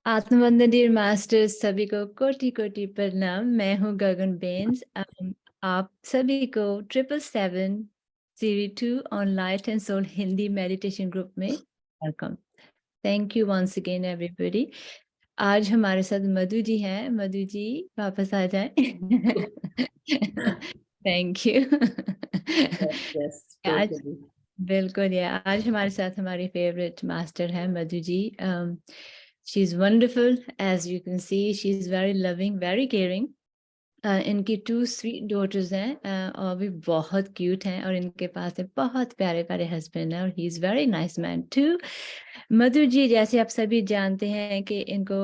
आत्मवंदन dear masters, सभी को कोटि कोटि प्रणाम। मैं हूँ गगन बेंस। आप सभी को 777 series 2 on light and soul Hindi meditation group में welcome. Thank you once again everybody. आज हमारे साथ मधु जी हैं। मधु जी वापस आ जाएं। Thank you. Yes, आज totally. बिल्कुल, या आज हमारे साथ हमारी फेवरेट मास्टर है Madhu ji. She is wonderful, as you can see she is very loving, very caring. इनकी 2 स्वीट डॉटर्स हैं, और भी बहुत क्यूट हैं, और इनके पास है बहुत प्यारे प्यारे हस्बैंड है, और he is very nice man too. Madhu ji, जैसे आप सभी जानते हैं कि इनको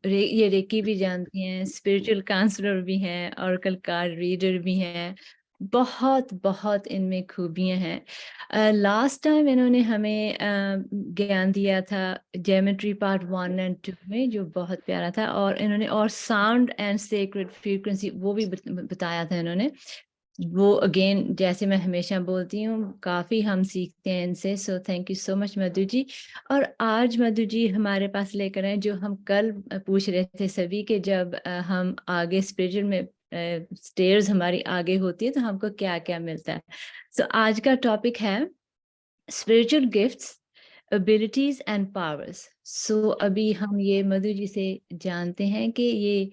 ये रेकी भी जानती हैं, स्पिरिचुअल काउंसलर भी हैं, ऑरेकल कार्ड रीडर भी हैं। बहुत बहुत इनमें खूबियां हैं। लास्ट टाइम इन्होंने हमें ज्ञान दिया था ज्योमेट्री पार्ट 1 एंड 2 में, जो बहुत प्यारा था, और इन्होंने और साउंड एंड सेक्रेड फ्रीक्वेंसी वो भी बताया था इन्होंने। वो अगेन, जैसे मैं हमेशा बोलती हूँ, काफी हम सीखते हैं इनसे। So thank you so much Madhu ji. और आज मधु जी हमारे पास लेकर आए, जो हम कल पूछ रहे थे सभी के, जब हम आगे स्पिरिचुअल में स्टेयर्स हमारी आगे होती है तो हमको क्या क्या मिलता है। सो आज का टॉपिक है spiritual gifts, abilities and powers. So अभी हम ये मधु जी से जानते हैं कि ये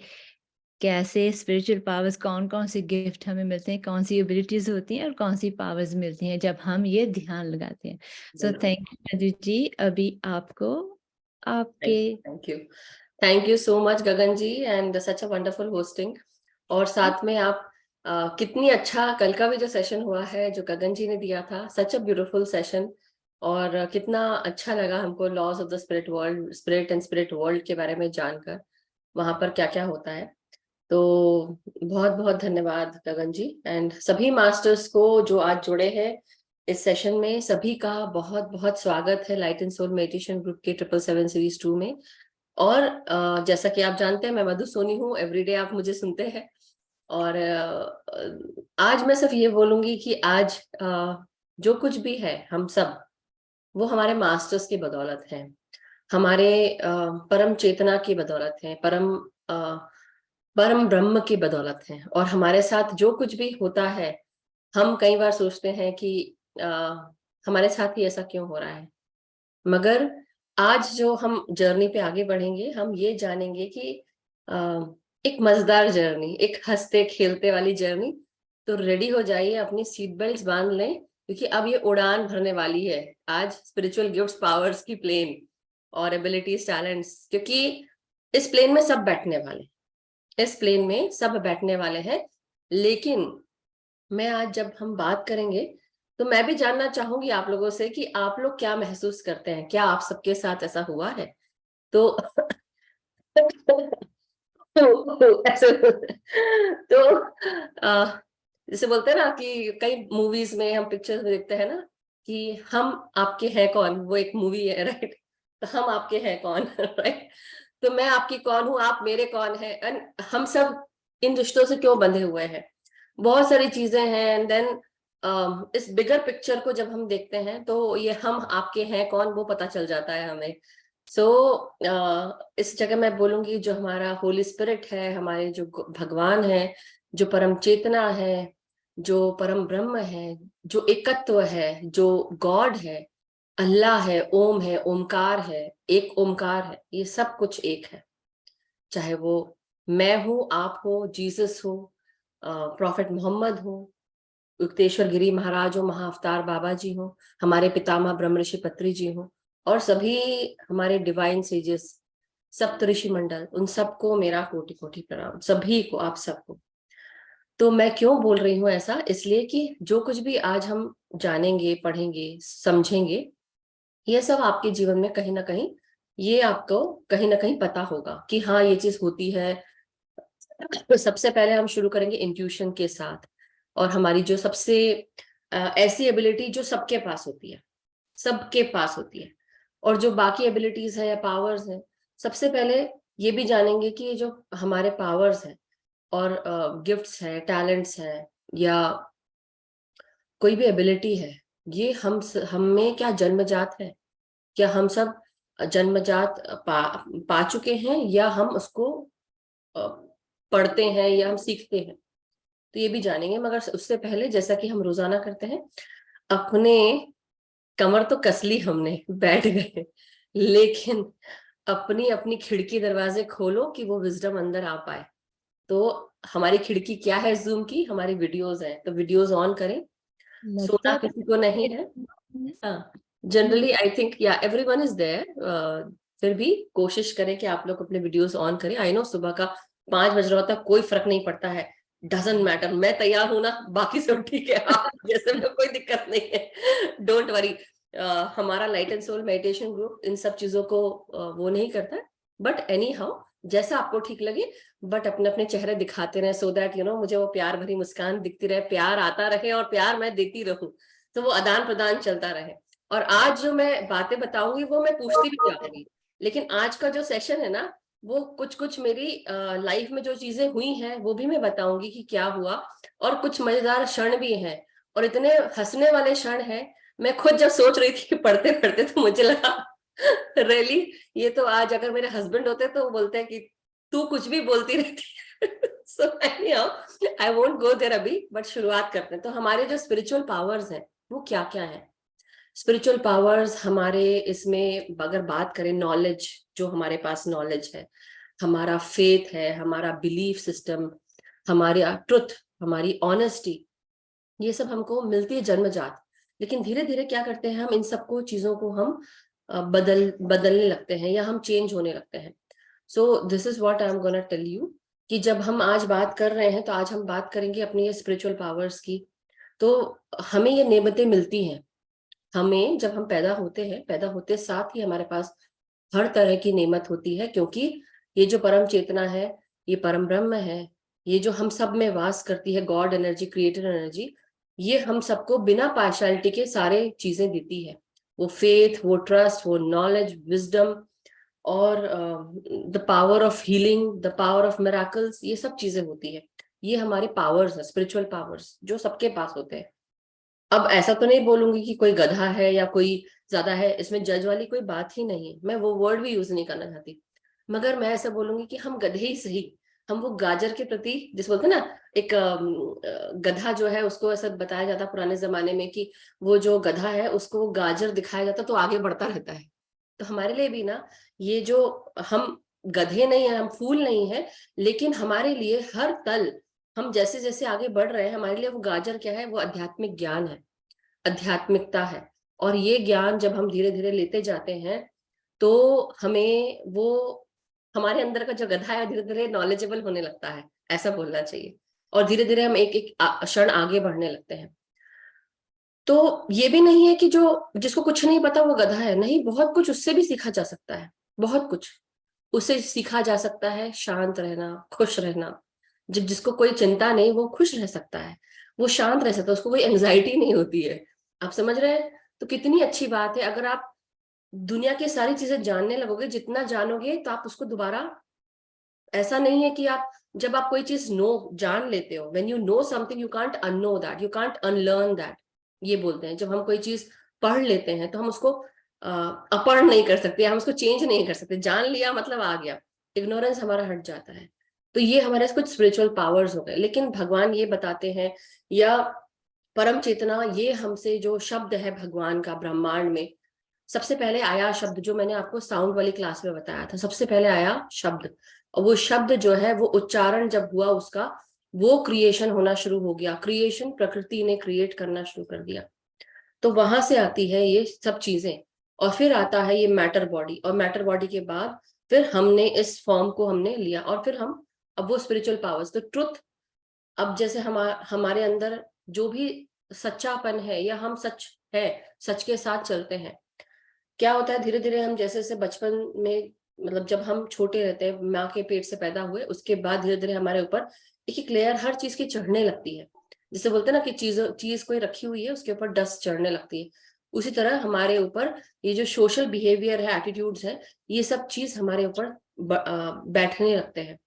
कैसे स्पिरिचुअल पावर्स, कौन कौन से गिफ्ट हमें मिलते हैं, कौन सी एबिलिटीज होती हैं और कौन सी पावर्स मिलती हैं जब हम ये ध्यान लगाते हैं। सो थैंक यू मधु जी। अभी आपको आपके Thank you so much, Gagan ji, and such a wonderful hosting. और साथ में आप कितनी अच्छा कल का भी जो सेशन हुआ है जो गगन जी ने दिया था, सच अ ब्यूटीफुल सेशन। और कितना अच्छा लगा हमको laws of the spirit world, spirit and spirit world के बारे में जानकर, वहां पर क्या क्या होता है। तो बहुत बहुत धन्यवाद गगन जी, एंड सभी मास्टर्स को जो आज जुड़े हैं इस सेशन में, सभी का बहुत बहुत स्वागत है light and soul meditation group के 777 सीरीज 2 में। और जैसा कि आप जानते हैं, मैं मधु सोनी हूँ, एवरीडे आप मुझे सुनते हैं। और आज मैं सिर्फ ये बोलूंगी कि आज जो कुछ भी है हम सब, वो हमारे मास्टर्स की बदौलत है, हमारे परम चेतना की बदौलत है, परम ब्रह्म की बदौलत है। और हमारे साथ जो कुछ भी होता है, हम कई बार सोचते हैं कि हमारे साथ ही ऐसा क्यों हो रहा है, मगर आज जो हम जर्नी पे आगे बढ़ेंगे, हम ये जानेंगे कि एक मजेदार जर्नी, एक हंसते खेलते वाली जर्नी। तो रेडी हो जाइए, अपनी सीट बेल्ट बांध लें, क्योंकि अब ये उड़ान भरने वाली है आज स्पिरिचुअल गिफ्ट्स, पावर्स की प्लेन और एबिलिटीज, टैलेंट्स। क्योंकि इस प्लेन में सब बैठने वाले, इस प्लेन में सब बैठने वाले हैं। लेकिन मैं आज जब हम बात करेंगे, तो मैं भी जानना चाहूंगी आप लोगों से कि आप लोग क्या महसूस करते हैं, क्या आप सबके साथ ऐसा हुआ है? तो ऐसे तो जैसे बोलते हैं ना कि कई मूवीज में, हम पिक्चर्स में देखते हैं ना कि हम आपके हैं कौन, वो एक मूवी है, राइट? तो हम आपके हैं कौन, राइट? तो मैं आपकी कौन हूं, आप मेरे कौन है, एंड हम सब इन रिश्तों से क्यों बंधे हुए हैं? बहुत सारी चीजें हैं। एंड देन इस बिगर पिक्चर को जब हम देखते हैं, तो ये हम आपके हैं कौन वो पता चल जाता है हमें। सो इस जगह मैं बोलूंगी, जो हमारा होली स्पिरिट है, हमारे जो भगवान है, जो परम चेतना है, जो परम ब्रह्म है, जो एकत्व है, जो गॉड है, अल्लाह है, ओम है, ओमकार है, एक ओमकार है, ये सब कुछ एक है। चाहे वो मैं हूं, आप हो, जीसस हो, प्रॉफेट मोहम्मद हो, युक्तेश्वर गिरी महाराज हो, महाअवतार बाबा जी हो, हमारे पितामह ब्रह्म ऋषि पत्री जी हो, और सभी हमारे डिवाइन सेजेस, सप्त ऋषि मंडल, उन सबको मेरा कोटि कोटि प्रणाम, सभी को, आप सबको। तो मैं क्यों बोल रही हूँ ऐसा? इसलिए कि जो कुछ भी आज हम जानेंगे, पढ़ेंगे, समझेंगे, ये सब आपके जीवन में कहीं ना कहीं, ये आपको कहीं ना कहीं पता होगा कि हाँ ये चीज होती है। तो सबसे पहले हम शुरू करेंगे इंट्यूशन के साथ, और हमारी जो सबसे ऐसी एबिलिटी जो सबके पास होती है, सबके पास होती है, और जो बाकी एबिलिटीज है या पावर्स हैं, सबसे पहले ये भी जानेंगे कि ये जो हमारे पावर्स हैं और गिफ्ट्स हैं, टैलेंट्स हैं, या कोई भी एबिलिटी है, ये हम में क्या जन्मजात है? क्या हम सब जन्मजात पा चुके हैं या हम उसको पढ़ते हैं या हम सीखते हैं, तो ये भी जानेंगे। मगर उससे पहले जैसा कि हम रोजाना करते हैं, अपने कमर तो कस ली हमने, बैठ गए, लेकिन अपनी अपनी खिड़की दरवाजे खोलो कि वो विजडम अंदर आ पाए। तो हमारी खिड़की क्या है जूम की? हमारी वीडियोस हैं, तो वीडियोस ऑन करें। सोना किसी को नहीं है। हाँ, जनरली आई थिंक या एवरीवन इज देयर, फिर भी कोशिश करें कि आप लोग अपने वीडियोस ऑन करें। आई नो सुबह का 5 बज रहा होता है, कोई फर्क नहीं पड़ता है, डजंट मैटर, मैं तैयार हूं ना, बाकी सब ठीक है, आप जैसे में कोई दिक्कत नहीं है, डोंट वरी। हमारा light and soul meditation group इन सब चीजों को वो नहीं करता है, बट एनी हाउ जैसा आपको ठीक लगे, बट अपने अपने चेहरे दिखाते रहे, सो दैट मुझे वो प्यार भरी मुस्कान दिखती रहे, प्यार आता रहे और प्यार मैं देती रहूं, तो वो आदान प्रदान चलता रहे। और आज जो मैं बातें बताऊंगी वो मैं पूछती भी जाऊंगी, लेकिन आज का जो सेशन है ना, वो कुछ कुछ मेरी लाइफ में जो चीजें हुई हैं वो भी मैं बताऊंगी कि क्या हुआ, और कुछ मजेदार क्षण भी हैं, और इतने हंसने वाले क्षण हैं। मैं खुद जब सोच रही थी पढ़ते पढ़ते, तो मुझे लगा रियली ये तो आज अगर मेरे हस्बैंड होते तो वो बोलते हैं कि तू कुछ भी बोलती रहती है। सो आई वोंट गो देयर अभी, बट शुरुआत करते हैं। तो हमारे जो स्पिरिचुअल पावर्स हैं वो क्या क्या है? स्पिरिचुअल पावर्स हमारे इसमें अगर बात करें, नॉलेज, जो हमारे पास नॉलेज है, हमारा फेथ है, हमारा बिलीफ सिस्टम, हमारी ट्रुथ, हमारी ऑनेस्टी, ये सब हमको मिलती है जन्मजात। लेकिन धीरे धीरे क्या करते हैं हम, इन सबको चीजों को हम बदलने लगते हैं या हम चेंज होने लगते हैं। So this is what I am gonna tell you, कि जब हम आज बात कर रहे हैं तो आज हम बात करेंगे अपनी ये स्पिरिचुअल पावर्स की। तो हमें ये नेमतें मिलती हैं, हमें जब हम पैदा होते हैं, पैदा होते साथ ही हमारे पास हर तरह की नेमत होती है, क्योंकि ये जो परम चेतना है, ये परम ब्रह्म है, ये जो हम सब में वास करती है, गॉड एनर्जी, क्रिएटर एनर्जी, ये हम सबको बिना पार्शलिटी के सारे चीजें देती है। वो फेथ, वो ट्रस्ट, वो नॉलेज, विजडम, और the power of healing, the power of miracles, ये सब चीजें होती है। ये हमारे पावर्स है, स्पिरिचुअल पावर्स जो सबके पास होते हैं। अब ऐसा तो नहीं बोलूंगी कि कोई गधा है या कोई ज्यादा है, इसमें जज वाली कोई बात ही नहीं है, मैं वो वर्ड भी यूज नहीं करना चाहती। मगर मैं ऐसा बोलूंगी कि हम गधे ही सही, हम वो गाजर के प्रति, जिस बोलते हैं ना, एक गधा जो है उसको ऐसा बताया जाता पुराने जमाने में कि वो जो गधा है उसको वो गाजर दिखाया जाता तो आगे बढ़ता रहता है। तो हमारे लिए भी ना, ये जो हम गधे नहीं है, हम फूल नहीं है, लेकिन हमारे लिए हर तल, हम जैसे जैसे आगे बढ़ रहे हैं, हमारे लिए वो गाजर क्या है? वो आध्यात्मिक ज्ञान है, आध्यात्मिकता है। और ये ज्ञान जब हम धीरे धीरे लेते जाते हैं, तो हमें वो, हमारे अंदर का जो गधा है धीरे धीरे नॉलेजेबल होने लगता है, ऐसा बोलना चाहिए। और धीरे धीरे हम एक एक क्षण आगे बढ़ने लगते हैं। तो ये भी नहीं है कि जो जिसको कुछ नहीं पता वो गधा है, नहीं, बहुत कुछ उससे भी सीखा जा सकता है, बहुत कुछ उससे सीखा जा सकता है। शांत रहना, खुश रहना, जब जिसको कोई चिंता नहीं वो खुश रह सकता है, वो शांत रह सकता है, उसको कोई एंजाइटी नहीं होती है। आप समझ रहे हैं? तो कितनी अच्छी बात है, अगर आप दुनिया की सारी चीजें जानने लगोगे, जितना जानोगे तो आप उसको दोबारा, ऐसा नहीं है कि आप, जब आप कोई चीज जान लेते हो, when you know something you can't unknow that, you can't unlearn that, ये बोलते हैं। जब हम कोई चीज पढ़ लेते हैं तो हम उसको अपढ़ नहीं कर सकते, हम उसको चेंज नहीं कर सकते। जान लिया मतलब आ गया, इग्नोरेंस हमारा हट जाता है। तो ये हमारे कुछ स्पिरिचुअल पावर्स हो गए। लेकिन भगवान ये बताते हैं, या परम चेतना, ये हमसे जो शब्द है भगवान का ब्रह्मांड में, सबसे पहले आया शब्द, जो मैंने आपको साउंड वाली क्लास में बताया था, सबसे पहले आया शब्द। और वो शब्द जो है, वो उच्चारण जब हुआ उसका, वो क्रिएशन होना शुरू हो गया, क्रिएशन, प्रकृति ने क्रिएट करना शुरू कर दिया। तो वहां से आती है ये सब चीजें। और फिर आता है ये मैटर बॉडी, और मैटर बॉडी के बाद फिर हमने इस फॉर्म को हमने लिया, और फिर हम, अब वो स्पिरिचुअल पावर्स, तो ट्रुथ, अब जैसे हमारे अंदर जो भी सच्चापन है, या हम सच है, सच के साथ चलते हैं। क्या होता है, धीरे धीरे हम जैसे जैसे बचपन में, मतलब जब हम छोटे रहते हैं, माँ के पेट से पैदा हुए, उसके बाद धीरे धीरे हमारे ऊपर एक एक लेयर हर चीज की चढ़ने लगती है। जैसे बोलते हैं ना कि चीज कोई रखी हुई है, उसके ऊपर डस्ट चढ़ने लगती है। उसी तरह हमारे ऊपर ये जो सोशल बिहेवियर है, एटीट्यूड्स है, ये सब चीज हमारे ऊपर बैठने लगते हैं।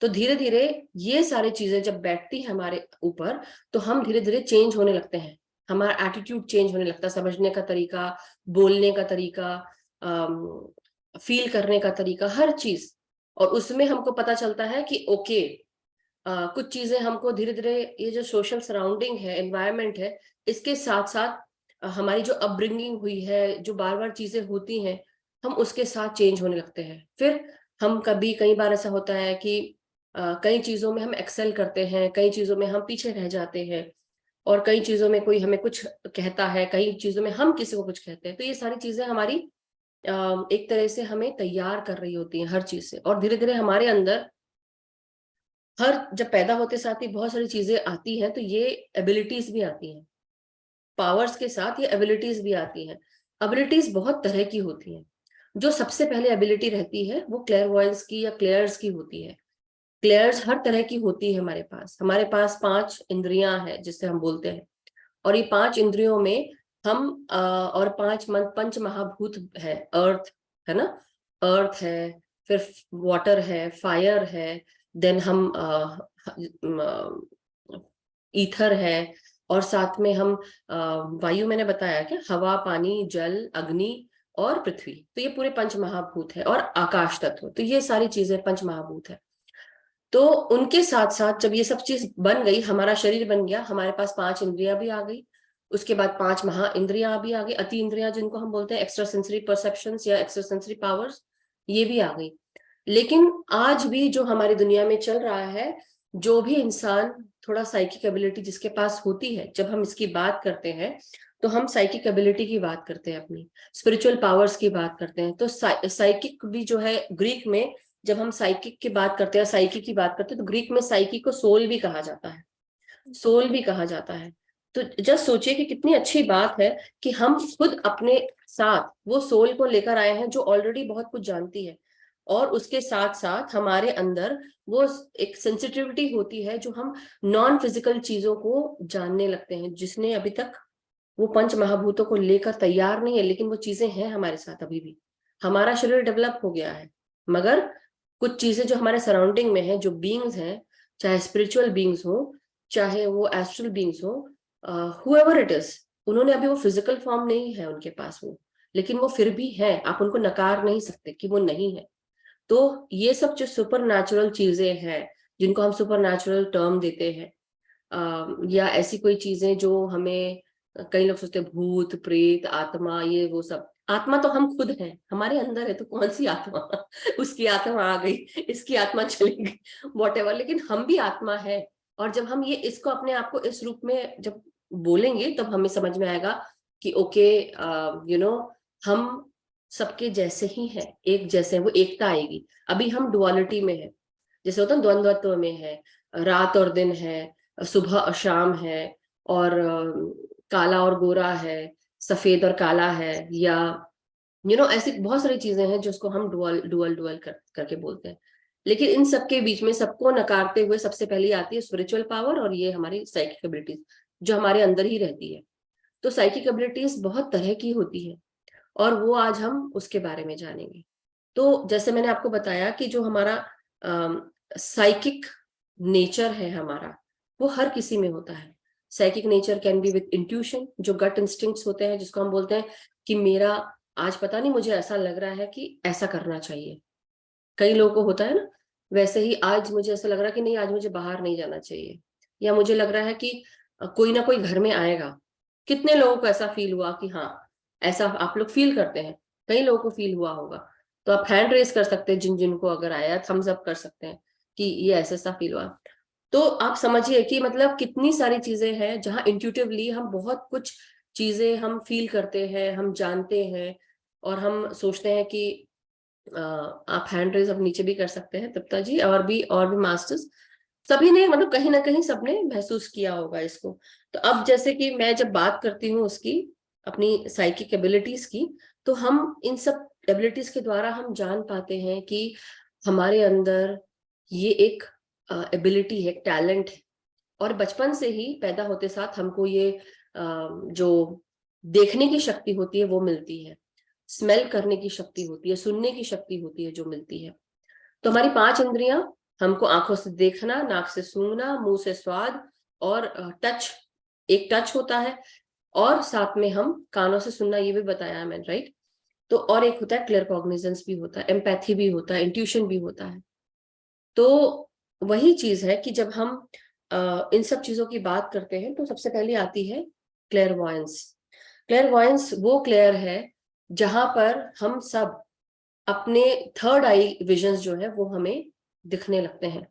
तो धीरे धीरे ये सारी चीजें जब बैठती है हमारे ऊपर, तो हम धीरे धीरे चेंज होने लगते हैं, हमारा एटीट्यूड चेंज होने लगता है, समझने का तरीका, बोलने का तरीका, फील करने का तरीका, हर चीज। और उसमें हमको पता चलता है कि ओके, कुछ चीजें हमको धीरे धीरे, ये जो सोशल सराउंडिंग है, एनवायरनमेंट है, इसके साथ साथ हमारी जो अपब्रिंगिंग हुई है, जो बार बार चीजें होती हैं, हम उसके साथ चेंज होने लगते हैं। फिर हम कई बार ऐसा होता है कि कई चीजों में हम एक्सेल करते हैं, कई चीजों में हम पीछे रह जाते हैं, और कई चीजों में कोई हमें कुछ कहता है, कई चीजों में हम किसी को कुछ कहते हैं। तो ये सारी चीजें हमारी एक तरह से हमें तैयार कर रही होती हैं हर चीज से। और धीरे धीरे हमारे अंदर जब पैदा होते साथ ही बहुत सारी चीजें आती हैं, तो ये एबिलिटीज भी आती हैं, पावर्स के साथ ये एबिलिटीज भी आती हैं। एबिलिटीज बहुत तरह की होती हैं। जो सबसे पहले एबिलिटी रहती है वो क्लेयरवॉयंस की या क्लेयर्स की होती है। क्लेयर्स हर तरह की होती है हमारे पास 5 इंद्रियां हैं जिससे हम बोलते हैं। और ये 5 इंद्रियों में हम और 5 पंच महाभूत है। अर्थ है ना, अर्थ है, फिर वाटर है, फायर है, देन हम ईथर है, और साथ में हम वायु, मैंने बताया क्या, हवा, पानी, जल, अग्नि और पृथ्वी। तो ये पूरे पंच महाभूत है। और आकाश तत्व, तो ये सारी चीजें पंच महाभूत है। तो उनके साथ साथ जब ये सब चीज बन गई, हमारा शरीर बन गया, हमारे पास 5 इंद्रियां भी आ गई, उसके बाद 5 महा इंद्रियां भी आ गई, अति इंद्रियां जिनको हम बोलते हैं, एक्स्ट्रा सेंसरी परसेप्शंस या एक्स्ट्रा सेंसरी पावर्स, ये भी आ गई। लेकिन आज भी जो हमारी दुनिया में चल रहा है, जो भी इंसान थोड़ा साइकिक एबिलिटी जिसके पास होती है, जब हम इसकी बात करते हैं तो हम साइकिक एबिलिटी की बात करते हैं, अपनी स्पिरिचुअल पावर्स की बात करते हैं। तो साइकिक भी जो है, ग्रीक में जब हम साइकिक की बात करते हैं, साइकी की बात करते हैं, तो ग्रीक में साइकी को सोल भी कहा जाता है, सोल भी कहा जाता है। तो जस्ट सोचिए कि कितनी अच्छी बात है कि हम खुद अपने साथ वो सोल को लेकर आए हैं, जो ऑलरेडी बहुत कुछ जानती है। और उसके साथ साथ हमारे अंदर वो एक सेंसिटिविटी होती है, जो हम नॉन फिजिकल चीजों को जानने लगते हैं, जिसने अभी तक वो पंच महाभूतों को लेकर तैयार नहीं है, लेकिन वो चीजें हैं हमारे साथ अभी भी। हमारा शरीर डेवलप हो गया है, मगर कुछ चीजें जो हमारे सराउंडिंग में है, जो बीइंग्स हैं, चाहे स्पिरिचुअल बीइंग्स हो, चाहे वो एस्ट्रल बीइंग्स हो, हुएवर इट इज, उन्होंने अभी वो फिजिकल फॉर्म नहीं है उनके पास वो, लेकिन वो फिर भी है, आप उनको नकार नहीं सकते कि वो नहीं है। तो ये सब जो सुपर नेचुरल चीजें हैं, जिनको हम सुपर नेचुरल टर्म देते हैं, या ऐसी कोई चीजें जो हमें, कई लोग सोचते हैं भूत प्रेत आत्मा, ये वो सब, आत्मा तो हम खुद हैं, हमारे अंदर है, तो कौन सी आत्मा उसकी आत्मा आ गई, इसकी आत्मा चली गई, वॉटेवर, लेकिन हम भी आत्मा है। और जब हम ये इसको अपने आप को इस रूप में जब बोलेंगे, तब हमें समझ में आएगा कि ओके, हम सबके जैसे ही हैं, एक जैसे हैं, वो एकता आएगी। अभी हम डुअलिटी में है, जैसे होता है द्वंद्वत्व में है, रात और दिन है, सुबह और शाम है, और काला और गोरा है, सफेद और काला है, या ऐसी बहुत सारी चीजें हैं जिसको हम डुअल डुअल डुअल करके बोलते हैं। लेकिन इन सबके बीच में सबको नकारते हुए सबसे पहले आती है स्पिरिचुअल पावर, और ये हमारी साइकिक एबिलिटीज जो हमारे अंदर ही रहती है। तो साइकिक एबिलिटीज बहुत तरह की होती है, और वो आज हम उसके बारे में जानेंगे। तो जैसे मैंने आपको बताया कि जो हमारा साइकिक नेचर है हमारा, वो हर किसी में होता है। Psychic nature can be with intuition, जो गट इंस्टिंक्ट्स होते हैं, जिसको हम बोलते हैं कि मेरा आज पता नहीं, मुझे ऐसा लग रहा है कि ऐसा करना चाहिए। कई लोगों को होता है ना, वैसे ही आज मुझे ऐसा लग रहा है कि नहीं, आज मुझे बाहर नहीं जाना चाहिए, या मुझे लग रहा है कि कोई ना कोई घर में आएगा। कितने लोगों को ऐसा फील हुआ कि हाँ, ऐसा आप लोग फील करते हैं, कई लोगों को फील हुआ होगा। तो आप हैंड रेस कर सकते हैं जिन जिनको अगर आया, थम्स अप कर सकते हैं कि ये ऐसा ऐसा फील हुआ। तो आप समझिए कि मतलब कितनी सारी चीजें हैं जहाँ इंट्यूटिवली हम बहुत कुछ चीजें हम फील करते हैं, हम जानते हैं, और हम सोचते हैं कि आप हैंड रेज अब नीचे भी कर सकते हैं तृप्ता जी, और भी मास्टर्स, सभी ने मतलब कहीं ना कहीं सबने महसूस किया होगा इसको। तो अब जैसे कि मैं जब बात करती हूँ उसकी, अपनी साइकिक एबिलिटीज की, तो हम इन सब एबिलिटीज के द्वारा हम जान पाते हैं कि हमारे अंदर ये एक एबिलिटी है, टैलेंट है। और बचपन से ही पैदा होते साथ हमको ये जो देखने की शक्ति होती है वो मिलती है, स्मेल करने की शक्ति होती है, सुनने की शक्ति होती है जो मिलती है। तो हमारी 5 इंद्रियां, हमको आंखों से देखना, नाक से सूंघना, मुंह से स्वाद, और टच, एक टच होता है, और साथ में हम कानों से सुनना, ये भी बताया मैंने, राइट। तो और एक होता है क्लियर कॉग्निजेंस भी होता है, एम्पैथी भी होता है, इंट्यूशन भी होता है। तो वही चीज है कि जब हम इन सब चीजों की बात करते हैं तो सबसे पहले आती है क्लेयरवॉयंस। क्लेयरवॉयंस वो क्लियर है जहां पर हम सब अपने थर्ड आई विजन्स जो है वो हमें दिखने लगते हैं।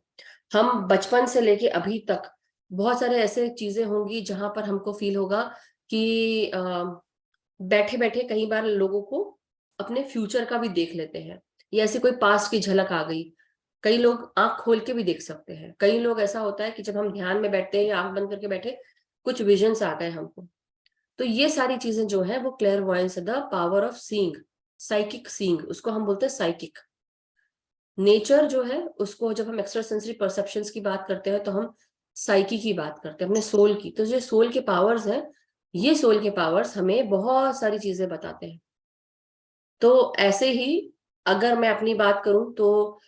हम बचपन से लेके अभी तक बहुत सारे ऐसे चीजें होंगी जहां पर हमको फील होगा कि बैठे बैठे कई बार लोगों को अपने फ्यूचर का भी देख लेते हैं, या ऐसी कोई पास्ट की झलक आ गई। कई लोग आंख खोल के भी देख सकते हैं, कई लोग ऐसा होता है कि जब हम ध्यान में बैठते हैं या आंख बंद करके बैठे कुछ विजन्स आ गए हमको। तो ये सारी चीजें जो है वो क्लेयरवॉयंस है, the power of seeing, psychic seeing उसको हम बोलते हैं, साइकिक नेचर जो है उसको जब हम एक्स्ट्रा सेंसरी परसेप्शंस की बात करते हैं तो हम साइकी की बात करते हैं, अपने सोल की। तो ये सोल के पावर्स है, ये सोल के पावर्स हमें बहुत सारी चीजें बताते हैं। तो ऐसे ही अगर मैं अपनी बात करूं तो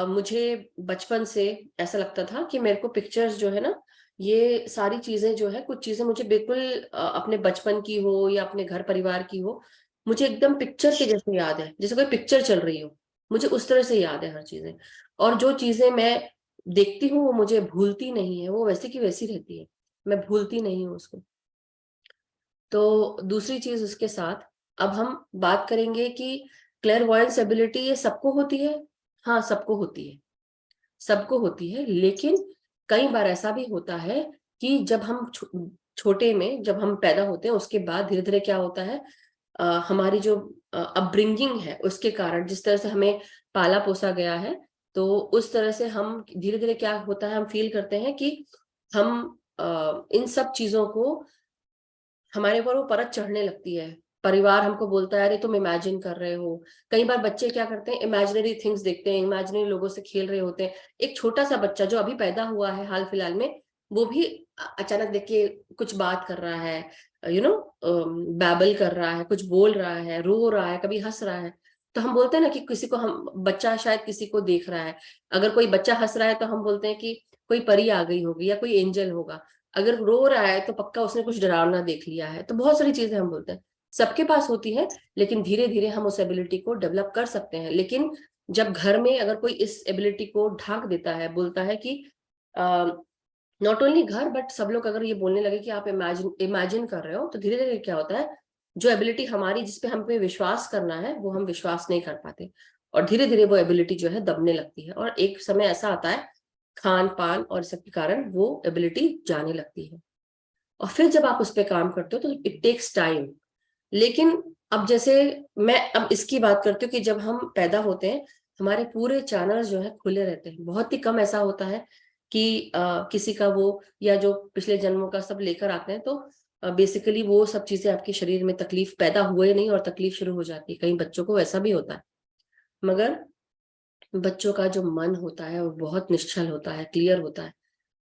मुझे बचपन से ऐसा लगता था कि मेरे को पिक्चर्स जो है ना, ये सारी चीजें जो है, कुछ चीजें मुझे बिल्कुल अपने बचपन की हो या अपने घर परिवार की हो, मुझे एकदम पिक्चर के जैसे याद है, जैसे कोई पिक्चर चल रही हो, मुझे उस तरह से याद है हर चीजें। और जो चीजें मैं देखती हूँ वो मुझे भूलती नहीं है, वो वैसी की वैसी रहती है, मैं भूलती नहीं हूँ उसको। तो दूसरी चीज उसके साथ अब हम बात करेंगे कि क्लेयरवॉयंस एबिलिटी ये सबको होती है। हाँ, सबको होती है, सबको होती है, लेकिन कई बार ऐसा भी होता है कि जब हम छोटे में, जब हम पैदा होते हैं उसके बाद धीरे धीरे क्या होता है, हमारी जो अपब्रिंगिंग है उसके कारण, जिस तरह से हमें पाला पोसा गया है, तो उस तरह से हम धीरे धीरे क्या होता है, हम फील करते हैं कि हम इन सब चीजों को, हमारे ऊपर वो परत चढ़ने लगती है। परिवार हमको बोलता है अरे तुम इमेजिन कर रहे हो। कई बार बच्चे क्या करते हैं, इमेजिनरी थिंग्स देखते हैं, इमेजिनरी लोगों से खेल रहे होते हैं। एक छोटा सा बच्चा जो अभी पैदा हुआ है हाल फिलहाल में, वो भी अचानक देख के कुछ बात कर रहा है, बैबल कर रहा है, कुछ बोल रहा है, रो रहा है, कभी हंस रहा है। तो हम बोलते हैं ना कि किसी को, हम बच्चा शायद किसी को देख रहा है। अगर कोई बच्चा हंस रहा है तो हम बोलते हैं कि कोई परी आ गई होगी या कोई एंजल होगा। अगर रो रहा है तो पक्का उसने कुछ डरावना देख लिया है। तो बहुत सारी चीजें हम बोलते हैं, सबके पास होती है, लेकिन धीरे धीरे हम उस एबिलिटी को डेवलप कर सकते हैं। लेकिन जब घर में अगर कोई इस एबिलिटी को ढांक देता है, बोलता है कि नॉट ओनली घर बट सब लोग अगर ये बोलने लगे कि आप इमेजिन इमेजिन कर रहे हो, तो धीरे धीरे क्या होता है, जो एबिलिटी हमारी, जिसपे हम पे विश्वास करना है, वो हम विश्वास नहीं कर पाते, और धीरे धीरे वो एबिलिटी जो है दबने लगती है। और एक समय ऐसा आता है, खान पान और सबके कारण वो एबिलिटी जाने लगती है। और फिर जब आप उस पर काम करते हो तो इट टेक्स टाइम। लेकिन अब जैसे मैं अब इसकी बात करती हूँ कि जब हम पैदा होते हैं हमारे पूरे चैनल्स जो है खुले रहते हैं। बहुत ही कम ऐसा होता है कि किसी का वो, या जो पिछले जन्मों का सब लेकर आते हैं, तो बेसिकली वो सब चीजें आपके शरीर में, तकलीफ पैदा हुए नहीं और तकलीफ शुरू हो जाती है। कई बच्चों को ऐसा भी होता है, मगर बच्चों का जो मन होता है वो बहुत निश्चल होता है, क्लियर होता है।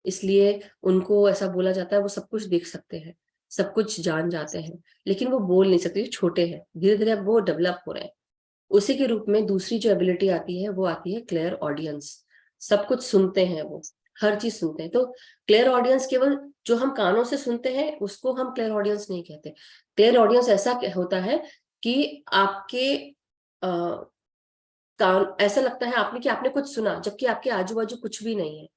इसलिए उनको ऐसा बोला जाता है वो सब कुछ देख सकते हैं, सब कुछ जान जाते हैं, लेकिन वो बोल नहीं सकते, छोटे हैं। धीरे धीरे अब वो डेवलप हो रहे हैं। उसी के रूप में दूसरी जो एबिलिटी आती है वो आती है क्लियर ऑडियंस। सब कुछ सुनते हैं वो, हर चीज सुनते हैं। तो क्लियर ऑडियंस केवल जो हम कानों से सुनते हैं उसको हम क्लियर ऑडियंस नहीं कहते। क्लियर ऑडियंस ऐसा होता है कि आपके कान, ऐसा लगता है आपने कि आपने कुछ सुना, जबकि आपके आजू बाजू कुछ भी नहीं है,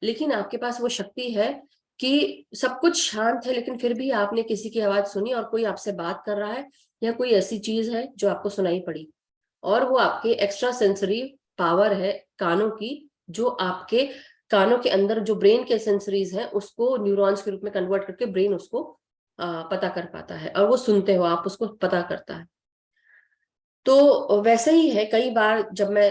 लेकिन आपके पास वो शक्ति है कि सब कुछ शांत है, लेकिन फिर भी आपने किसी की आवाज सुनी और कोई आपसे बात कर रहा है, या कोई ऐसी चीज है जो आपको सुनाई पड़ी। और वो आपके एक्स्ट्रा सेंसरी पावर है कानों की, जो आपके कानों के अंदर जो ब्रेन के सेंसरीज हैं उसको न्यूरॉन्स के रूप में कन्वर्ट करके ब्रेन उसको पता कर पाता है, और वो सुनते हो आप, उसको पता करता है। तो वैसे ही है, कई बार जब मैं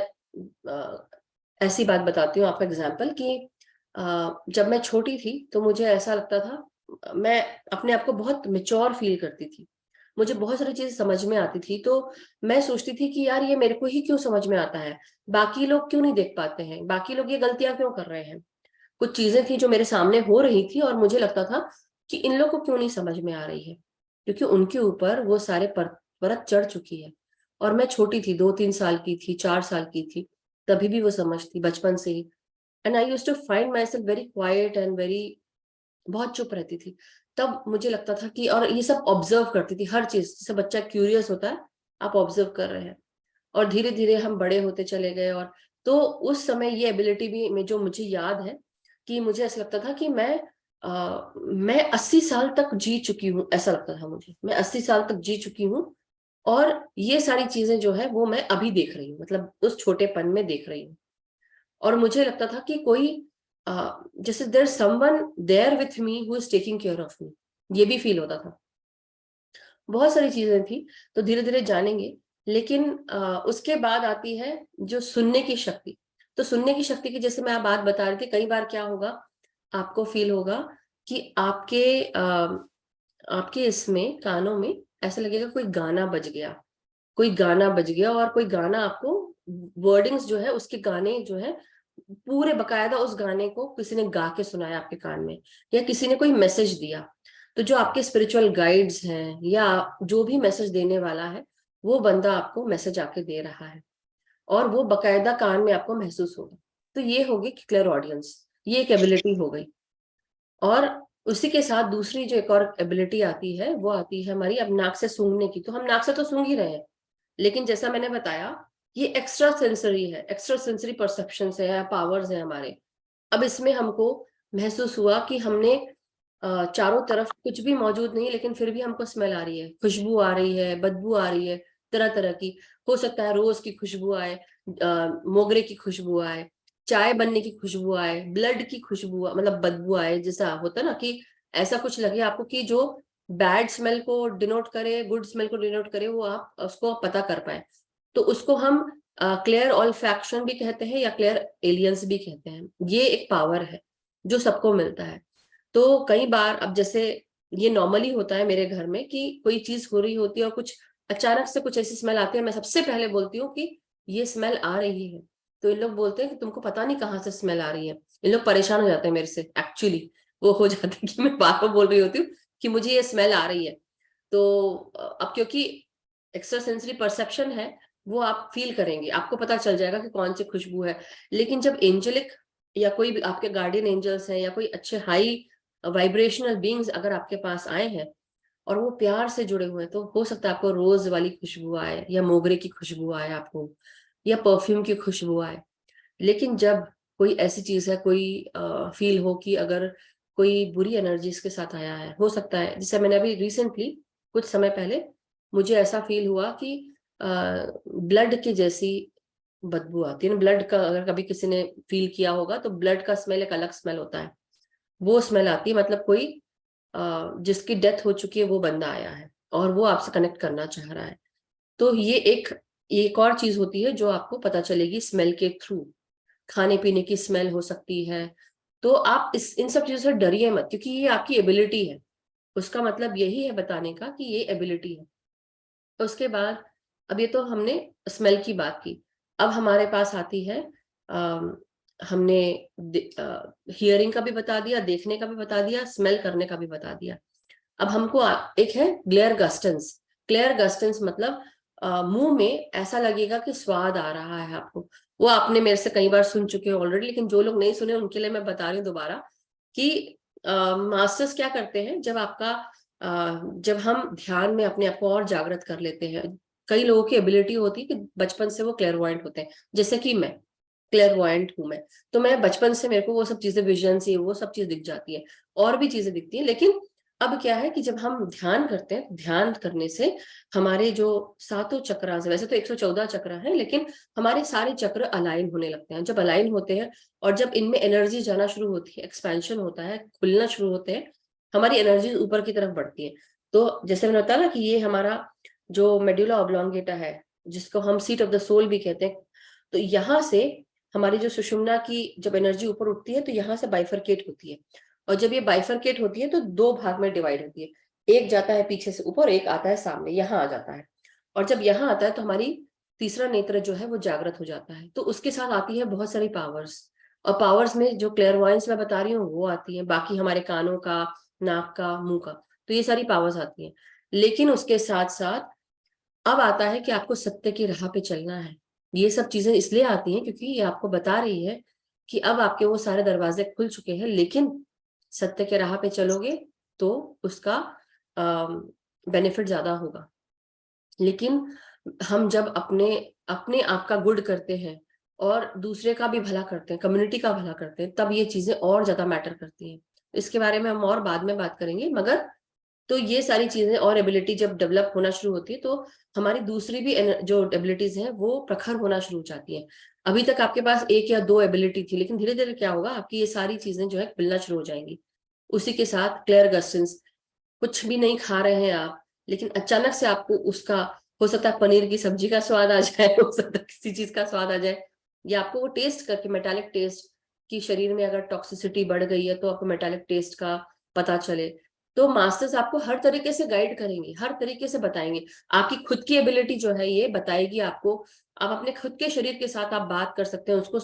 ऐसी बात बताती हूँ आपको एग्जाम्पल कि जब मैं छोटी थी तो मुझे ऐसा लगता था, मैं अपने आप को बहुत मेच्योर फील करती थी, मुझे बहुत सारी चीजें समझ में आती थी। तो मैं सोचती थी कि यार ये मेरे को ही क्यों समझ में आता है, बाकी लोग क्यों नहीं देख पाते हैं, बाकी लोग ये गलतियां क्यों कर रहे हैं। कुछ चीजें थी जो मेरे सामने हो रही थी और मुझे लगता था कि इन लोगों को क्यों नहीं समझ में आ रही है, क्योंकि उनके ऊपर वो सारे परत चढ़ चुकी है। और मैं छोटी थी, 2-3 साल की थी, 4 साल की थी, तभी भी वो समझ थी बचपन से ही। And I used to find myself very quiet and very, बहुत चुप रहती थी। तब मुझे लगता था कि, और ये सब ऑब्जर्व करती थी हर चीज, जैसे बच्चा क्यूरियस होता है आप ऑब्जर्व कर रहे हैं, और धीरे धीरे हम बड़े होते चले गए। और तो उस समय ये एबिलिटी भी में जो मुझे याद है कि मुझे ऐसा लगता था कि मैं 80 साल तक जी चुकी हूँ, ऐसा लगता था मुझे, मैं 80 साल तक जी चुकी हूँ। और ये सारी चीजें जो है वो मैं अभी देख रही हूँ, मतलब उस छोटेपन में देख रही हूँ। और मुझे लगता था कि कोई जैसे there someone there with me who is taking care of me, ये भी फील होता था। बहुत सारी चीजें थी, तो धीरे धीरे जानेंगे। लेकिन उसके बाद आती है जो सुनने की शक्ति। तो सुनने की शक्ति की जैसे मैं बात बता रही थी, कई बार क्या होगा, आपको फील होगा कि आपके इसमें कानों में ऐसा लगेगा कोई गाना बज गया, कोई गाना बज गया, और कोई गाना आपको वर्डिंग्स जो है उसके गाने जो है पूरे बकायदा उस गाने को किसी ने गा के सुनाया आपके कान में, या किसी ने कोई मैसेज दिया। तो जो आपके स्पिरिचुअल गाइड्स हैं या जो भी मैसेज देने वाला है, वो बंदा आपको मैसेज आके दे रहा है, और वो बकायदा कान में आपको महसूस होगा। तो ये होगी क्लियर ऑडियंस, ये एक एबिलिटी हो गई। और उसी के साथ दूसरी जो एक और एबिलिटी आती है, वो आती है हमारी अब नाक से सूंघने की। तो हम नाक से तो सूंघ ही रहे हैं, लेकिन जैसा मैंने बताया, ये एक्स्ट्रा सेंसरी है, एक्स्ट्रा सेंसरी परसेप्शन है या पावर्स है हमारे। अब इसमें हमको महसूस हुआ कि हमने चारों तरफ कुछ भी मौजूद नहीं, लेकिन फिर भी हमको स्मेल आ रही है, खुशबू आ रही है, बदबू आ रही है, तरह तरह की। हो सकता है रोज की खुशबू आए, मोगरे की खुशबू आए, चाय बनने की खुशबू आए, ब्लड की खुशबू मतलब बदबू आए। जैसा होता ना कि ऐसा कुछ लगे आपको कि जो बैड स्मेल को डिनोट करे, गुड स्मेल को डिनोट करे, वो आप उसको पता कर पाए। तो उसको हम क्लियर ऑल्फैक्शन भी कहते हैं या क्लियर एलियंस भी कहते हैं। ये एक पावर है जो सबको मिलता है। तो कई बार अब जैसे ये नॉर्मली होता है मेरे घर में कि कोई चीज हो रही होती है और कुछ अचानक से कुछ ऐसी स्मेल आती है, मैं सबसे पहले बोलती हूँ कि ये स्मेल आ रही है। तो इन लोग बोलते हैं कि तुमको पता नहीं कहाँ से स्मेल आ रही है। इन लोग परेशान हो जाते हैं मेरे से, एक्चुअली वो हो जाते हैं कि मैं बार बार बोल रही होती हूँ कि मुझे ये स्मेल आ रही है। तो अब क्योंकि एक्स्ट्रा सेंसरी परसेप्शन है, वो आप फील करेंगे, आपको पता चल जाएगा कि कौन सी खुशबू है। लेकिन जब एंजेलिक या कोई भी आपके गार्डियन एंजल्स हैं या कोई अच्छे हाई वाइब्रेशनल बींग्स अगर आपके पास आए हैं और वो प्यार से जुड़े हुए हैं, तो हो सकता है आपको रोज वाली खुशबू आए या मोगरे की खुशबू आए आपको, या परफ्यूम की खुशबू आए। लेकिन जब कोई ऐसी चीज है, कोई फील हो कि अगर कोई बुरी एनर्जी इसके साथ आया है, हो सकता है जैसे मैंने अभी रिसेंटली कुछ समय पहले मुझे ऐसा फील हुआ कि ब्लड की जैसी बदबू आती है ना। ब्लड का अगर कभी किसी ने फील किया होगा तो ब्लड का स्मेल एक अलग स्मेल होता है, वो स्मेल आती है। मतलब कोई जिसकी डेथ हो चुकी है वो बंदा आया है और वो आपसे कनेक्ट करना चाह रहा है। तो ये एक और चीज होती है जो आपको पता चलेगी स्मेल के थ्रू। खाने पीने की स्मेल हो सकती है। तो आप इन सब चीजों से डरिए मत, क्योंकि ये आपकी एबिलिटी है। उसका मतलब यही है बताने का कि ये एबिलिटी है। तो उसके बाद अब ये तो हमने स्मेल की बात की। अब हमारे पास आती है हमने हियरिंग का भी बता दिया, देखने का भी बता दिया, स्मेल करने का भी बता दिया। अब हमको एक है ग्लेयर गस्टेंस। ग्लेयर गस्टेंस मतलब मुंह में ऐसा लगेगा कि स्वाद आ रहा है आपको। वो आपने मेरे से कई बार सुन चुके हो ऑलरेडी, लेकिन जो लोग नहीं सुने उनके लिए मैं बता रही हूँ दोबारा कि मास्टर्स क्या करते हैं जब हम ध्यान में अपने आप को और जागृत कर लेते हैं। कई लोगों की एबिलिटी होती है कि बचपन से वो क्लेयरवॉयंट होते हैं, जैसे कि मैं क्लेयरवॉयंट हूं। मैं तो मैं बचपन से मेरे को वो सब चीजें, विजन से वो सब चीज दिख जाती है, और भी चीजें दिखती हैं। लेकिन अब क्या है कि जब हम ध्यान करते हैं, ध्यान करने से हमारे जो सातों चक्र, वैसे तो 114 चक्र है, लेकिन हमारे सारे चक्र अलाइन होने लगते हैं। जब अलाइन होते हैं और जब इनमें एनर्जी जाना शुरू होती है, एक्सपेंशन होता है, खुलना शुरू होते हैं, हमारी एनर्जी ऊपर की तरफ बढ़ती है। तो जैसे मैंने बताया ना कि ये हमारा जो मेडुला ऑब्लोंगेटा है, जिसको हम सीट ऑफ द सोल भी कहते हैं, तो यहाँ से हमारी जो सुषुम्ना की जब एनर्जी ऊपर उठती है तो यहाँ से बाइफरकेट होती है। और जब ये बाइफरकेट होती है तो दो भाग में डिवाइड होती है, एक जाता है पीछे से ऊपर, एक आता है सामने, यहाँ आ जाता है। और जब यहाँ आता है तो हमारी तीसरा नेत्र जो है वो जागृत हो जाता है। तो उसके साथ आती है बहुत सारी पावर्स, और पावर्स में जो क्लेयरवॉयंस मैं बता रही हूँ वो आती है, बाकी हमारे कानों का, नाक का, मुंह का, तो ये सारी पावर्स आती हैं। लेकिन उसके साथ साथ अब आता है कि आपको सत्य की राह पे चलना है। ये सब चीजें इसलिए आती हैं क्योंकि ये आपको बता रही है कि अब आपके वो सारे दरवाजे खुल चुके हैं, लेकिन सत्य के राह पे चलोगे तो उसका बेनिफिट ज्यादा होगा। लेकिन हम जब अपने अपने आप का गुड करते हैं और दूसरे का भी भला करते हैं, कम्युनिटी का भला करते हैं, तब ये चीजें और ज्यादा मैटर करती हैं। इसके बारे में हम और बाद में बात करेंगे, मगर तो ये सारी चीजें और एबिलिटी जब डेवलप होना शुरू होती है तो हमारी दूसरी भी जो एबिलिटीज हैं वो प्रखर होना शुरू हो जाती हैं। अभी तक आपके पास एक या दो एबिलिटी थी, लेकिन धीरे धीरे क्या होगा, आपकी ये सारी चीजें जो है मिलना शुरू हो जाएंगी। उसी के साथ क्लेयर गस्टेंस, कुछ भी नहीं खा रहे हैं आप, लेकिन अचानक से आपको उसका, हो सकता है पनीर की सब्जी का स्वाद आ जाए, हो सकता है किसी चीज का स्वाद आ जाए, या आपको वो टेस्ट करके मेटालिक टेस्ट की, शरीर में अगर टॉक्सिसिटी बढ़ गई है तो आपको मेटालिक टेस्ट का पता चले। तो मास्टर्स आपको हर तरीके से गाइड करेंगे, हर तरीके से बताएंगे। आपकी खुद की एबिलिटी जो है ये बताएगी आपको। आप अपने खुद के शरीर के साथ आप बात कर सकते हैं, उसको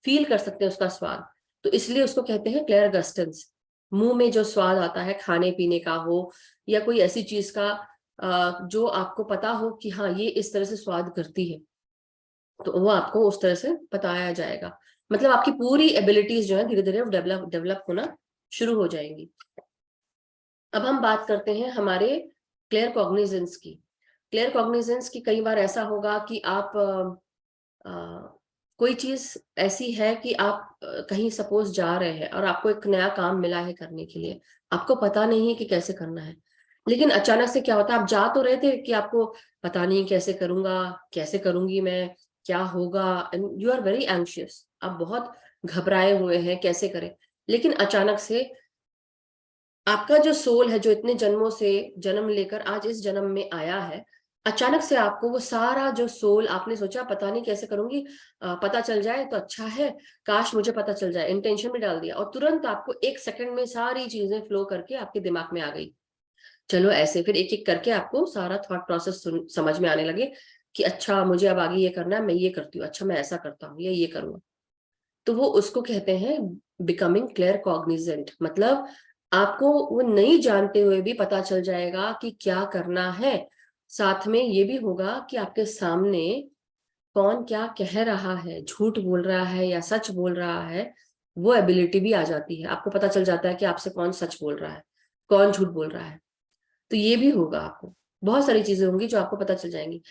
फील कर सकते हैं, उसका स्वाद। तो इसलिए उसको कहते हैं क्लेयर गस्टेंस। मुंह में जो स्वाद आता है खाने पीने का हो या कोई ऐसी चीज का जो आपको पता हो कि हाँ ये इस तरह से स्वाद करती है, तो वो आपको उस तरह से बताया जाएगा। मतलब आपकी पूरी एबिलिटीज जो है धीरे धीरे डेवलप होना शुरू हो जाएंगी। अब हम बात करते हैं हमारे क्लियर कॉग्निजेंस की। क्लियर कॉग्निजेंस की कई बार ऐसा होगा कि आप कोई चीज ऐसी है कि आप कहीं सपोज जा रहे हैं और आपको एक नया काम मिला है करने के लिए, आपको पता नहीं है कि कैसे करना है, लेकिन अचानक से क्या होता है, आप जा तो रहे थे कि आपको पता नहीं कैसे करूंगा, कैसे करूंगी मैं, क्या होगा, and you are very anxious, आप बहुत घबराए हुए हैं कैसे करें। लेकिन अचानक से आपका जो सोल है, जो इतने जन्मों से जन्म लेकर आज इस जन्म में आया है, अचानक से आपको वो सारा जो सोल आपने सोचा पता नहीं कैसे करूंगी, पता चल जाए तो अच्छा है, काश मुझे पता चल जाए, इंटेंशन में डाल दिया और तुरंत आपको एक सेकंड में सारी चीजें फ्लो करके आपके दिमाग में आ गई। चलो ऐसे फिर एक एक करके आपको सारा थॉट प्रोसेस समझ में आने लगे कि अच्छा मुझे अब आगे ये करना है, मैं ये करती हूँ, अच्छा मैं ऐसा करता हूँ या ये करूंगा। तो वो उसको कहते हैं बिकमिंग क्लियर कॉग्निजेंट। मतलब आपको वो नहीं जानते हुए भी पता चल जाएगा कि क्या करना है। साथ में ये भी होगा कि आपके सामने कौन क्या कह रहा है, झूठ बोल रहा है या सच बोल रहा है, वो एबिलिटी भी आ जाती है। आपको पता चल जाता है कि आपसे कौन सच बोल रहा है, कौन झूठ बोल रहा है। तो ये भी होगा, आपको बहुत सारी चीजें होंगी जो आपको पता चल जाएंगी।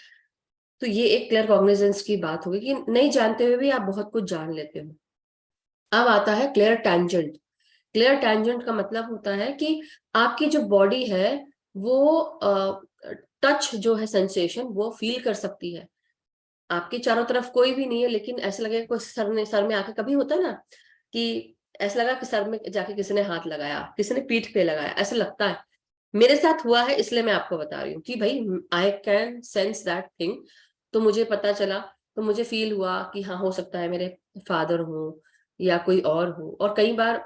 तो ये एक क्लियर कॉग्निजेंस की बात होगी कि नहीं जानते हुए भी आप बहुत कुछ जान लेते हो। अब आता है क्लियर टैंजेंट। क्लियर टैंजेंट का मतलब होता है कि आपकी जो बॉडी है वो टच जो है सेंसेशन वो फील कर सकती है। आपके चारों तरफ कोई भी नहीं है, लेकिन ऐसा लगेगा कोई सर में आके, कभी होता है ना कि ऐसा लगा कि सर में जाके किसी ने हाथ लगाया, किसी ने पीठ पे लगाया, ऐसा लगता है। मेरे साथ हुआ है, इसलिए मैं आपको बता रही हूँ कि भाई I can sense that thing. तो मुझे पता चला, तो मुझे फील हुआ कि हाँ हो सकता है मेरे फादर हो या कोई और हो। और कई बार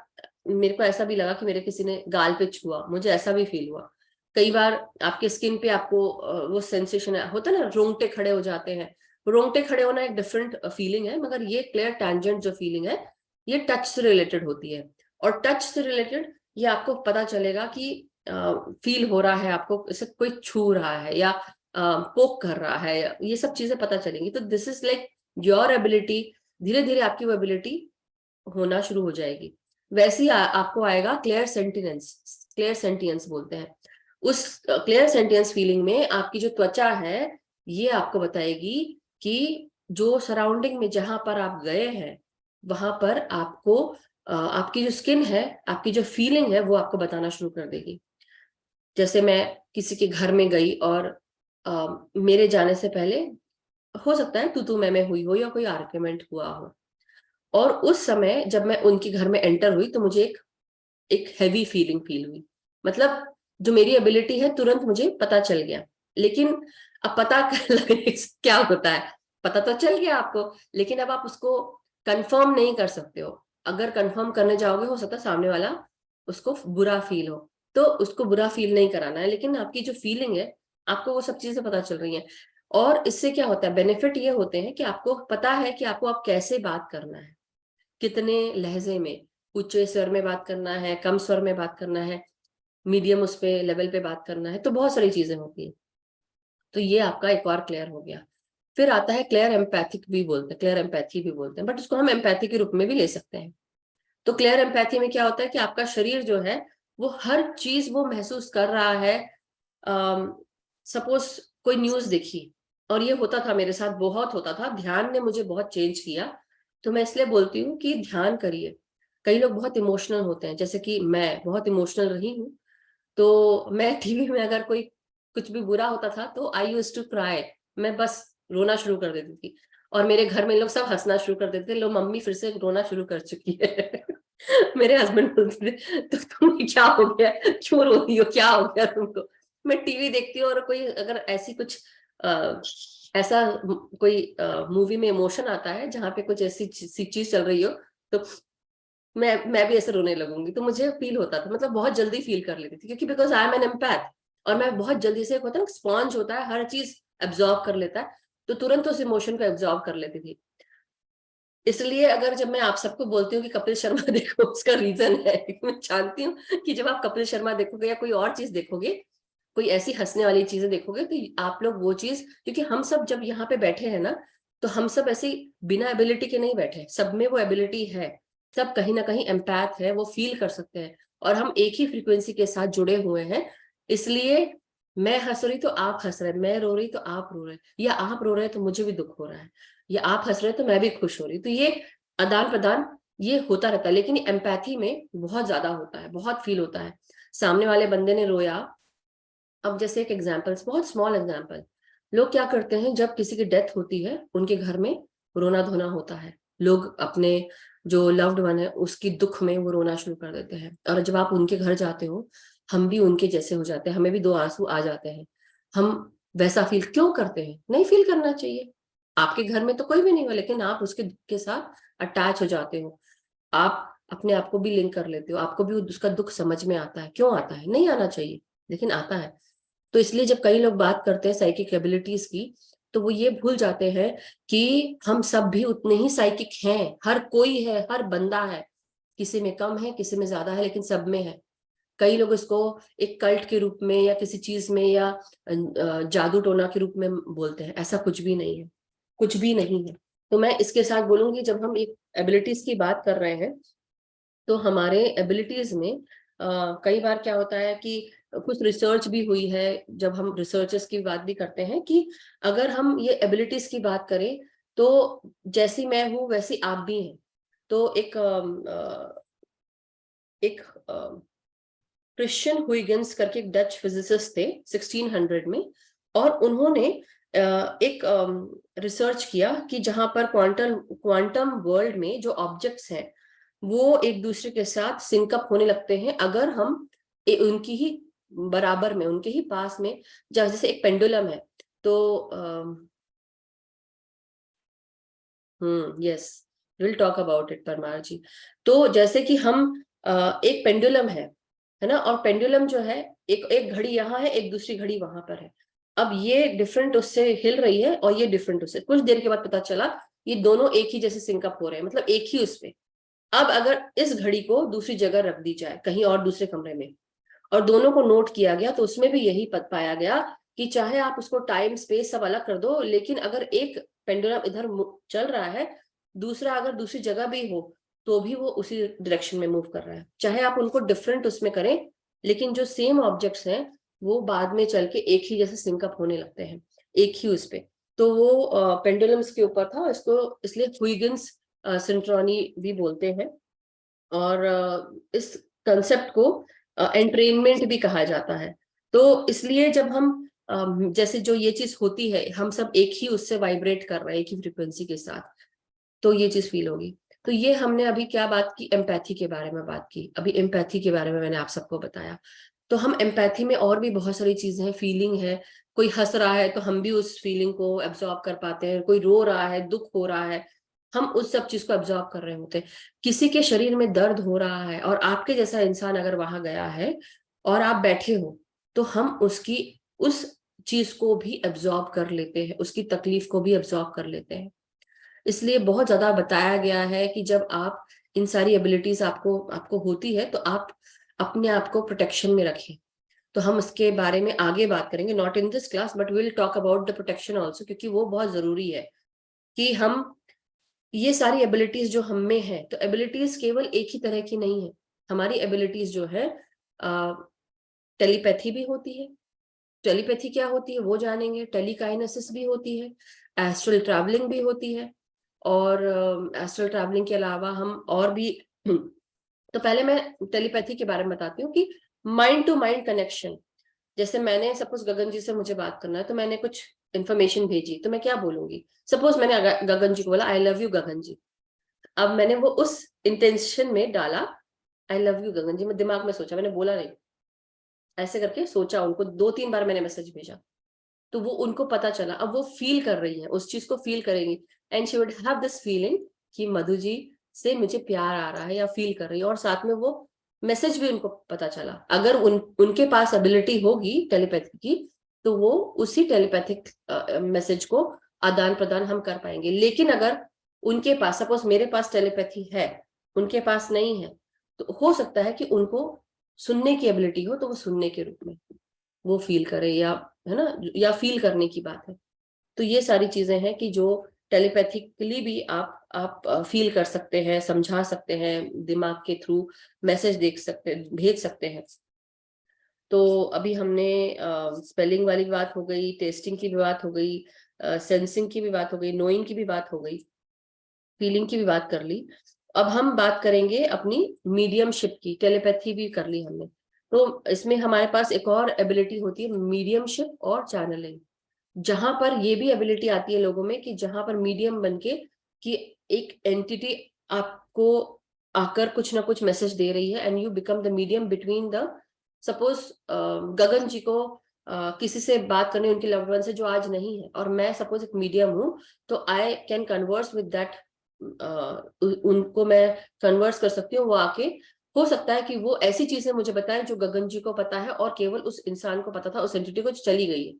मेरे को ऐसा भी लगा कि मेरे किसी ने गाल पे छुआ, मुझे ऐसा भी फील हुआ। कई बार आपके स्किन पे आपको वो सेंसेशन होता है ना, रोंगटे खड़े हो जाते हैं। रोंगटे खड़े होना एक डिफरेंट फीलिंग है, मगर ये क्लियर टैंजेंट जो फीलिंग है ये टच से रिलेटेड होती है। और टच से रिलेटेड ये आपको पता चलेगा कि फील हो रहा है, आपको इसे कोई छू रहा है या पोक कर रहा है, ये सब चीजें पता चलेंगी। तो this is like your ability. धीरे धीरे आपकी वो एबिलिटी होना शुरू हो जाएगी। वैसे ही आपको आएगा क्लियर सेंटिनेंस। क्लियर सेंटियंस बोलते हैं। उस क्लियर सेंटियंस फीलिंग में आपकी जो त्वचा है ये आपको बताएगी कि जो सराउंडिंग में जहां पर आप गए हैं वहां पर आपको आपकी जो स्किन है, आपकी जो फीलिंग है वो आपको बताना शुरू कर देगी। जैसे मैं किसी के घर में गई और मेरे जाने से पहले हो सकता है तू मैं हुई हो या कोई आर्ग्यूमेंट हुआ हो, और उस समय जब मैं उनके घर में एंटर हुई तो मुझे एक हैवी फीलिंग फील हुई। मतलब जो मेरी एबिलिटी है तुरंत मुझे पता चल गया। लेकिन अब पता लगने से क्या होता है, पता तो चल गया आपको, लेकिन अब आप उसको कंफर्म नहीं कर सकते हो। अगर कंफर्म करने जाओगे हो सकता है सामने वाला उसको बुरा फील हो, तो उसको बुरा फील नहीं कराना है। लेकिन आपकी जो फीलिंग है, आपको वो सब चीजें पता चल रही हैं। और इससे क्या होता है, बेनिफिट ये होते हैं कि आपको पता है कि आपको अब कैसे बात करना है, कितने लहजे में, ऊंचे स्वर में बात करना है, कम स्वर में बात करना है, मीडियम उस पे लेवल पे बात करना है। तो बहुत सारी चीजें होती है। तो ये आपका एक बार क्लियर हो गया। फिर आता है क्लियर एम्पैथिक भी बोलते हैं, क्लियर एम्पैथी भी बोलते हैं, बट उसको हम एम्पैथी के रूप में भी ले सकते हैं। तो क्लियर एम्पैथी में क्या होता है कि आपका शरीर जो है वो हर चीज वो महसूस कर रहा है। सपोज कोई न्यूज देखी, और ये होता था मेरे साथ, बहुत होता था। ध्यान ने मुझे बहुत चेंज किया। तो मैं इसलिए बोलती हूँ कि ध्यान करिए। कई लोग बहुत इमोशनल होते हैं, जैसे कि मैं बहुत इमोशनल रही हूँ। तो मैं टीवी में अगर कोई कुछ भी बुरा होता था तो आई यूज टू क्राई, मैं बस रोना शुरू कर देती थी। और मेरे घर में लोग सब हंसना शुरू कर देते थे, लो मम्मी फिर से रोना शुरू कर चुकी है। मेरे हस्बैंड बोलते थे तो तुम्हें क्या हो गया, क्यों रो रही हो, क्या हो गया तुमको। मैं टीवी देखती हूँ और कोई अगर ऐसी कुछ ऐसा कोई मूवी में इमोशन आता है जहाँ पे कुछ ऐसी सी चीज चल रही हो, तो मैं भी ऐसे रोने लगूंगी। तो मुझे फील होता था, मतलब बहुत जल्दी फील कर लेती थी, क्योंकि because I am an empath. और मैं बहुत जल्दी से, होता है ना स्पॉन्ज होता है, हर चीज एब्जॉर्ब कर लेता है, तो तुरंत उस इमोशन को एब्जॉर्ब कर लेती थी। इसलिए अगर जब मैं आप सबको बोलती हूँ कि कपिल शर्मा देखो, उसका रीजन है मैं जानती हूँ कि जब आप कपिल शर्मा देखोगे या कोई और चीज देखोगे, कोई ऐसी हंसने वाली चीजें देखोगे, तो आप लोग वो चीज, क्योंकि हम सब जब यहाँ पे बैठे हैं ना, तो हम सब ऐसे बिना एबिलिटी के नहीं बैठे, सब में वो एबिलिटी है। सब कहीं ना कहीं एम्पैथ है, वो फील कर सकते हैं, और हम एक ही फ्रीक्वेंसी के साथ जुड़े हुए हैं। इसलिए मैं हंस रही तो आप हंस रहे, मैं रो रही तो आप रो रहे, या आप रो रहे तो मुझे भी दुख हो रहा है, या आप हंस रहे तो मैं भी खुश हो रही। तो ये आदान प्रदान ये होता रहता है, लेकिन एम्पैथी में बहुत ज्यादा होता है, बहुत फील होता है। सामने वाले बंदे ने रोया। अब जैसे एक एग्जाम्पल, बहुत स्मॉल एग्जाम्पल, लोग क्या करते हैं जब किसी की डेथ होती है, उनके घर में रोना धोना होता है, लोग अपने जो लव्ड वन है उसकी दुख में वो रोना शुरू कर देते हैं। और जब आप उनके घर जाते हो, हम भी उनके जैसे हो जाते हैं, हमें भी दो आंसू आ जाते हैं। हम वैसा फील क्यों करते हैं? नहीं फील करना चाहिए। आपके घर में तो कोई भी नहीं हो, लेकिन आप उसके दुख के साथ अटैच हो जाते हो, आप अपने आप को भी लिंक कर लेते हो, आपको भी उसका दुख समझ में आता है। क्यों आता है? नहीं आना चाहिए, लेकिन आता है। तो इसलिए जब कई लोग बात करते हैं साइकिक एबिलिटीज की, तो वो ये भूल जाते हैं कि हम सब भी उतने ही साइकिक हैं, हर कोई है, हर बंदा है। किसी में कम है, किसी में ज्यादा है, लेकिन सब में है। कई लोग इसको एक कल्ट के रूप में या किसी चीज में या जादू टोना के रूप में बोलते हैं, ऐसा कुछ भी नहीं है, कुछ भी नहीं है। तो मैं इसके साथ बोलूंगी, जब हम एक एबिलिटीज की बात कर रहे हैं, तो हमारे एबिलिटीज में कई बार क्या होता है कि कुछ रिसर्च भी हुई है, जब हम रिसर्चर्स की बात भी करते हैं, कि अगर हम ये एबिलिटीज की बात करें, तो जैसी मैं हूं वैसी आप भी हैं। तो एक क्रिश्चियन हुइगन्स करके एक डच फिजिसिस्ट थे 1600 में, और उन्होंने एक रिसर्च किया कि जहां पर क्वांटम क्वांटम वर्ल्ड में जो ऑब्जेक्ट्स हैं वो एक दूसरे के साथ सिंकअप होने लगते हैं, अगर हम उनकी ही बराबर में, उनके ही पास में, जैसे एक पेंडुलम है। तो yes, will talk about it Parmar ji. तो जैसे कि हम एक पेंडुलम है ना, और पेंडुलम जो है, एक एक घड़ी यहाँ है, एक दूसरी घड़ी वहां पर है। अब ये डिफरेंट उससे हिल रही है और ये डिफरेंट उससे, कुछ देर के बाद पता चला ये दोनों एक ही जैसे सिंकअप हो रहे हैं, मतलब एक ही उसपे। अब अगर इस घड़ी को दूसरी जगह रख दी जाए, कहीं और दूसरे कमरे में, और दोनों को नोट किया गया, तो उसमें भी यही पद पाया गया कि चाहे आप उसको टाइम स्पेस सब अलग कर दो, लेकिन अगर एक पेंडुलम इधर चल रहा है, दूसरा अगर दूसरी जगह भी हो, तो भी वो उसी डायरेक्शन में मूव कर रहा है। चाहे आप उनको डिफरेंट उसमें करें, लेकिन जो सेम ऑब्जेक्ट्स हैं वो बाद में चल के एक ही जैसे सिंकअप होने लगते हैं, एक ही उस पे। तो वो पेंडुलम्स के ऊपर था, इसको इसलिए हुइगन्स सिंक्रोनी भी बोलते हैं। और इस कंसेप्ट को एंट्रेनमेंट भी कहा जाता है। तो इसलिए जब हम जैसे जो ये चीज होती है, हम सब एक ही उससे वाइब्रेट कर रहे हैं, एक ही फ्रिक्वेंसी के साथ, तो ये चीज फील होगी। तो ये हमने अभी क्या बात की, एम्पैथी के बारे में बात की। अभी एम्पैथी के बारे में मैंने आप सबको बताया। तो हम एम्पैथी में और भी बहुत सारी चीजें हैं, फीलिंग है। कोई हंस रहा है तो हम भी उस फीलिंग को एब्जॉर्ब कर पाते हैं, कोई रो रहा है, दुख हो रहा है, हम उस सब चीज को एब्जॉर्ब कर रहे होते हैं। किसी के शरीर में दर्द हो रहा है और आपके जैसा इंसान अगर वहां गया है और आप बैठे हो, तो हम उसकी उस चीज को भी एब्जॉर्ब कर लेते हैं, उसकी तकलीफ को भी एब्जॉर्ब कर लेते हैं। इसलिए बहुत ज्यादा बताया गया है कि जब आप इन सारी एबिलिटीज आपको आपको होती है, तो आप अपने आप को प्रोटेक्शन में रखें। तो हम इसके बारे में आगे बात करेंगे, not in this class, but will talk about the protection also, क्योंकि वो बहुत जरूरी है कि हम ये सारी एबिलिटीज जो हम में है, तो एबिलिटीज केवल एक ही तरह की नहीं है। हमारी एबिलिटीज जो है, टेलीपैथी भी होती है, टेलीपैथी क्या होती है वो जानेंगे, टेलीकाइनेसिस भी होती है, एस्ट्रल ट्रैवलिंग भी होती है, और एस्ट्रल ट्रैवलिंग के अलावा हम और भी तो पहले मैं टेलीपैथी के बारे में बताती हूँ कि माइंड टू माइंड कनेक्शन। जैसे मैंने सपोज गगन जी से मुझे बात करना है, तो मैंने कुछ इन्फॉर्मेशन भेजी, तो मैं क्या बोलूंगी, सपोज मैंने गगन जी को बोला आई लव यू गगन जी, अब मैंने वो उस इंटेंशन में डाला आई लव यू गगन जी, मैं दिमाग में सोचा, मैंने बोला नहीं, ऐसे करके सोचा, उनको 2-3 बार मैंने मैसेज भेजा, तो वो उनको पता चला, अब वो फील कर रही है, उस चीज को फील करेंगी, and she would have this feeling कि मधु जी से मुझे प्यार आ रहा है या फील कर रही है, और साथ में वो मैसेज भी उनको पता चला। अगर उनके पास एबिलिटी होगी टेलीपैथी की, तो वो उसी टेलीपैथिक मैसेज को आदान प्रदान हम कर पाएंगे। लेकिन अगर उनके पास, सपोज मेरे पास टेलीपैथी है, उनके पास नहीं है, तो हो सकता है कि उनको सुनने की एबिलिटी हो, तो वो सुनने के रूप में वो फील करे, या है ना, या फील करने की बात है। तो ये सारी चीजें हैं कि जो टेलीपैथिकली भी आप फील कर सकते हैं, समझा सकते हैं, दिमाग के थ्रू मैसेज भेज सकते हैं। तो अभी हमने स्पेलिंग वाली बात हो गई, टेस्टिंग की भी बात हो गई, सेंसिंग की भी बात हो गई, नोइंग की भी बात हो गई, फीलिंग की भी बात कर ली। अब हम बात करेंगे अपनी मीडियमशिप की। टेलीपैथी भी कर ली हमने, तो इसमें हमारे पास एक और एबिलिटी होती है मीडियमशिप और चैनलिंग, जहां पर ये भी एबिलिटी आती है लोगों में कि जहां पर मीडियम बनके कि एक एंटिटी आपको आकर कुछ ना कुछ मैसेज दे रही है, and you become the medium between the, suppose Gagan ji को किसी से बात करनी उनके लव्ड वन से जो आज नहीं है, और मैं सपोज एक मीडियम हूं, तो I can converse with that, उनको मैं कन्वर्स कर सकती हूँ, वो आके हो सकता है कि वो ऐसी चीजें मुझे बताएं जो गगन जी को पता है और केवल उस इंसान को पता था, उस एंटिटी को चली गई है,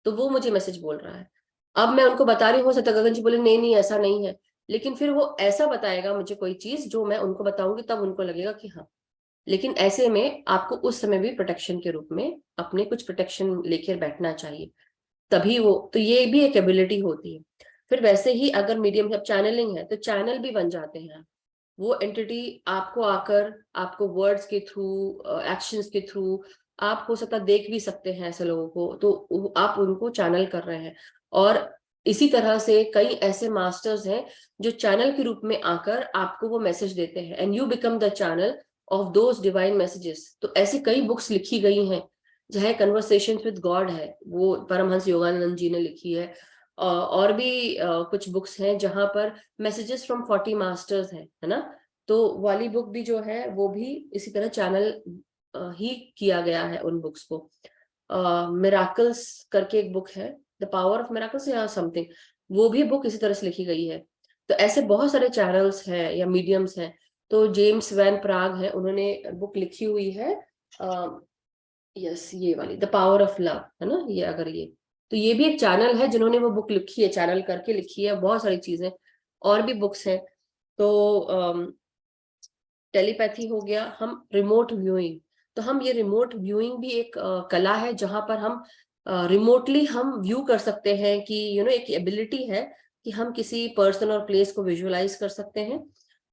तो वो मुझे मैसेज बोल रहा है। अब मैं उनको बता रही हूँ, हो सकता है गगन जी बोले नहीं नहीं ऐसा नहीं है, लेकिन फिर वो ऐसा बताएगा मुझे कोई चीज जो मैं उनको बताऊंगी, तब उनको लगेगा कि हाँ। लेकिन ऐसे में आपको उस समय भी प्रोटेक्शन के रूप में अपने कुछ प्रोटेक्शन लेकर बैठना चाहिए, तभी वो, तो ये भी एक एबिलिटी होती है। फिर वैसे ही अगर मीडियम जब चैनलिंग है, तो चैनल भी बन जाते हैं, वो एंटिटी आपको आकर आपको वर्ड्स के थ्रू, एक्शंस के थ्रू, आप हो सकता देख भी सकते हैं ऐसे लोगों को, तो आप उनको चैनल कर रहे हैं। और इसी तरह से कई ऐसे मास्टर्स हैं जो चैनल के रूप में आकर आपको वो मैसेज देते हैं, and you become the channel of those divine messages. तो ऐसी कई बुक्स लिखी गई हैं, चाहे कन्वर्सेशन विद गॉड है, वो परमहंस योगानंद जी ने लिखी है, और भी कुछ बुक्स हैं जहां पर मैसेजेस फ्रॉम 40 मास्टर्स है ना। तो वाली बुक भी जो है वो भी इसी तरह चैनल ही किया गया है उन बुक्स को। मिराकल्स करके एक बुक है, द पावर ऑफ मिराकल्स या समथिंग, वो भी बुक इसी तरह से लिखी गई है। तो ऐसे बहुत सारे चैनल्स हैं या मीडियम्स हैं। तो जेम्स वैन प्राग है, उन्होंने बुक लिखी हुई है, यस ये वाली द पावर ऑफ लव, है ना, ये अगर ये, तो ये भी एक चैनल है जिन्होंने वो बुक लिखी है, चैनल करके लिखी है, बहुत सारी चीजें और भी बुक्स हैं। तो टेलीपैथी हो गया। हम रिमोट व्यूइंग, तो हम ये रिमोट व्यूइंग भी एक कला है जहां पर हम रिमोटली हम व्यू कर सकते हैं कि एक एबिलिटी है कि हम किसी पर्सन और प्लेस को विजुअलाइज कर सकते हैं।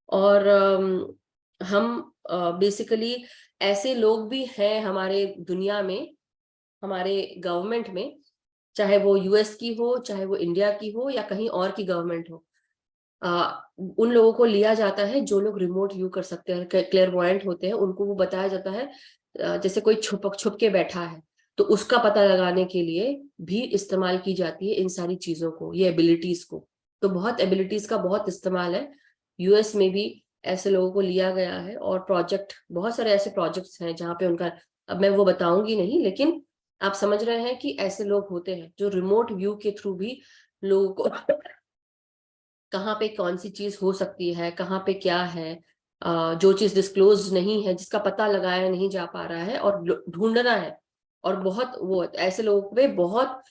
और हम बेसिकली ऐसे लोग भी हैं हमारे दुनिया में, हमारे गवर्नमेंट में, चाहे वो यूएस की हो, चाहे वो इंडिया की हो, या कहीं और की गवर्नमेंट हो, उन लोगों को लिया जाता है जो लोग रिमोट व्यू कर सकते हैं, क्लेयरवॉयंट होते हैं, उनको वो बताया जाता है, जैसे कोई छुप छुप के बैठा है, तो उसका पता लगाने के लिए भी इस्तेमाल की जाती है इन सारी चीजों को, ये एबिलिटीज को। तो बहुत एबिलिटीज का बहुत इस्तेमाल है, यूएस में भी ऐसे लोगों को लिया गया है, और प्रोजेक्ट, बहुत सारे ऐसे प्रोजेक्ट्स हैं जहाँ पे उनका, अब मैं वो बताऊंगी नहीं, लेकिन आप समझ रहे हैं कि ऐसे लोग होते हैं जो रिमोट व्यू के थ्रू भी लोगों को कहाँ पे कौन सी चीज हो सकती है, कहाँ पे क्या है, जो चीज डिस्क्लोज नहीं है, जिसका पता लगाया नहीं जा पा रहा है और ढूंढना है। और बहुत वो ऐसे लोगों पे बहुत,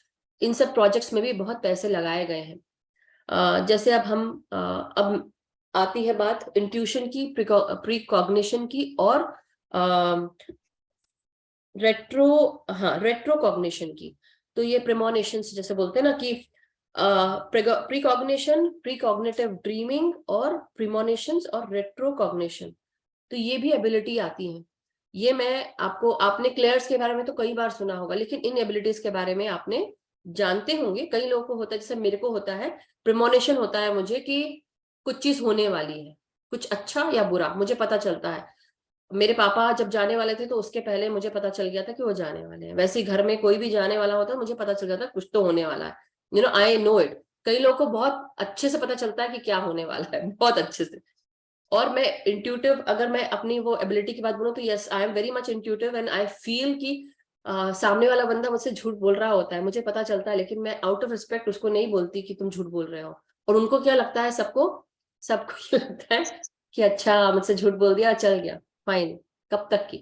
इन सब प्रोजेक्ट्स में भी बहुत पैसे लगाए गए हैं। जैसे अब हम अब आती है बात इंट्यूशन की, प्रीकॉग्निशन की, और रेट्रो हाँ रेट्रोकॉग्निशन की। तो ये प्रेमोनिशन जैसे बोलते हैं ना कि प्रीकॉग्निशन, प्रीकॉग्निटिव ड्रीमिंग, और प्रीमोनिशंस और रेट्रोकॉग्निशन, तो ये भी एबिलिटी आती है। ये मैं आपको, आपने क्लेयर्स के बारे में तो कई बार सुना होगा, लेकिन इन एबिलिटीज के बारे में आपने जानते होंगे, कई लोगों को होता है, जैसे मेरे को होता है, प्रिमोनिशन होता है मुझे कि कुछ चीज होने वाली है, कुछ अच्छा या बुरा मुझे पता चलता है। मेरे पापा जब जाने वाले थे तो उसके पहले मुझे पता चल गया था कि वो जाने वाले हैं। वैसे ही घर में कोई भी जाने वाला होता है मुझे पता चल जाता है कुछ तो होने वाला है, आई नो इट। कई लोगों को बहुत अच्छे से पता चलता है कि क्या होने वाला है, बहुत अच्छे से। और मैं इंट्यूटिव, अगर मैं अपनी वो एबिलिटी की बात बोलूं तो yes, I am very much intuitive and I feel कि सामने वाला बंदा मुझसे झूठ बोल रहा होता है, मुझे पता चलता है, लेकिन मैं आउट ऑफ रिस्पेक्ट उसको नहीं बोलती कि तुम झूठ बोल रहे हो। और उनको क्या लगता है, सबको सबको ये लगता है कि अच्छा मुझसे झूठ बोल दिया, चल गया, फाइन। कब तक की,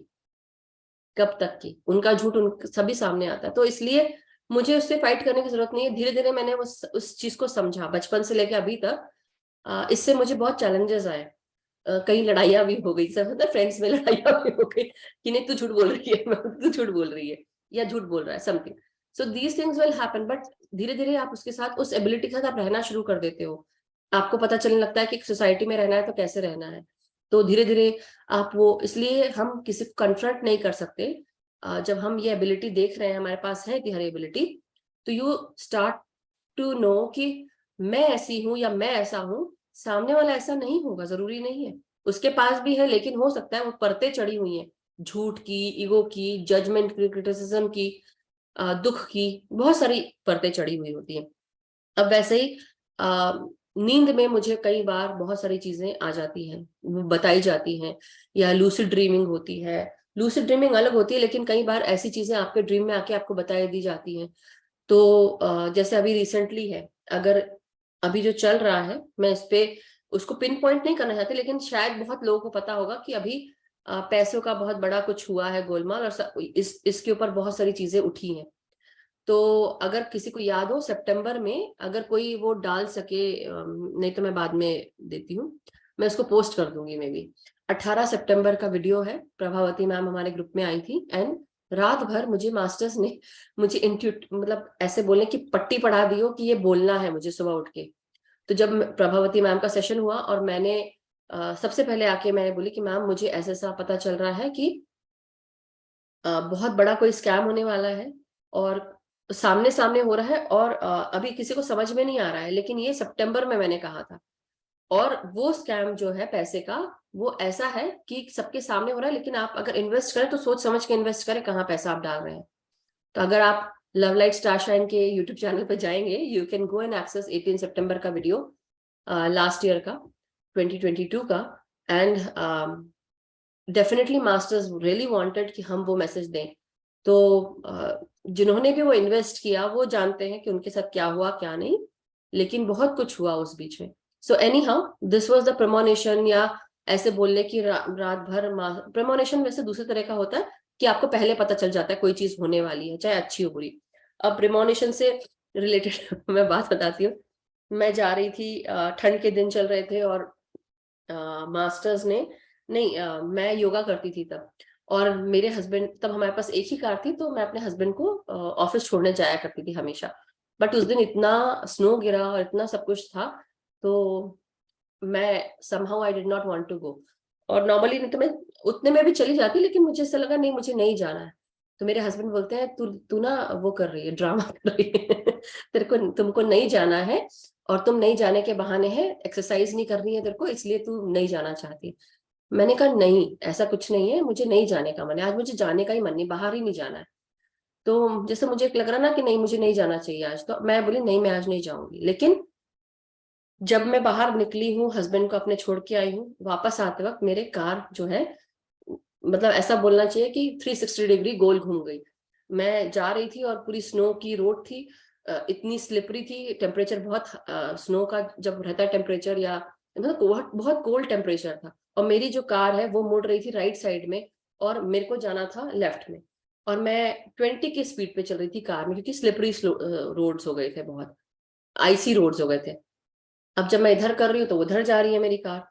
कब तक की उनका झूठ उन सभी सामने आता है। तो इसलिए मुझे उससे फाइट करने की जरूरत नहीं है। धीरे धीरे मैंने उस चीज को समझा, बचपन से लेकर अभी तक। इससे मुझे बहुत चैलेंजेस आए, कई लड़ाइयाँ भी हो गई, सब मतलब फ्रेंड्स में लड़ाइयाँ भी हो गई कि नहीं तू झूठ बोल रही है, तू झूठ बोल रही है, या झूठ बोल रहा है, something. So these things will happen, but धीरे धीरे आप उसके साथ, उस एबिलिटी के साथ आप रहना शुरू कर देते हो। आपको पता चलने लगता है कि सोसाइटी में रहना है तो कैसे रहना है। तो धीरे धीरे आप वो, इसलिए हम किसी को कन्फ्रंट नहीं कर सकते। जब हम ये एबिलिटी देख रहे हैं हमारे पास है कि हर एबिलिटी, तो यू स्टार्ट टू नो कि मैं ऐसी हूं या मैं ऐसा हूं, सामने वाला ऐसा नहीं होगा, जरूरी नहीं है। उसके पास भी है, लेकिन हो सकता है वो परतें चढ़ी हुई हैं, झूठ की, ईगो की, जजमेंट की, क्रिटिसिज्म की, दुख की, बहुत सारी परतें चढ़ी हुई होती हैं। अब वैसे ही नींद में मुझे कई बार बहुत सारी चीजें आ जाती हैं, वो बताई जाती हैं, या लूसिड ड्रीमिंग होती है। लूसिड ड्रीमिंग अलग होती है, लेकिन कई बार ऐसी चीजें आपके ड्रीम में आके आपको बताई दी जाती हैं। तो जैसे अभी रिसेंटली है, अगर अभी जो चल रहा है, मैं इस पे उसको पिन पॉइंट नहीं करना चाहती, लेकिन शायद बहुत लोगों को पता होगा कि अभी पैसों का बहुत बड़ा कुछ हुआ है गोलमाल, और इसके ऊपर बहुत सारी चीजें उठी हैं। तो अगर किसी को याद हो, सितंबर में अगर कोई वो डाल सके, नहीं तो मैं बाद में देती हूँ, मैं उसको पोस्ट कर दूंगी मे बी। 18 सितंबर का वीडियो है, प्रभावती मैम हमारे ग्रुप में आई थी, एंड रात भर मुझे मास्टर्स ने मुझे इंट्यूट मतलब ऐसे बोलने की पट्टी पढ़ा दी हो कि ये बोलना है मुझे सुबह उठ के। तो जब प्रभावती मैम का सेशन हुआ और मैंने सबसे पहले आके मैंने बोली कि मैम मुझे ऐसा ऐसा पता चल रहा है कि बहुत बड़ा कोई स्कैम होने वाला है, और सामने सामने हो रहा है, और अभी किसी को समझ में नहीं आ रहा है, लेकिन ये सितंबर में मैंने कहा था। और वो स्कैम जो है पैसे का, वो ऐसा है कि सबके सामने हो रहा है, लेकिन आप अगर इन्वेस्ट करें तो सोच समझ के इन्वेस्ट करें, कहाँ पैसा आप डाल रहे हैं। तो अगर आप लव लाइट स्टार शाइन के यूट्यूब चैनल पे जाएंगे, you can go and access 18 सितंबर का वीडियो, लास्ट ईयर का, 2022 का। And definitely masters really wanted कि हम वो मैसेज दें। तो जिन्होंने भी वो इन्वेस्ट किया वो जानते हैं कि उनके साथ क्या हुआ क्या नहीं, लेकिन बहुत कुछ हुआ उस बीच में। So anyhow this was the premonition, या ऐसे बोलने की रात भर प्रमोनेशन वैसे दूसरे तरह का होता है कि आपको पहले पता चल जाता है कोई चीज होने वाली है, चाहे अच्छी हो बुरी। अब प्रिमोनिशन से रिलेटेड मैं बात बताती हूँ। मैं जा रही थी, ठंड के दिन चल रहे थे, और मास्टर्स ने, नहीं मैं योगा करती थी तब, और मेरे हस्बैंड, तब हमारे पास एक ही कार थी, तो मैं अपने हस्बैंड को ऑफिस छोड़ने जाया करती थी हमेशा। बट उस दिन इतना स्नो गिरा और इतना सब कुछ था, तो मैं somehow I did not want to go. और नॉर्मली नहीं तो मैं उतने में भी चली जाती, लेकिन मुझे ऐसा लगा नहीं मुझे नहीं जाना है। तो मेरे हस्बैंड बोलते हैं तू तू ना वो कर रही है, ड्रामा कर रही है तेरे को, तुमको नहीं जाना है, और तुम नहीं जाने के बहाने हैं, एक्सरसाइज नहीं करनी है तेरे को, इसलिए तू नहीं जाना चाहती। मैंने कहा नहीं, ऐसा कुछ नहीं है, मुझे नहीं जाने का मन है, आज मुझे जाने का ही मन नहीं, बाहर ही नहीं जाना है। तो जैसे मुझे लग रहा ना कि नहीं मुझे नहीं जाना चाहिए आज, तो मैं बोली नहीं मैं आज नहीं जाऊंगी। लेकिन जब मैं बाहर निकली हूँ, हस्बैंड को अपने छोड़ के आई हूँ, वापस आते वक्त मेरे कार जो है, मतलब ऐसा बोलना चाहिए कि 360 डिग्री गोल घूम गई। मैं जा रही थी और पूरी स्नो की रोड थी, इतनी स्लिपरी थी, टेम्परेचर बहुत, स्नो का जब रहता है टेम्परेचर, या मतलब बहुत बहुत कोल्ड टेम्परेचर था। और मेरी जो कार है वो मुड़ रही थी राइट साइड में, और मेरे को जाना था लेफ्ट में, और मैं 20 की स्पीड पे चल रही थी कार में, क्योंकि स्लिपरी रोड्स हो गए थे, बहुत आइसी रोड्स हो गए थे। अब जब मैं इधर कर रही हूँ तो उधर जा रही है मेरी कार।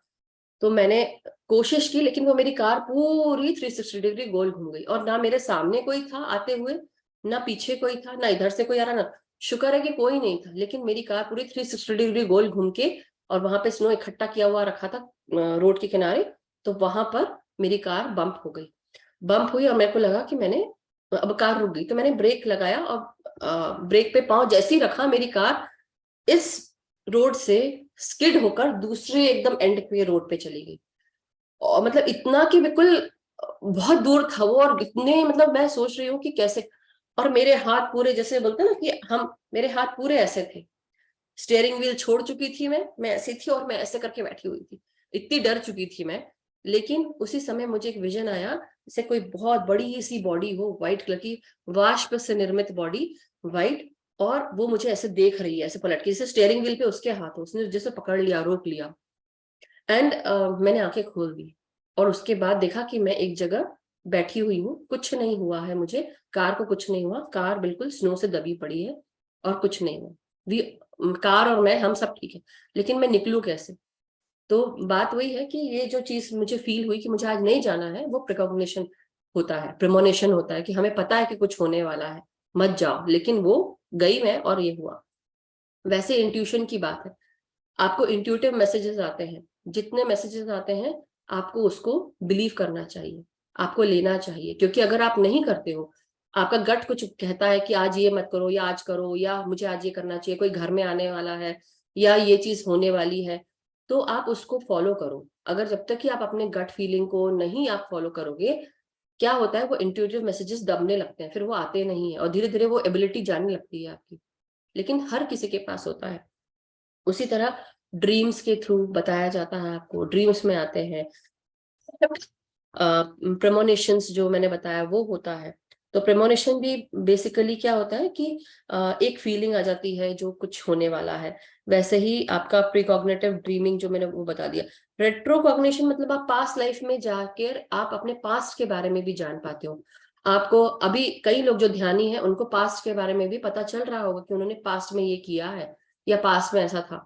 तो मैंने कोशिश की, लेकिन वो मेरी कार पूरी 360 डिग्री गोल घूम गई, और ना मेरे सामने कोई था आते हुए, ना पीछे कोई था, ना इधर से कोई आ रहा, ना, शुक्र है कि कोई नहीं था, लेकिन मेरी कार पूरी 360 डिग्री गोल घूम के, और वहां पे स्नो इकट्ठा किया हुआ रखा था रोड के किनारे, तो वहां पर मेरी कार बम्प हो गई। बम्प हुई और मेरे को लगा कि मैंने अब कार रुक गई, तो मैंने ब्रेक लगाया और ब्रेक पे पांव जैसे ही रखा, मेरी कार इस रोड से स्किड होकर दूसरे एकदम एंड पे रोड पे चली गई। और मतलब इतना कि बिल्कुल बहुत दूर था वो, और इतने मतलब मैं सोच रही हूँ कि कैसे, और मेरे हाथ पूरे जैसे बोलते हैं ना कि हम, मेरे हाथ पूरे ऐसे थे, स्टीयरिंग व्हील छोड़ चुकी थी मैं ऐसी थी और मैं ऐसे करके बैठी हुई थी, इतनी डर चुकी थी मैं। लेकिन उसी समय मुझे एक विजन आया, जैसे कोई बहुत बड़ी सी बॉडी हो, व्हाइट कलर की, वाष्प से निर्मित बॉडी, व्हाइट, और वो मुझे ऐसे देख रही है, ऐसे पलट के, जैसे स्टीयरिंग व्हील पे उसके हाथ हो, उसने जैसे पकड़ लिया, रोक लिया। एंड मैंने आंखें खोल दी और उसके बाद देखा कि मैं एक जगह बैठी हुई हूँ, कुछ नहीं हुआ है मुझे, कार को कुछ नहीं हुआ, कार बिल्कुल स्नो से दबी पड़ी है और कुछ नहीं हुआ। वी कार और मैं, हम सब ठीक है, लेकिन मैं निकलूं कैसे? तो बात वही है कि ये जो चीज मुझे फील हुई कि मुझे आज नहीं जाना है, वो प्रिकॉग्निशन होता है, प्रिमोनिशन होता है, कि हमें पता है कि कुछ होने वाला है, मत जाओ, लेकिन वो गई मैं और ये हुआ। वैसे इंट्यूशन की बात है, आपको इंट्यूटिव मैसेजेस आते हैं, जितने मैसेजेस आते हैं आपको उसको बिलीव करना चाहिए, आपको लेना चाहिए, क्योंकि अगर आप नहीं करते हो, आपका गट कुछ कहता है कि आज ये मत करो या आज करो, या मुझे आज ये करना चाहिए, कोई घर में आने वाला है या ये चीज होने वाली है, तो आप उसको फॉलो करो। अगर जब तक कि आप अपने गट फीलिंग को नहीं आप फॉलो करोगे, क्या होता है, वो इंट्यूटिव मैसेजेस दबने लगते हैं, फिर वो आते नहीं है और धीरे धीरे वो एबिलिटी जाने लगती है आपकी। लेकिन हर किसी के पास होता है। उसी तरह ड्रीम्स के थ्रू बताया जाता है आपको, ड्रीम्स में आते हैं प्रेमोनिशंस, जो मैंने बताया वो होता है। तो प्रेमोनिशन भी बेसिकली क्या होता है कि एक फीलिंग आ जाती है जो कुछ होने वाला है। वैसे ही आपका प्रीकॉग्निटिव ड्रीमिंग जो मैंने वो बता दिया। रेट्रोकॉग्निशन मतलब आप पास्ट लाइफ में जाकर आप अपने पास्ट के बारे में भी जान पाते हो। आपको अभी कई लोग जो ध्यानी है उनको पास्ट के बारे में भी पता चल रहा होगा कि उन्होंने पास्ट में ये किया है या पास्ट में ऐसा था।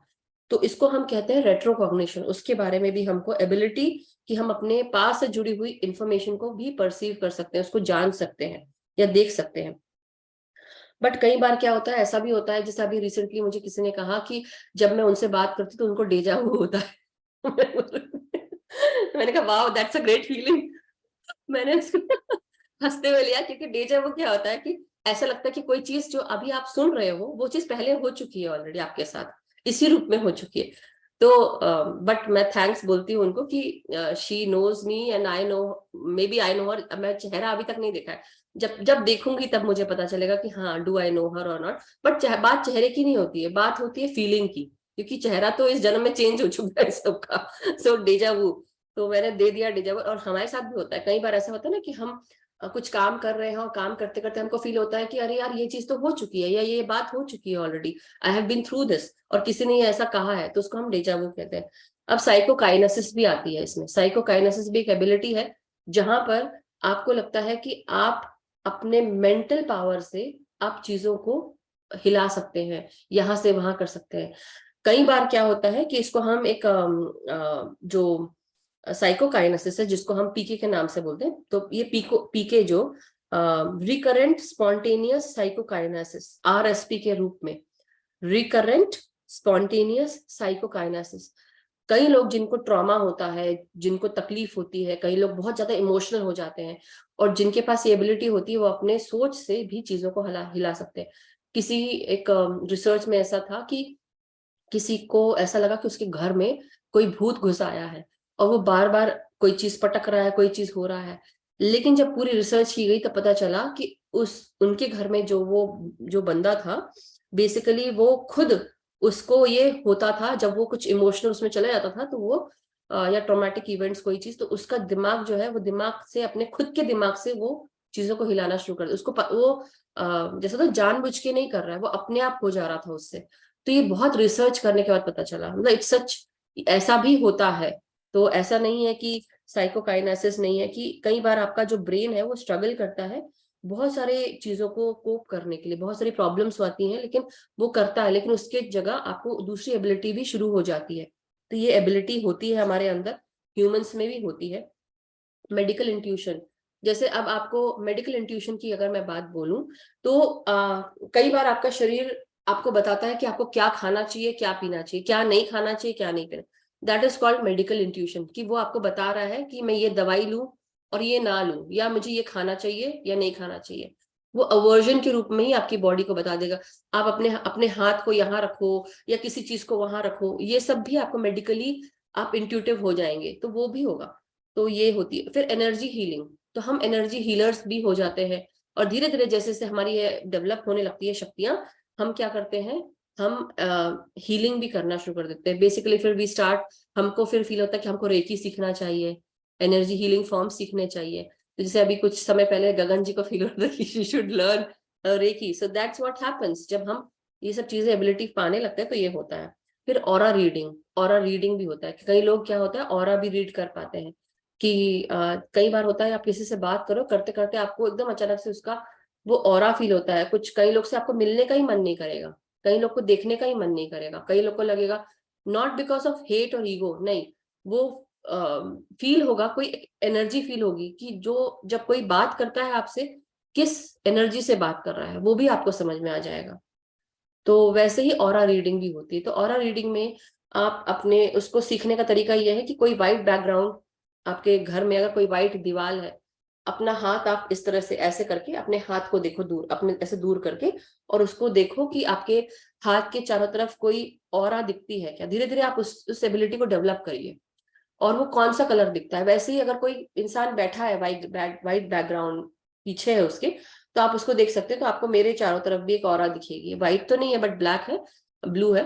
तो इसको हम कहते हैं रेट्रोकॉग्निशन। उसके बारे में भी हमको एबिलिटी कि हम अपने पास से जुड़ी हुई इंफॉर्मेशन को भी परसीव कर सकते हैं, उसको जान सकते हैं या देख सकते हैं। बट कई बार क्या होता है, ऐसा भी होता है, जैसे अभी रिसेंटली मुझे किसी ने कहा कि जब मैं उनसे बात करती तो उनको डेजा वू होता है। मैंने कहा wow that's a great feeling. मैंने उसको हंसते हुए लिया, क्योंकि डेजा वू क्या होता है कि ऐसा लगता है कि कोई चीज जो अभी आप सुन रहे हो वो चीज पहले हो चुकी है ऑलरेडी आपके साथ, इसी रूप में हो चुकी है। तो बट मैं थैंक्स बोलती हूँ उनको कि she knows me and I know, maybe I know her. मैं चेहरा अभी तक नहीं देखा है, जब जब देखूंगी तब मुझे पता चलेगा कि हाँ डू आई नो हर और नॉट। बट बात चेहरे की नहीं होती है, बात होती है फीलिंग की, क्योंकि चेहरा तो इस जन्म में चेंज हो चुका है सबका। सो डेजा वू, तो मैंने दे दिया डेजा वू। और हमारे साथ भी होता है, कई बार ऐसा होता है ना कि हम कुछ काम कर रहे हैं और काम करते करते हमको फील होता है कि अरे यार ये चीज तो हो चुकी है या ये बात हो चुकी है already, I have been through this, और किसी ने ये ऐसा कहा है, तो उसको हम डेजा वू कहते हैं। अब साइकोकाइनेसिस भी आती है इसमें। साइकोकाइनेसिस भी एक एबिलिटी है जहां पर आपको लगता है कि आप अपने मेंटल पावर से आप चीजों को हिला सकते हैं, यहां से वहां कर सकते हैं। कई बार क्या होता है कि इसको हम एक जो साइकोकाइनेसिस है, जिसको हम पीके के नाम से बोलते हैं, तो ये पीके जो रिकरेंट स्पॉन्टेनियस साइकोकाइनेसिस, आरएसपी के रूप में, रिकरेंट स्पॉन्टेनियस साइकोकाइनेसिस। कई लोग जिनको ट्रॉमा होता है, जिनको तकलीफ होती है, कई लोग बहुत ज्यादा इमोशनल हो जाते हैं, और जिनके पास ये एबिलिटी होती है वो अपने सोच से भी चीजों को हिला सकते हैं। किसी एक रिसर्च में ऐसा था कि किसी को ऐसा लगा कि उसके घर में कोई भूत घुस आया है, और वो बार बार कोई चीज पटक रहा है, कोई चीज हो रहा है। लेकिन जब पूरी रिसर्च की गई तब पता चला कि उस उनके घर में जो बंदा था, बेसिकली वो खुद, उसको ये होता था जब वो कुछ इमोशनल उसमें चला जाता था, तो वो या ट्रॉमेटिक इवेंट्स कोई चीज, तो उसका दिमाग जो है वो दिमाग से, अपने खुद के दिमाग से वो चीजों को हिलाना शुरू कर दिया। उसको वो जैसा तो जानबूझ के नहीं कर रहा है, वो अपने आप हो जा रहा था उससे। तो ये बहुत रिसर्च करने के बाद पता चला, मतलब इट्स सच, ऐसा भी होता है। तो ऐसा नहीं है कि साइकोकाइनेसिस नहीं है, कि कई बार आपका जो ब्रेन है वो स्ट्रगल करता है बहुत सारे चीजों को कोप करने के लिए, बहुत सारी प्रॉब्लम्स आती हैं, लेकिन वो करता है, लेकिन उसके जगह आपको दूसरी एबिलिटी भी शुरू हो जाती है। तो ये एबिलिटी होती है हमारे अंदर, ह्यूमंस में भी होती है। मेडिकल इंट्यूशन, जैसे अब आपको मेडिकल इंट्यूशन की अगर मैं बात बोलूं, तो कई बार आपका शरीर आपको बताता है कि आपको क्या खाना चाहिए, क्या पीना चाहिए, क्या नहीं खाना चाहिए, क्या नहीं पीना। That is called medical intuition, कि वो आपको बता रहा है कि मैं ये दवाई लूं और ये ना लूं, या मुझे ये खाना चाहिए या नहीं खाना चाहिए। वो अवर्जन के रूप में ही आपकी बॉडी को बता देगा। आप अपने अपने हाथ को यहाँ रखो या किसी चीज को वहां रखो, ये सब भी आपको मेडिकली आप इंट्यूटिव हो जाएंगे, तो वो भी होगा। तो ये होती है। फिर एनर्जी हीलिंग, तो हम एनर्जी हीलर्स भी हो जाते हैं। और धीरे धीरे जैसे जैसे हमारी ये डेवलप होने लगती है शक्तियां, हम क्या करते हैं, हम हीलिंग भी करना शुरू कर देते हैं बेसिकली। फिर वी स्टार्ट, हमको फिर फील होता है कि हमको रेकी सीखना चाहिए, एनर्जी हीलिंग फॉर्म सीखने चाहिए। तो जैसे अभी कुछ समय पहले गगन जी को फील होता था कि she should learn reiki, so that's what happens. जब हम ये सब चीजें एबिलिटी पाने लगते हैं तो ये होता है। फिर ऑरा रीडिंग, ऑरा रीडिंग भी होता है कि कई लोग क्या होता है ऑरा भी रीड कर पाते हैं। कि कई बार होता है आप किसी से बात करो, करते करते आपको एकदम अचानक से उसका वो ऑरा फील होता है। कुछ कई लोग से आपको मिलने का ही मन नहीं करेगा, कई लोग को देखने का ही मन नहीं करेगा, कई लोग को लगेगा नॉट बिकॉज ऑफ हेट और ईगो, नहीं, वो फील होगा, कोई एनर्जी फील होगी कि जो जब कोई बात करता है आपसे, किस एनर्जी से बात कर रहा है वो भी आपको समझ में आ जाएगा। तो वैसे ही ऑरा रीडिंग भी होती है। तो ऑरा रीडिंग में आप अपने उसको सीखने का तरीका यह है कि कोई वाइट बैकग्राउंड, आपके घर में अगर कोई वाइट दीवार है, अपना हाथ आप इस तरह से ऐसे करके अपने हाथ को देखो दूर, अपने ऐसे दूर करके, और उसको देखो कि आपके हाथ के चारों तरफ कोई ऑरा दिखती है क्या। धीरे धीरे आप उस एबिलिटी को डेवलप करिए। और वो कौन सा कलर दिखता है, वैसे ही अगर कोई इंसान बैठा है वाइट बैकग्राउंड पीछे है उसके, तो आप उसको देख सकते हैं। तो आपको मेरे चारों तरफ भी एक ऑरा दिखेगी, व्हाइट तो नहीं है बट ब्लैक है, ब्लू है,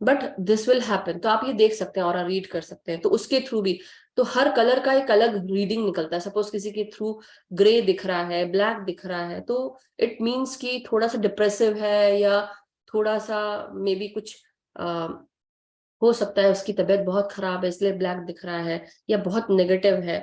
बट दिस विल हैपन। तो आप ये देख सकते हैं, ऑरा रीड कर सकते हैं। तो उसके थ्रू भी, तो हर कलर का एक अलग रीडिंग निकलता है। सपोज किसी के थ्रू ग्रे दिख रहा है, ब्लैक दिख रहा है, तो इट मीन्स कि थोड़ा सा डिप्रेसिव है, या थोड़ा सा मे बी कुछ हो सकता है उसकी तबीयत बहुत खराब है इसलिए ब्लैक दिख रहा है, या बहुत नेगेटिव है।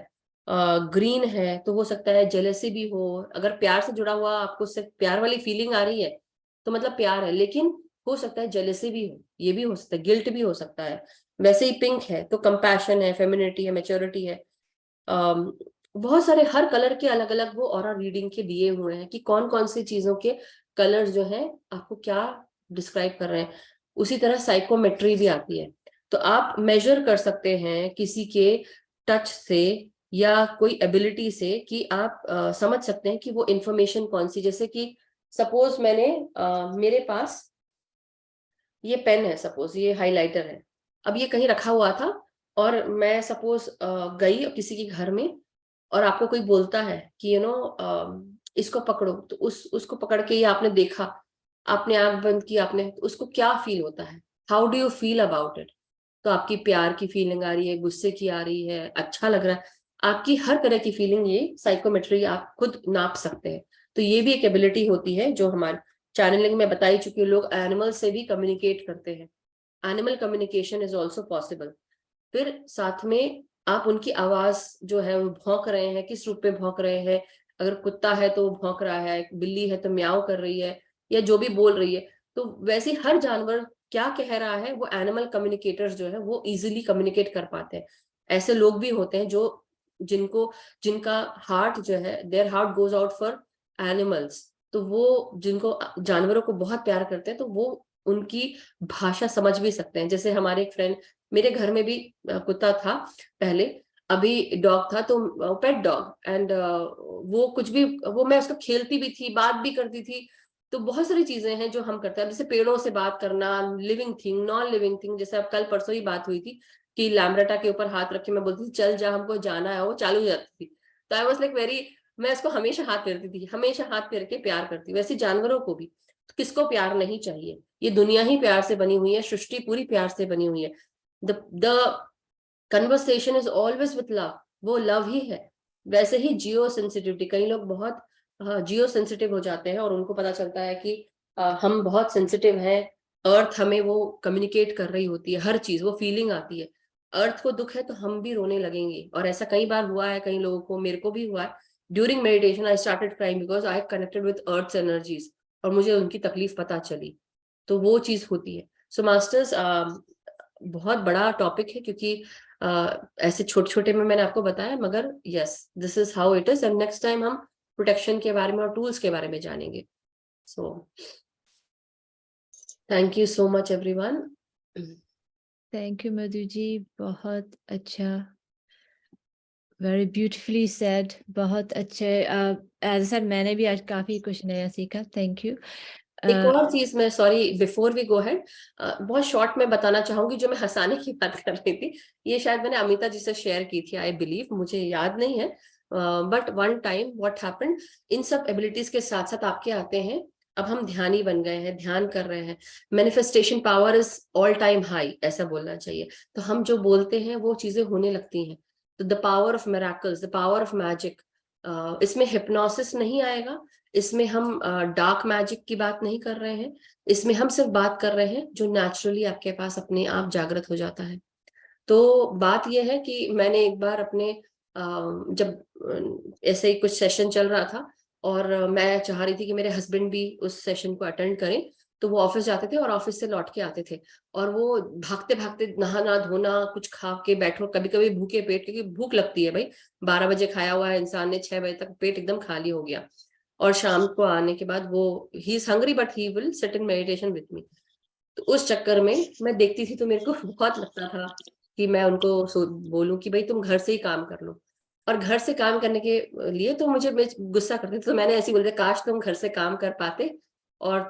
ग्रीन है तो हो सकता है जेलेसी भी हो। अगर प्यार से जुड़ा हुआ आपको सिर्फ प्यार वाली फीलिंग आ रही है तो मतलब प्यार है, लेकिन हो सकता है जेलेसी भी हो, ये भी हो सकता है, गिल्ट भी हो सकता है। वैसे ही पिंक है तो कंपैशन है, फेमिनिटी है, मेच्योरिटी है। अम, बहुत सारे हर कलर के अलग अलग वो ऑरा रीडिंग के दिए हुए हैं कि कौन कौन सी चीजों के कलर जो है आपको क्या डिस्क्राइब कर रहे हैं। उसी तरह साइकोमेट्री भी आती है। तो आप मेजर कर सकते हैं किसी के टच से या कोई एबिलिटी से कि आप समझ सकते हैं कि वो इंफॉर्मेशन कौन सी। जैसे कि सपोज मैंने मेरे पास ये पेन है, सपोज ये हाइलाइटर है, अब ये कहीं रखा हुआ था, और मैं सपोज गई किसी के घर में, और आपको कोई बोलता है कि इसको पकड़ो, तो उसको पकड़ के ये आपने देखा, आपने आंख बंद की, आपने, तो उसको क्या फील होता है, how do you feel about it. तो आपकी प्यार की फीलिंग आ रही है, गुस्से की आ रही है, अच्छा लग रहा है, आपकी हर तरह की फीलिंग ये साइकोमेट्री आप खुद नाप सकते हैं। तो ये भी एक एबिलिटी होती है जो हमारे चैनलिंग में बताई चुकी है। लोग एनिमल से भी कम्युनिकेट करते हैं, animal communication is also possible. फिर साथ में आप उनकी आवाज जो है, वो भौंक रहे हैं, किस रूप में भौंक रहे हैं, अगर कुत्ता है तो वो भौंक रहा है, बिल्ली है तो म्याऊ कर रही है, या जो भी बोल रही है। तो वैसे हर जानवर क्या कह रहा है, वो एनिमल कम्युनिकेटर्स जो है वो इजिली कम्युनिकेट कर पाते हैं। ऐसे लोग भी होते हैं जो जिनको जिनका हार्ट जो है, their heart goes out for animals. तो वो जिनको जानवरों को बहुत प्यार करते हैं, तो वो उनकी भाषा समझ भी सकते हैं। जैसे हमारे एक फ्रेंड, मेरे घर में भी कुत्ता था पहले, अभी डॉग था, तो पेट डॉग, एंड वो कुछ भी, वो मैं उसको खेलती भी थी, बात भी करती थी। तो बहुत सारी चीजें हैं जो हम करते हैं, जैसे पेड़ों से बात करना, living thing, non living thing. जैसे अब कल परसों ही बात हुई थी कि लैम्ब्रेटा के ऊपर हाथ रख के मैं बोलती थी चल जा हमको जाना है, वो चालू हो जाती थी। तो आई वाज लाइक वेरी, मैं उसको हमेशा हाथ फेरती थी, हमेशा हाथ फेर के प्यार करती। वैसे जानवरों को भी, तो किसको प्यार नहीं चाहिए, ये दुनिया ही प्यार से बनी हुई है, सृष्टि पूरी प्यार से बनी हुई है। The conversation is always with love, वो लव ही है। वैसे ही जियो सेंसिटिविटी, कई लोग बहुत जियो सेंसिटिव हो जाते हैं और उनको पता चलता है कि हम बहुत सेंसिटिव हैं, अर्थ हमें वो कम्युनिकेट कर रही होती है, हर चीज वो फीलिंग आती है। अर्थ को दुख है तो हम भी रोने लगेंगे, और ऐसा कई बार हुआ है कई लोगों को, मेरे को भी हुआ है। During meditation I started crying because I connected with earth energies, और मुझे उनकी तकलीफ पता चली। तो वो चीज होती है। सो मास्टर्स, बहुत बड़ा टॉपिक है, क्योंकि ऐसे छोटे छोटे में मैंने आपको बताया, मगर yes this is how it is. And next time हम प्रोटेक्शन के बारे में और टूल्स के बारे में जानेंगे। So thank you so much everyone. Thank you Madhu ji, बहुत अच्छा वेरी ब्यूटिफुली सेड, बहुत अच्छे। एज सर मैंने भी आज काफी कुछ नया सीखा, थैंक यू। एक और चीज मैं, sorry before we go ahead, बहुत शॉर्ट में बताना चाहूंगी, जो मैं हंसाने की बात कर रही थी, ये शायद मैंने अमिता जी से शेयर की थी, आई बिलीव, मुझे याद नहीं है, but one time what happened, इन सब एबिलिटीज के साथ साथ आपके आते हैं, अब हम ध्यानी बन गए हैं, ध्यान कर रहे हैं, manifestation power is all time high, ऐसा बोलना चाहिए, तो हम जो बोलते हैं वो चीजें होने लगती हैं। तो the power of miracles, the power of magic, इसमें हिप्नोसिस नहीं आएगा, इसमें हम डार्क मैजिक की बात नहीं कर रहे हैं, इसमें हम सिर्फ बात कर रहे हैं जो नेचुरली आपके पास अपने आप जागृत हो जाता है। तो बात यह है कि मैंने एक बार अपने जब ऐसे ही कुछ सेशन चल रहा था, और मैं चाह रही थी कि मेरे हस्बैंड भी उस सेशन को अटेंड करें, तो वो ऑफिस जाते थे और ऑफिस से लौट के आते थे, और वो भागते भागते नहाना धोना, कुछ खा के बैठो, कभी कभी भूखे पेट, क्योंकि भूख लगती है भाई, 12 बजे खाया हुआ है इंसान ने, 6 बजे तक पेट एकदम खाली हो गया, और शाम को आने के बाद वो he is hungry but he will sit in meditation with me. तो उस चक्कर में मैं देखती थी, तो मेरे को बहुत लगता था कि मैं उनको बोलूं कि भाई तुम घर से ही काम कर लो, और घर से काम करने के लिए तो मुझे गुस्सा करते थे, तो मैंने ऐसे ही बोल दिया, काश तुम घर से काम कर पाते, और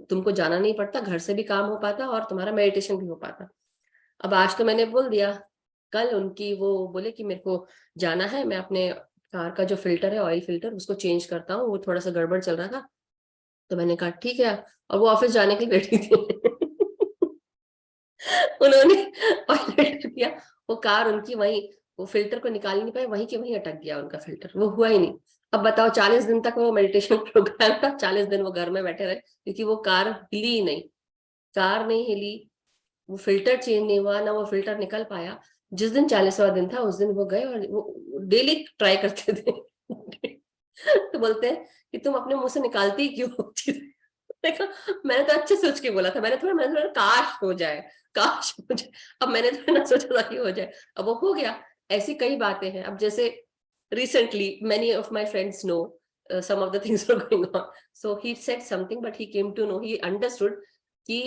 तुमको जाना नहीं पड़ता, घर से भी काम हो पाता और तुम्हारा मेडिटेशन भी हो पाता। अब आज तो मैंने बोल दिया, कल उनकी वो बोले कि मेरे को जाना है, मैं अपने कार का जो फिल्टर है, ऑयल फिल्टर, उसको चेंज करता हूँ, वो थोड़ा सा गड़बड़ चल रहा था। तो मैंने कहा ठीक है, और वो ऑफिस जाने के लिए बैठी थी। उन्होंने ऑयल फिल्टर किया, वो कार उनकी वहीं, वो फिल्टर को निकाल ही नहीं पाए, वहीं के वहीं अटक गया उनका फिल्टर, वो हुआ ही नहीं। अब बताओ, 40 दिन तक वो मेडिटेशन प्रोग्राम था, 40 दिन वो घर में बैठे रहे, क्योंकि वो कार हिली ही नहीं, कार नहीं हिली, वो फिल्टर चेंज नहीं हुआ, ना वो फिल्टर निकल पाया। जिस दिन 40वां दिन था, उस दिन वो गए, और वो डेली ट्राई करते थे। तो बोलते हैं कि तुम अपने मुंह से निकालती क्यों हो चीज़? देखो, मैंने तो अच्छे सोच के बोला था, मैंने थोड़ा काश हो जाए, काश हो जाए, अब मैंने थोड़ा ना सोचा था कि हो जाए, अब वो हो गया। ऐसी कई बातें हैं, अब जैसे recently many of my friends know some of the things are going on, so he said something, but he came to know, he understood कि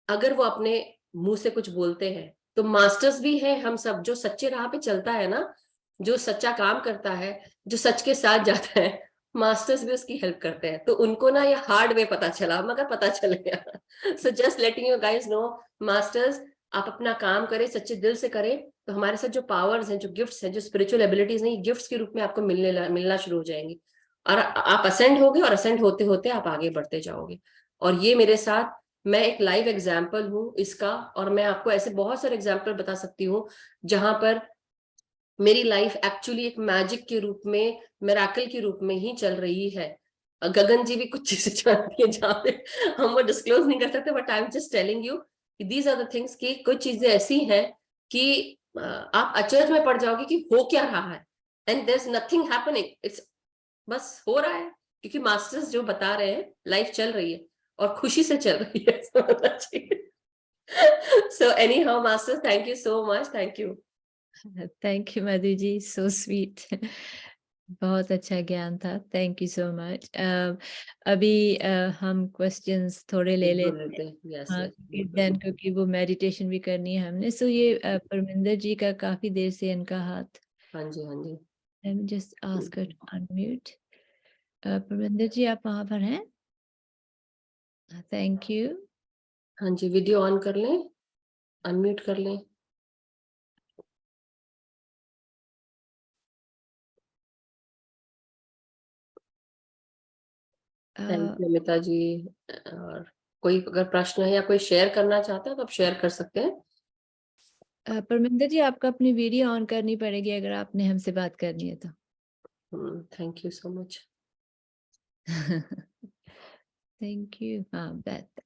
अगर वो अपने मुंह से कुछ बोलते हैं, तो मास्टर्स भी है हम सब, जो सच्चे राह पे चलता है ना, जो सच्चा काम करता है, जो सच के साथ जाता है, मास्टर्स भी उसकी हेल्प करते हैं। तो उनको ना ये हार्ड वे पता चला, मगर पता चल गया। So just letting you guys know, masters, आप अपना काम करें, सच्चे दिल से करें, तो हमारे साथ जो पावर्स हैं, जो गिफ्ट्स हैं, जो स्पिरिचुअल एबिलिटीज हैं, गिफ्ट्स के रूप में आपको मिलना शुरू हो जाएंगी, और आप असेंड होगे, और असेंड होते होते आप आगे बढ़ते जाओगे। और ये मेरे साथ, मैं एक लाइव एग्जाम्पल हूँ इसका, और मैं आपको ऐसे बहुत सारे एग्जाम्पल बता सकती हूँ जहां पर मेरी लाइफ एक्चुअली एक मैजिक के रूप में, मिराकल के रूप में ही चल रही है। गगन जी भी कुछ चीजें जानती है जहाँ पे हम वो डिस्क्लोज नहीं कर सकते, but I am just telling you कि दीज आर द थिंग्स, कि कुछ चीजें ऐसी हैं कि आप अचरज में पड़ जाओगे कि हो क्या रहा है, and there is nothing happening, it's बस हो रहा है, क्योंकि मास्टर्स जो बता रहे हैं, लाइफ चल रही है, और खुशी से चल रही है, समझना चाहिए। So anyhow masters, thank you so much, thank you. Thank you Madhu ji, so sweet. बहुत अच्छा ज्ञान था, थैंक यू सो मच। अभी हम क्वेश्चंस थोड़े ले लेते हैं। यस हाँ, यस, क्योंकि वो मेडिटेशन भी करनी है हमने। सो ये परमिंदर जी का काफी देर से इनका हाथ, हाँ जी हाँ जी। let me just ask her to unmute. Parminder जी, आप वहाँ पर हैं? Thank you. हाँ जी, वीडियो ऑन कर लें, अनम्यूट कर लें। थैंक यू अमिता जी। और कोई अगर प्रश्न है या कोई शेयर करना चाहता है तो आप शेयर कर सकते हैं। परमिंदर जी, आपको अपनी वीडियो ऑन करनी पड़ेगी अगर आपने हमसे बात करनी है तो। Thank you so much. Thank you. हाँ,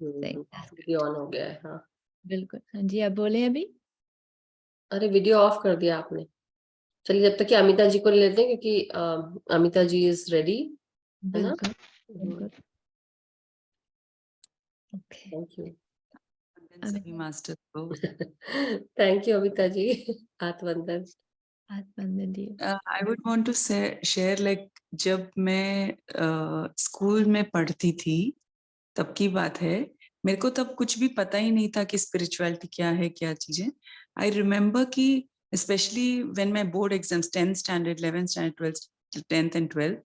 वीडियो ऑन हो गया है, हाँ। बिल्कुल, हाँ जी, आप बोले अभी। अरे वीडियो ऑफ कर दिया आपने। चलिए, जब तक कि अमिता जी को ले लेते हैं, क्योंकि अमिता जी इज रेडी, है ना। बिल्कुल बिल्कुल। Okay, thank you. सभी मास्टर को थैंक यू अमिता जी। हाथ बंधन। हाथ बंधन दिए। I would want to share like जब मैं स्कूल में पढ़ती थी तब की बात है। मेरे को तब कुछ भी पता ही नहीं था कि स्पिरिचुअलिटी क्या है, क्या चीजें। आई रिमेम्बर कि especially when my board exams 10th standard 11th standard 12th 10th and 12th,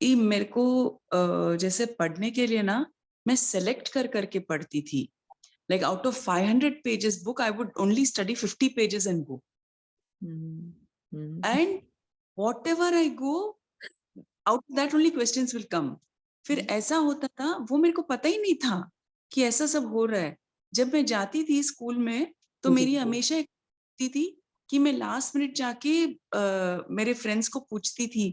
ये मेरे को जैसे पढ़ने के लिए ना मैं सेलेक्ट कर करके पढ़ती थी. Like out of 500 pages book, I would only study 50 pages in book. And whatever I go, out of that only questions will come. फिर ऐसा होता था, वो मेरे को पता ही नहीं था कि ऐसा सब हो रहा है. जब मैं जाती थी स्कूल में तो मेरी हमेशा एक थी कि मैं लास्ट मिनट जाके मेरे फ्रेंड्स को पूछती थी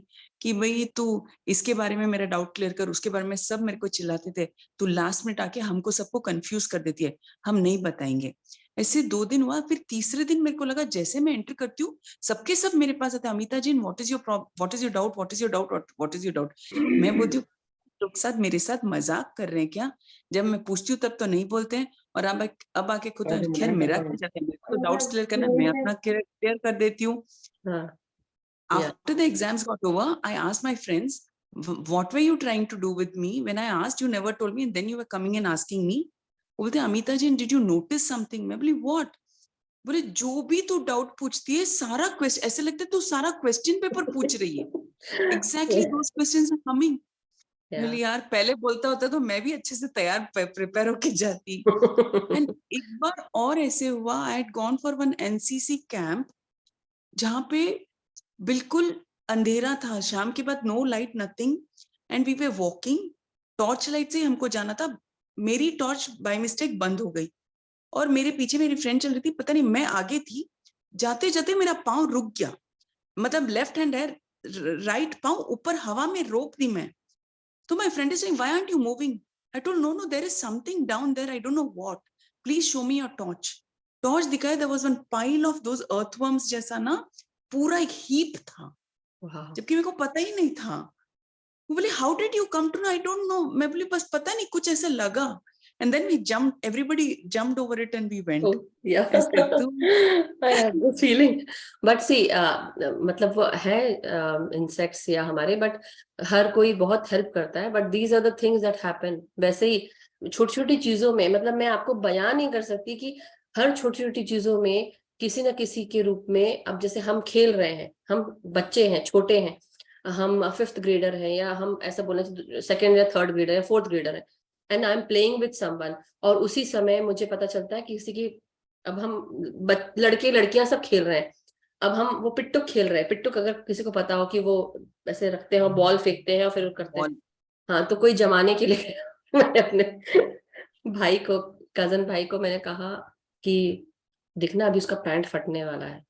कि भाई तू इसके बारे में मेरा डाउट क्लियर कर, उसके बारे में. सब मेरे को चिल्लाते थे, तू लास्ट मिनट आके हमको सबको कंफ्यूज कर देती है, हम नहीं बताएंगे. ऐसे 2 दिन हुआ. फिर तीसरे दिन मेरे को लगा जैसे मैं एंटर करती हूँ सबके सब मेरे पास आते हैं, Amita ji what is your doubt, what is your doubt, what is your doubt. मैं बोलती हूँ लोग साथ मेरे साथ मजाक कर रहे हैं क्या? जब मैं पूछती हूँ तब तो नहीं बोलते हैं, और अब आके खुद खैर मेरा तो डाउट्स क्लियर करना, मैं अपना क्लियर कर देती हूँ. After the exams got over, I asked my friends, what were you trying to do with me? When I asked, you never told me, and then you were coming and asking me. बोलते अमिता जी, did you notice something? मैं बोली what? बोले जो भी तू doubt पूछती है सारा क्वेश्चन ऐसे लगता है तू सारा क्वेश्चन पेपर पूछ रही है. Exactly those questions are coming. बोली यार पहले बोलता होता तो मैं भी अच्छे से तैयार प्रिपेयर होके जाती. एंड एक बार और ऐसे हुआ, I had gone for one NCC camp जहाँ पे बिल्कुल अंधेरा था, शाम के बाद no light nothing, and we were walking. Torch light से हमको जाना था. मेरी टॉर्च बाय मिस्टेक बंद हो गई और मेरे पीछे मेरी फ्रेंड चल रही थी. पता नहीं मैं आगे थी, जाते जाते मेरा पाँव रुक गया. मतलब लेफ्ट हैंड है, राइट पाँव ऊपर हवा में रोक दी मैं. So my friend is saying, why aren't you moving? I told, no, there is something down there. I don't know what. Please show me your torch. Torch दिखाया, there was one pile of those earthworms जैसा ना, पूरा एक heap था. जबकि मेरे को पता ही नहीं था. वो बोले, how did you come to know? I don't know. मैं बोली बस पता नहीं कुछ ऐसा लगा. And then we jumped, everybody jumped over it and we went. Oh, yeah. I have the feeling. But see, मतलब वो है insects या हमारे, but हर कोई बहुत help करता है. But these are the things that happen. वैसे ही छोटी छोटी चीजों में, मतलब मैं आपको बयान नहीं कर सकती कि हर छोटी छोटी चीजों में किसी न किसी के रूप में. अब जैसे हम खेल रहे हैं, हम बच्चे हैं, छोटे हैं, हम 5th ग्रेडर हैं, या हम ऐसा बोले 2nd या 3rd ग्रेडर या 4th ग्रेडर है, and I am playing with someone, और उसी समय मुझे पता चलता है कि किसी की, अब हम लड़के लड़कियां सब खेल रहे हैं, अब हम वो पिट्टुक खेल रहे हैं. पिट्टुक अगर किसी को पता हो कि वो ऐसे रखते हैं, बॉल फेंकते हैं और फिर करते हैं. हाँ, तो कोई जमाने के लिए मैंने अपने भाई को, कजन भाई को मैंने कहा कि दिखना अभी उसका पैंट फटने वाला है.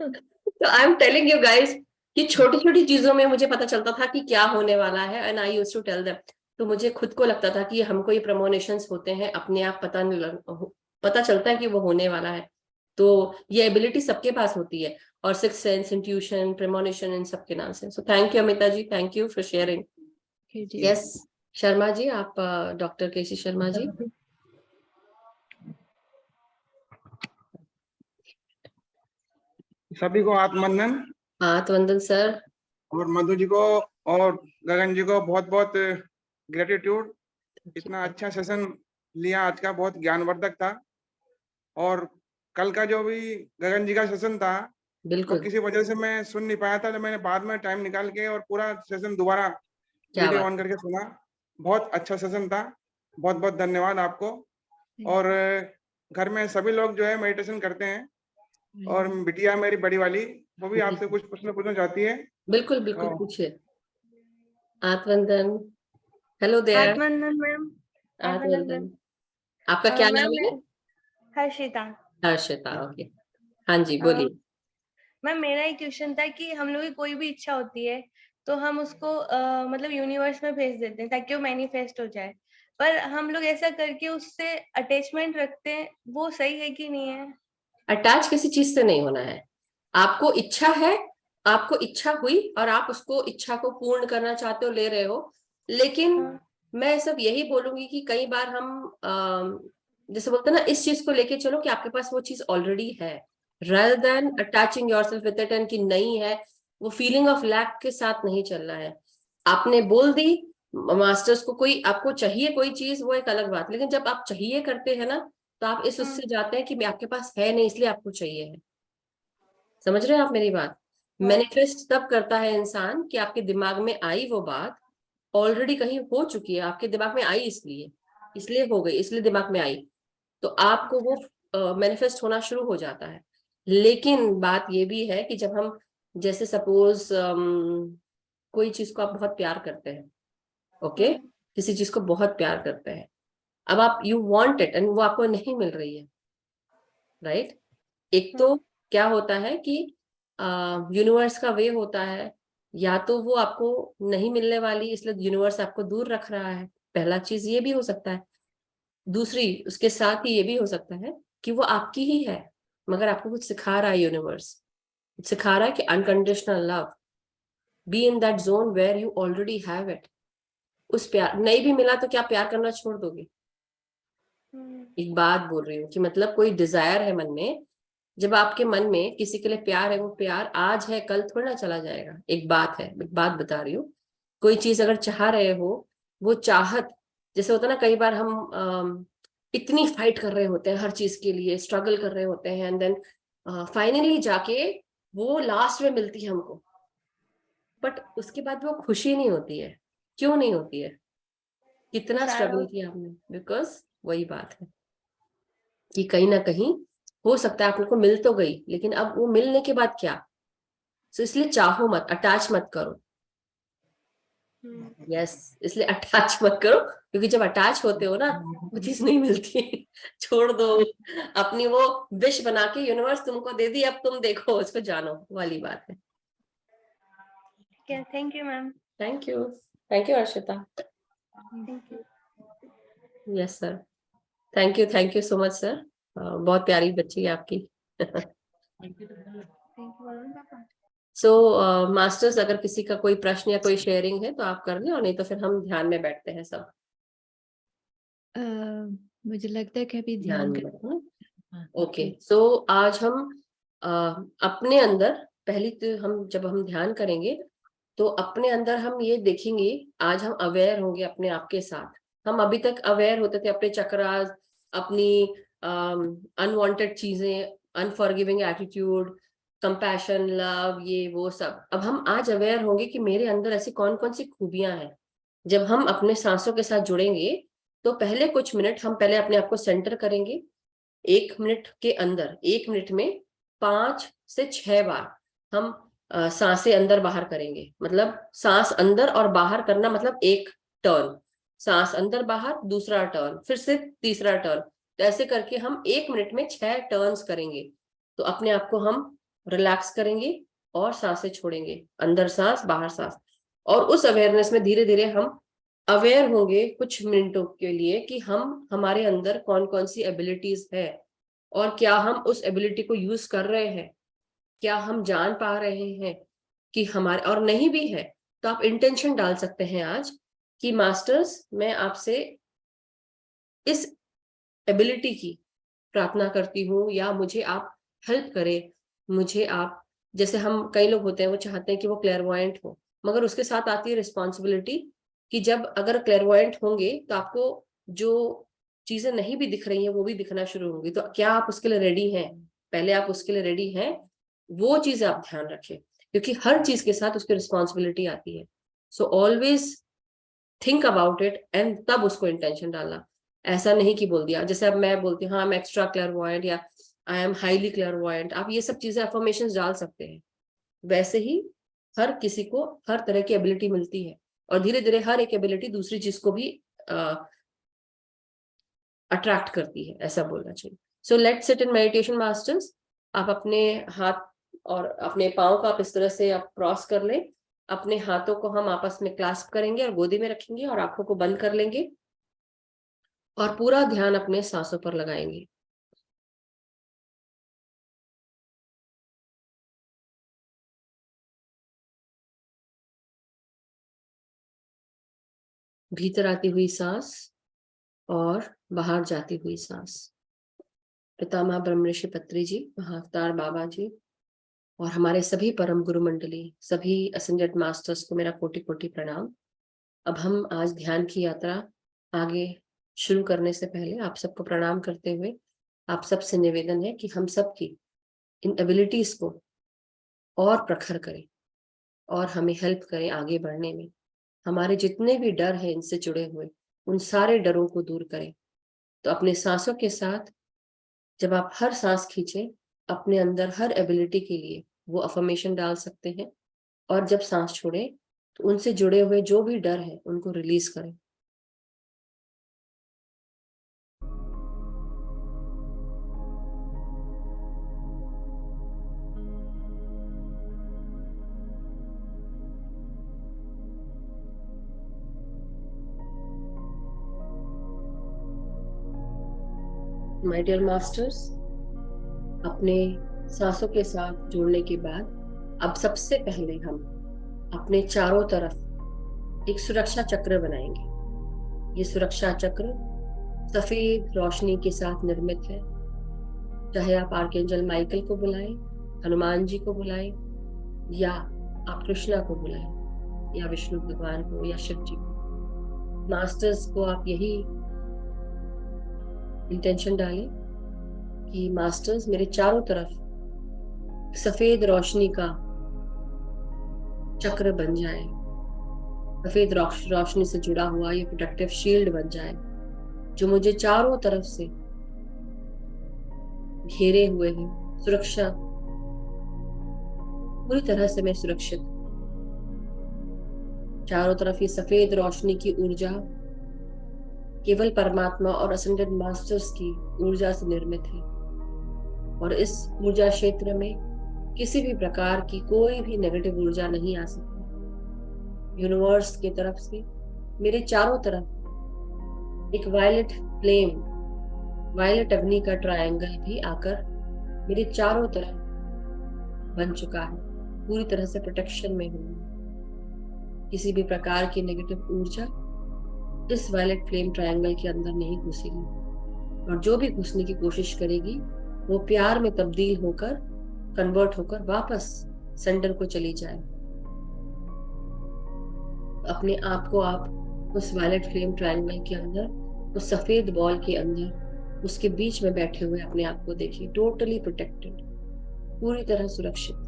तो I am telling you guys कि छोटी छोटी चीजों में मुझे पता चलता था कि क्या होने वाला है, and I used to tell them. तो मुझे खुद को लगता था कि हमको ये प्रमोशंस होते हैं, अपने आप पता चलता है कि वो होने वाला है. तो ये एबिलिटी सबके पास होती है, और 6th सेंस, इंट्यूशन, प्रेमोनिशन, इन सबके नाम से. So thank you Amita ji, thank you for sharing. Yes Sharma ji, आप डॉक्टर केसी शर्मा जी. सभी को आत्मवंदन. आत्मवंदन सर. और मधु जी को और गगन जी को बहुत बहुत ग्रेटिट्यूड. इतना अच्छा सेशन लिया आज का, बहुत ज्ञानवर्धक था. और कल का जो भी गगन जी का सेशन था, बिल्कुल, तो किसी वजह से मैं सुन नहीं पाया था, तो मैंने बाद में टाइम निकाल के और पूरा सेशन दोबारा वीडियो ऑन करके सुना. बहुत अच्छा सेशन था. बहुत बहुत धन्यवाद आपको. और घर में सभी लोग जो है मेडिटेशन करते हैं, और बिटिया मेरी बड़ी वाली, वो भी आपसे कुछ प्रश्न पूछना चाहती है. बिल्कुल बिल्कुल, पूछिए. आत्मवंदन. Hello there. आत्मवंदन मैम. आत्मवंदन. आपका क्या नाम है? हर्षिता. हर्षिता, ओके. हाँ जी, बोलिए. मैम मेरा एक क्वेश्चन था कि हम लोग की कोई भी इच्छा होती है तो हम उसको मतलब यूनिवर्स में भेज देते हैं ताकि वो मैनिफेस्ट हो जाए, पर हम लोग ऐसा करके उससे अटैचमेंट रखते हैं, वो सही है कि नहीं है? अटैच किसी चीज से नहीं होना है. आपको इच्छा है, आपको इच्छा हुई और आप उसको इच्छा को पूर्ण करना चाहते हो, ले रहे हो. लेकिन मैं सब यही बोलूंगी कि कई बार हम जैसे बोलते हैं ना, इस चीज को लेके चलो कि आपके पास वो चीज ऑलरेडी है, rather than attaching yourself with it and कि नहीं है. वो फीलिंग ऑफ लैक के साथ नहीं चलना है. आपने बोल दी मास्टर्स को, कोई आपको चाहिए कोई चीज, वो एक अलग बात. लेकिन जब आप चाहिए करते हैं ना, तो आप इस उससे जाते हैं कि मैं आपके पास है नहीं इसलिए आपको चाहिए है। समझ रहे हैं आप मेरी बात? मैनिफेस्ट तब करता है इंसान कि आपके दिमाग में आई वो बात, ऑलरेडी कहीं हो चुकी है, आपके दिमाग में आई इसलिए हो गई, इसलिए दिमाग में आई, तो आपको वो मैनिफेस्ट होना शुरू हो जाता है। लेकिन बात ये भी है कि जब हम, जैसे सपोज कोई चीज को आप बहुत प्यार करते हैं, ओके, किसी चीज को बहुत प्यार करते हैं, अब आप यू वांट इट एंड वो आपको नहीं मिल रही है, राइट? एक तो क्या होता है कि यूनिवर्स का वे होता है, या तो वो आपको नहीं मिलने वाली इसलिए यूनिवर्स आपको दूर रख रहा है, पहला चीज ये भी हो सकता है। दूसरी उसके साथ ही ये भी हो सकता है कि वो आपकी ही है मगर आपको कुछ सिखा रहा है, यूनिवर्स सिखा रहा है कि unconditional love, be in that zone where you already have it. उस प्यार नहीं भी मिला तो क्या प्यार करना छोड़ दोगे? एक बात बोल रही हूँ कि मतलब कोई डिजायर है मन में, जब आपके मन में किसी के लिए प्यार है, वो प्यार आज है कल थोड़ा ना चला जाएगा। एक बात है, एक बात बता रही हूँ, कोई चीज अगर चाह रहे हो, वो चाहत जैसे होता है ना, कई बार हम इतनी फाइट कर रहे होते हैं हर चीज के लिए, स्ट्रगल कर रहे होते हैं, एंड देन फाइनली जाके वो लास्ट में मिलती है हमको, बट उसके बाद वो खुशी नहीं होती है। क्यों नहीं होती है? कितना स्ट्रगल किया आपने। बिकॉज वही बात है कि कहीं ना कहीं हो सकता है आप लोग को मिल तो गई, लेकिन अब वो मिलने के बाद क्या? सो इसलिए चाहो मत, अटैच मत करो। यस, इसलिए अटैच मत करो, क्योंकि जब अटैच होते हो ना वो चीज नहीं मिलती। छोड़ दो, अपनी वो विश बना के यूनिवर्स तुमको दे दी, अब तुम देखो उसको जानो वाली बात है। Thank you ma'am. Thank you, thank you Arshita. Thank you. Yes sir, thank you so much sir. बहुत प्यारी बच्ची है आपकी। Thank you. सो मास्टर्स, अगर किसी का कोई प्रश्न या कोई शेयरिंग है तो आप कर लें, और नहीं तो फिर हम ध्यान में बैठते हैं सब। मुझे लगता है कि अभी ध्यान ध्यान में। हाँ, ओके, सो आज हम अपने अंदर, पहली तो हम जब हम ध्यान करेंगे तो अपने अंदर हम ये देखेंगे, आज हम अवेयर होंगे अपने आप के साथ। हम अभी तक अवेयर होते थे अपने चक्रास, अपनी अनवांटेड चीजें, अनफॉरगिविंग एटीट्यूड, कंपैशन, लव, ये वो सब। अब हम आज अवेयर होंगे कि मेरे अंदर ऐसी कौन कौन सी खूबियां हैं। जब हम अपने सांसों के साथ जुड़ेंगे तो पहले कुछ मिनट हम पहले अपने आप को सेंटर करेंगे। 1 मिनट के अंदर, 1 मिनट में 5 से 6 बार हम सांसें अंदर बाहर करेंगे। मतलब सांस अंदर और बाहर करना मतलब एक टर्न, सांस अंदर बाहर, दूसरा टर्न, फिर से तीसरा टर्न। तो ऐसे करके हम 1 मिनट में 6 टर्न्स करेंगे। तो अपने आप को हम रिलैक्स करेंगे और सांसें छोड़ेंगे, अंदर सांस बाहर सांस। और उस अवेयरनेस में धीरे धीरे हम अवेयर होंगे कुछ मिनटों के लिए कि हम, हमारे अंदर कौन कौन सी एबिलिटीज है और क्या हम उस एबिलिटी को यूज कर रहे हैं, क्या हम जान पा रहे हैं कि हमारे, और नहीं भी है तो आप इंटेंशन डाल सकते हैं आज कि मास्टर्स, मैं आपसे इस एबिलिटी की प्रार्थना करती हूँ, या मुझे आप हेल्प करें। मुझे आप, जैसे हम कई लोग होते हैं वो चाहते हैं कि वो क्लेयरवॉयंट हो, मगर उसके साथ आती है रिस्पॉन्सिबिलिटी कि जब अगर क्लेयरवॉयंट होंगे तो आपको जो चीजें नहीं भी दिख रही हैं वो भी दिखना शुरू होंगी। तो क्या आप उसके लिए रेडी हैं? पहले आप उसके लिए रेडी हैं, वो चीज आप ध्यान रखें, क्योंकि हर चीज के साथ उसकी रिस्पॉन्सिबिलिटी आती है। So always think about it and तब उसको इंटेंशन डालना। ऐसा नहीं कि बोल दिया, जैसे अब मैं बोलती हूँ हाँ मैं एक्स्ट्रा क्लेयरवॉयंट या आई एम हाईली क्लेयरवॉयंट, आप ये सब चीजें अफर्मेशंस डाल सकते हैं। वैसे ही हर किसी को हर तरह की एबिलिटी मिलती है, और धीरे धीरे हर एक एबिलिटी दूसरी चीज को भी अट्रैक्ट करती है, ऐसा बोलना चाहिए। So let's sit in meditation masters. आप अपने हाथ और अपने पाँव को आप इस तरह से आप क्रॉस कर लें, अपने हाथों को हम आपस में क्लास्प करेंगे और गोदी में रखेंगे और आंखों को बंद कर लेंगे और पूरा ध्यान अपने सांसों पर लगाएंगे। भीतर आती हुई सांस और बाहर जाती हुई सांस। पितामह ब्रह्म ऋषि पत्री जी, महाअवतार बाबा जी और हमारे सभी परम गुरु मंडली, सभी असेंडेड मास्टर्स को मेरा कोटि कोटि प्रणाम। अब हम आज ध्यान की यात्रा आगे शुरू करने से पहले आप सबको प्रणाम करते हुए आप सबसे निवेदन है कि हम सब की इन एबिलिटीज को और प्रखर करें और हमें हेल्प करें आगे बढ़ने में। हमारे जितने भी डर हैं इनसे जुड़े हुए, उन सारे डरों को दूर करें। तो अपने सांसों के साथ जब आप हर सांस खींचें, अपने अंदर हर एबिलिटी के लिए वो अफर्मेशन डाल सकते हैं, और जब सांस छोड़ें तो उनसे जुड़े हुए जो भी डर है उनको रिलीज करें। माय डियर मास्टर्स, अपने सांसों के साथ जुड़ने के बाद अब सबसे पहले हम अपने चारों तरफ एक सुरक्षा चक्र बनाएंगे। ये सुरक्षा चक्र सफेद रोशनी के साथ निर्मित है। चाहे आप आर्कएंजल माइकल को बुलाएं, हनुमान जी को बुलाएं, या आप कृष्णा को बुलाएं, या विष्णु भगवान को, या शिव जी को। मास्टर्स को आप यही इंटेंशन डालें कि मास्टर्स मेरे चारों तरफ सफेद रोशनी का चक्र बन जाए, सफेद रोशनी से जुड़ा हुआ ये प्रोटेक्टिव शील्ड बन जाए, जो मुझे चारों तरफ से घेरे हुए है। सुरक्षा, पूरी तरह से मैं सुरक्षित। चारों तरफ ये सफेद रोशनी की ऊर्जा केवल परमात्मा और असेंडेड मास्टर्स की ऊर्जा से निर्मित है, और इस ऊर्जा क्षेत्र में किसी भी प्रकार की कोई भी नेगेटिव ऊर्जा नहीं आ सकती। यूनिवर्स की तरफ से मेरे चारों तरफ एक वायलेट फ्लेम, वायलेट अग्नि का ट्रायंगल भी आकर मेरे चारों तरफ बन चुका है, पूरी तरह से प्रोटेक्शन में हूँ। किसी भी प्रकार की नेगेटिव ऊर्जा इस वायलेट फ्लेम ट्रायंगल के अंदर नहीं घुसेगी, और जो भी घुसने की कोशिश करेगी वो प्यार में तब्दील होकर, कन्वर्ट होकर वापस सेंटर को चली जाए। अपने आप को आप उस वायलेट फ्लेम ट्रायंगल के अंदर, उस सफेद बॉल के अंदर, उसके बीच में बैठे हुए अपने आप को देखिए, टोटली प्रोटेक्टेड, पूरी तरह सुरक्षित।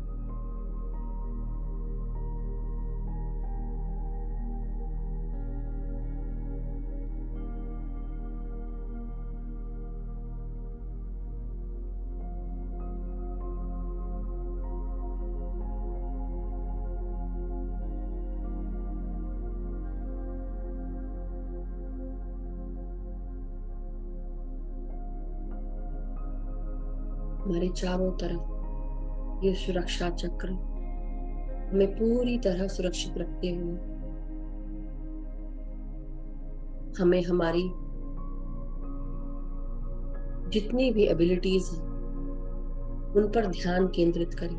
हमारे चारों तरफ ये सुरक्षा चक्र हमें पूरी तरह सुरक्षित रखते हुए हमें हमारी जितनी भी एबिलिटीज हैं उन पर ध्यान केंद्रित करें।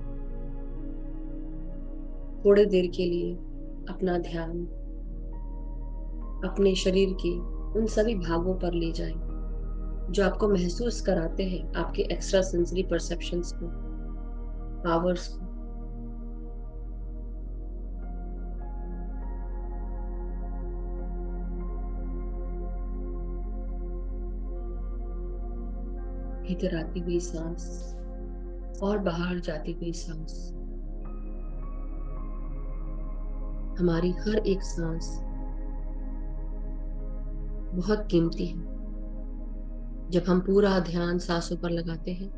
थोड़ी देर के लिए अपना ध्यान अपने शरीर के उन सभी भागों पर ले जाएं जो आपको महसूस कराते हैं आपके एक्स्ट्रा सेंसरी परसेप्शंस को, पावर्स को। भीतर आती हुई सांस और बाहर जाती हुई सांस, हमारी हर एक सांस बहुत कीमती है। जब हम पूरा ध्यान सांसों पर लगाते हैं,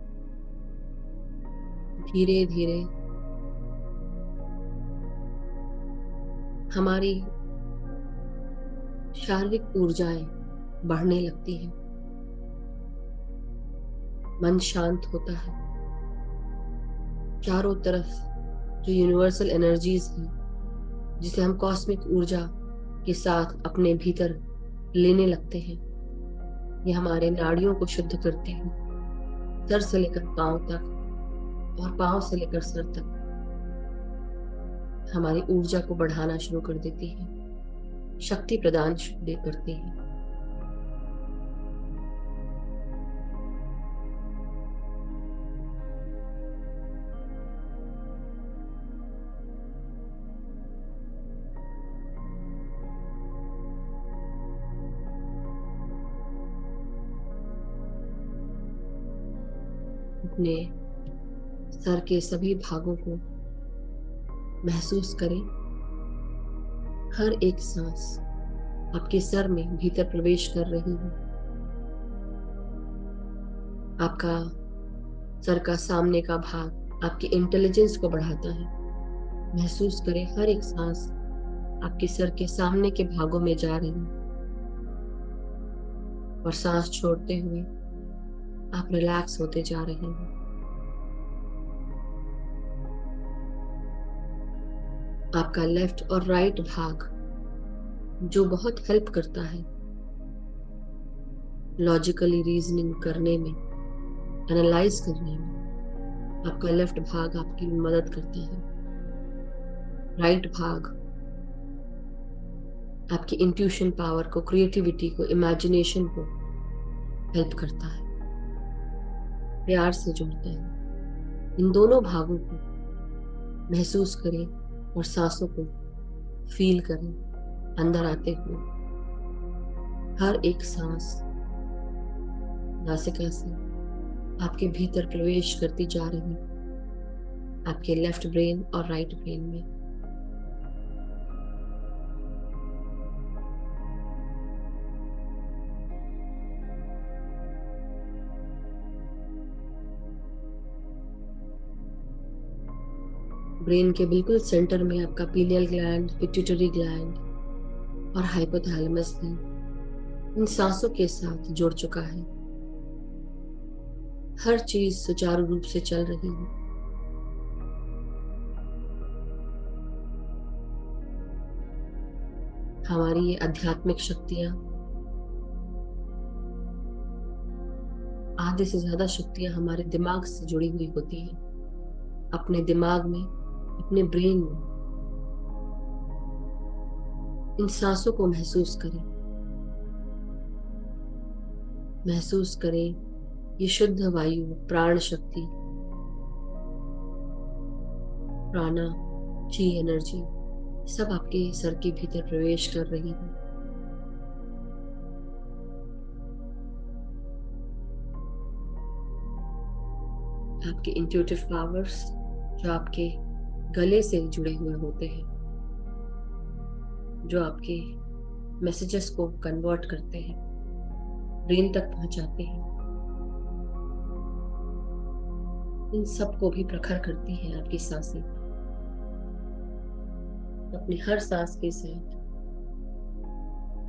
धीरे धीरे हमारी शारीरिक ऊर्जाएं बढ़ने लगती हैं, मन शांत होता है। चारों तरफ जो यूनिवर्सल एनर्जीज हैं, जिसे हम कॉस्मिक ऊर्जा के साथ अपने भीतर लेने लगते हैं, ये हमारे नाड़ियों को शुद्ध करते हैं, सर से लेकर पांव तक और पांव से लेकर सर तक हमारी ऊर्जा को बढ़ाना शुरू कर देती है, शक्ति प्रदान करती है। अपने सर के सभी भागों को महसूस करें। हर एक सांस आपके सर में भीतर प्रवेश कर रही है। आपका सर का सामने का भाग आपकी इंटेलिजेंस को बढ़ाता है। महसूस करें हर एक सांस आपके सर के सामने के भागों में जा रही है और सांस छोड़ते हुए आप रिलैक्स होते जा रहे हैं। आपका लेफ्ट और राइट भाग जो बहुत हेल्प करता है लॉजिकली रीजनिंग करने में, एनालाइज करने में, आपका लेफ्ट भाग आपकी मदद करता है। राइट भाग आपकी इंट्यूशन पावर को, क्रिएटिविटी को, इमेजिनेशन को हेल्प करता है, प्यार से जोड़ता है। इन दोनों भागों को महसूस करें और सांसों को फील करें अंदर आते हुए। हर एक सांस नासिका से आपके भीतर प्रवेश करती जा रही है, आपके लेफ्ट ब्रेन और राइट ब्रेन में। ब्रेन के बिल्कुल सेंटर में आपका पीनियल ग्लैंड, पिट्यूटरी ग्लैंड और हाइपोथैलेमस भी इन सांसों के साथ जुड़ चुका है। हर चीज सुचारू रूप से चल रही है। हमारी ये आध्यात्मिक शक्तियां, आधे से ज्यादा शक्तियां हमारे दिमाग से जुड़ी हुई होती हैं। अपने दिमाग में, अपने ब्रेन में इन सांसों को महसूस करें। महसूस करें ये शुद्ध वायु, प्राण शक्ति, प्राणा, ची एनर्जी सब आपके सर के भीतर प्रवेश कर रही है। आपके इंट्यूटिव पावर्स जो आपके गले से जुड़े हुए होते हैं, जो आपके मैसेजेस को कन्वर्ट करते हैं, ब्रेन तक पहुंचाते हैं, इन सब को भी प्रखर करती हैं आपकी सांसें। अपनी हर सांस के साथ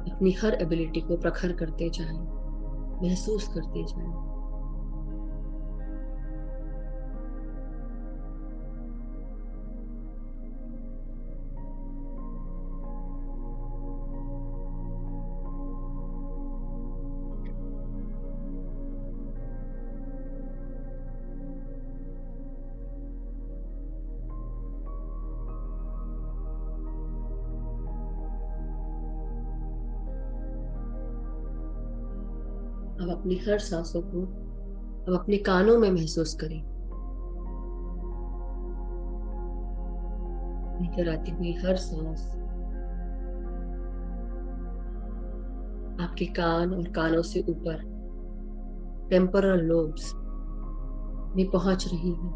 अपनी हर एबिलिटी को प्रखर करते जाएं, महसूस करते जाएं। अब अपनी हर सांसों को अब अपने कानों में महसूस करें। भीतर आती हुई हर सांस आपके कान और कानों से ऊपर टेम्पोरल लोब्स में पहुंच रही है।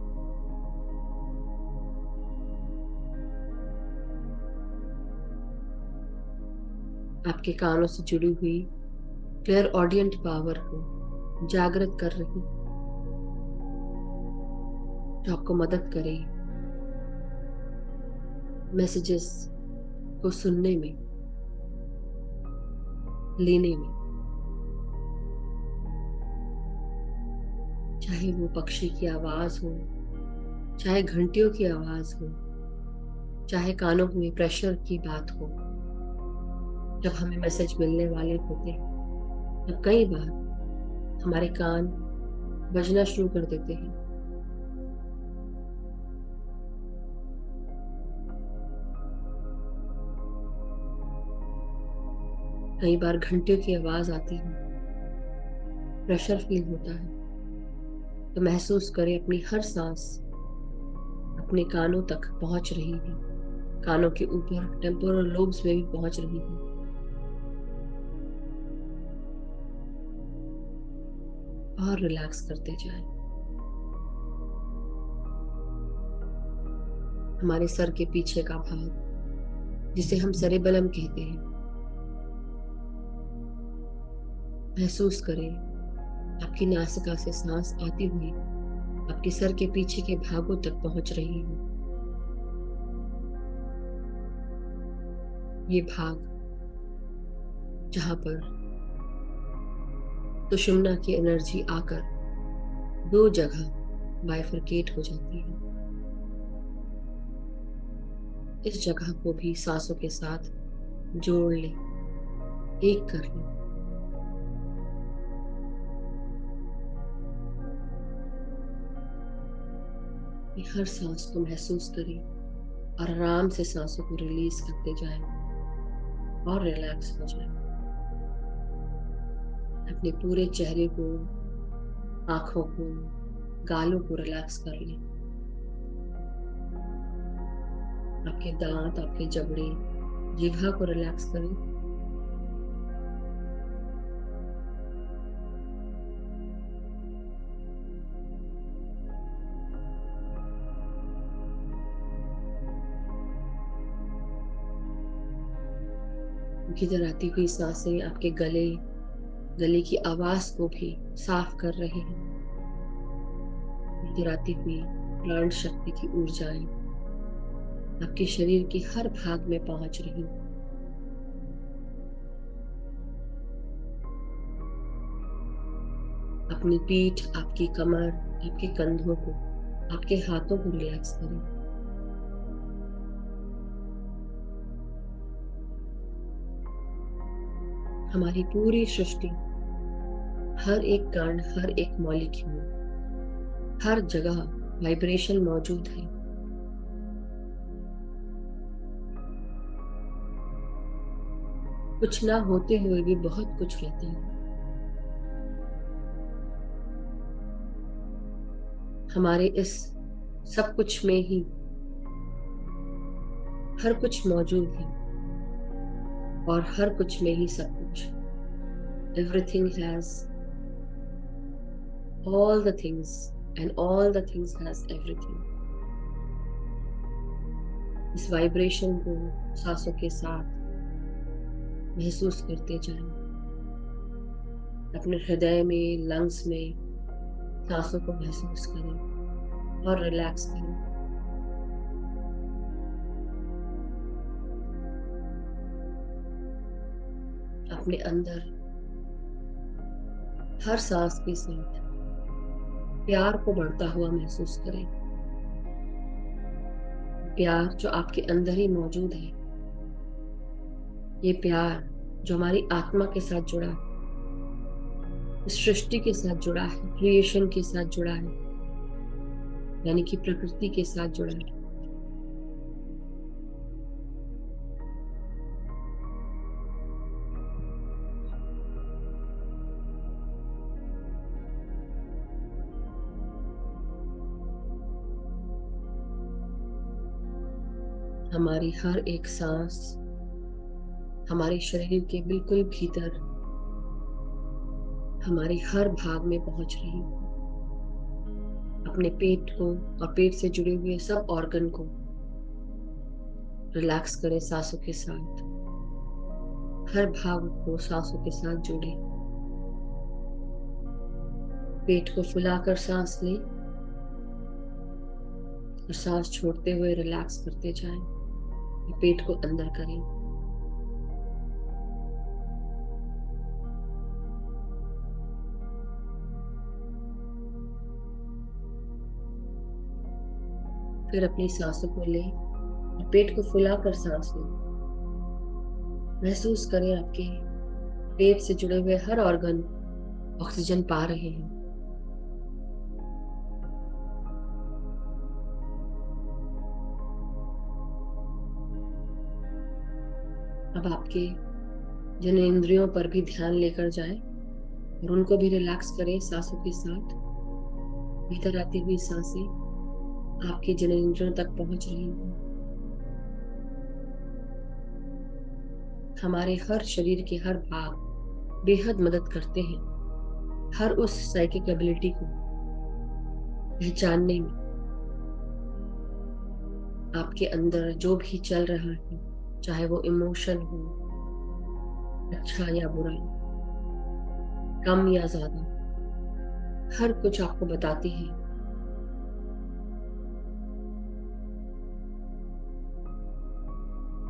आपके कानों से जुड़ी हुई क्लियर ऑडियंट पावर को जागृत कर रही, जो आपको मदद करे मैसेजेस को सुनने में, लेने में। चाहे वो पक्षी की आवाज हो, चाहे घंटियों की आवाज हो, चाहे कानों में प्रेशर की बात हो। जब हमें मैसेज मिलने वाले होते हैं तब कई बार हमारे कान बजना शुरू कर देते हैं। कई बार घंटियों की आवाज आती है, प्रेशर फील होता है। तो महसूस करें अपनी हर सांस अपने कानों तक पहुंच रही है, कानों के ऊपर टेम्पोरल लोब्स में भी पहुंच रही है। और रिलैक्स करते जाएं। हमारे सर के पीछे का भाग जिसे हम सेरेबेलम कहते हैं, महसूस करें आपकी नासिका से सांस आती हुई आपके सर के पीछे के भागों तक पहुंच रही है। ये भाग जहां पर सुषुम्ना की एनर्जी आकर दो जगह बाइफरकेट हो जाती है, इस जगह को भी सांसों के साथ जोड़ ले, एक कर ले। हर सांस को महसूस करें और आराम से सांसों को रिलीज करते जाएं और रिलैक्स हो जाएं। अपने पूरे चेहरे को, आंखों को, गालों को रिलैक्स कर लें। आपके दांत, आपके जबड़े, जिह्वा को रिलैक्स करें। भीतर आती हुई सांसें आपके गले की आवाज को भी साफ कर रहे हैं। भीतर आती हुई प्राण शक्ति की ऊर्जाएं आपके शरीर के हर भाग में पहुंच रही हैं। अपनी पीठ, आपकी कमर, आपके कंधों को, आपके हाथों को रिलैक्स करें। हमारी पूरी सृष्टि, हर एक कण, हर एक मॉलिक्यूल, हर जगह वाइब्रेशन मौजूद है। कुछ ना होते हुए भी बहुत कुछ रहता है। हमारे इस सब कुछ में ही हर कुछ मौजूद है और हर कुछ में ही सब कुछ। Everything has all the things and all the things has everything. इस वाइब्रेशन को सांसों के साथ महसूस करते जाएं। अपने हृदय में, लंग्स में सांसों को महसूस करें और रिलैक्स करें। अपने अंदर हर सांस के साथ प्यार को बढ़ता हुआ महसूस करें। प्यार जो आपके अंदर ही मौजूद है, ये प्यार जो हमारी आत्मा के साथ जुड़ा है, इस सृष्टि के साथ जुड़ा है, क्रिएशन के साथ जुड़ा है, यानी कि प्रकृति के साथ जुड़ा है। हमारी हर एक सांस हमारे शरीर के बिल्कुल भीतर, हमारे हर भाग में पहुंच रही है। अपने पेट को और पेट से जुड़े हुए सब ऑर्गन को रिलैक्स करें सांसों के साथ। हर भाग को सांसों के साथ जोड़ें। पेट को फुलाकर सांस लें और सांस छोड़ते हुए रिलैक्स करते जाएं। पेट को अंदर करें। फिर अपनी सांसों को लें और पेट को फुलाकर सांस लें। महसूस करें आपके पेट से जुड़े हुए हर ऑर्गन ऑक्सीजन पा रहे हैं। अब आपके जननेंद्रियों पर भी ध्यान लेकर जाएं और उनको भी रिलैक्स करें सांसों के साथ। भीतर आती हुई सांसें आपके जननेंद्रियों तक पहुंच रही हैं। हमारे हर शरीर के हर भाग बेहद मदद करते हैं हर उस साइकिक एबिलिटी को पहचानने में। आपके अंदर जो भी चल रहा है, चाहे वो इमोशन हो, अच्छा या बुरा, कम या ज्यादा, हर कुछ आपको बताती है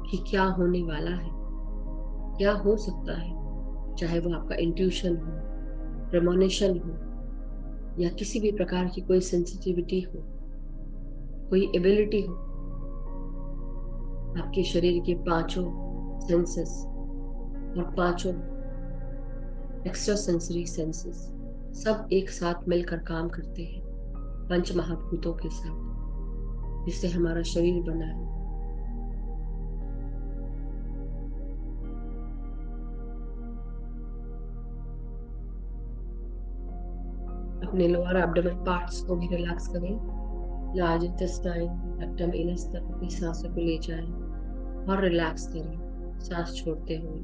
कि क्या होने वाला है, क्या हो सकता है। चाहे वो आपका इंट्यूशन हो, प्रेमोनिशन हो, या किसी भी प्रकार की कोई सेंसिटिविटी हो, कोई एबिलिटी हो। आपके शरीर के 5 सेंसेस और 5 एक्स्ट्रा सेंसरी सेंसेस सब एक साथ मिलकर काम करते हैं पंच महाभूतों के साथ, जिससे हमारा शरीर बना है। अपने लोअर एब्डोमेन पार्ट्स को भी रिलैक्स करें। लार्ज इंटेस्टाइन, रेक्टम, एनस तक अपनी सांसों को ले जाएं और रिलैक्स करें, सांस छोड़ते हुए।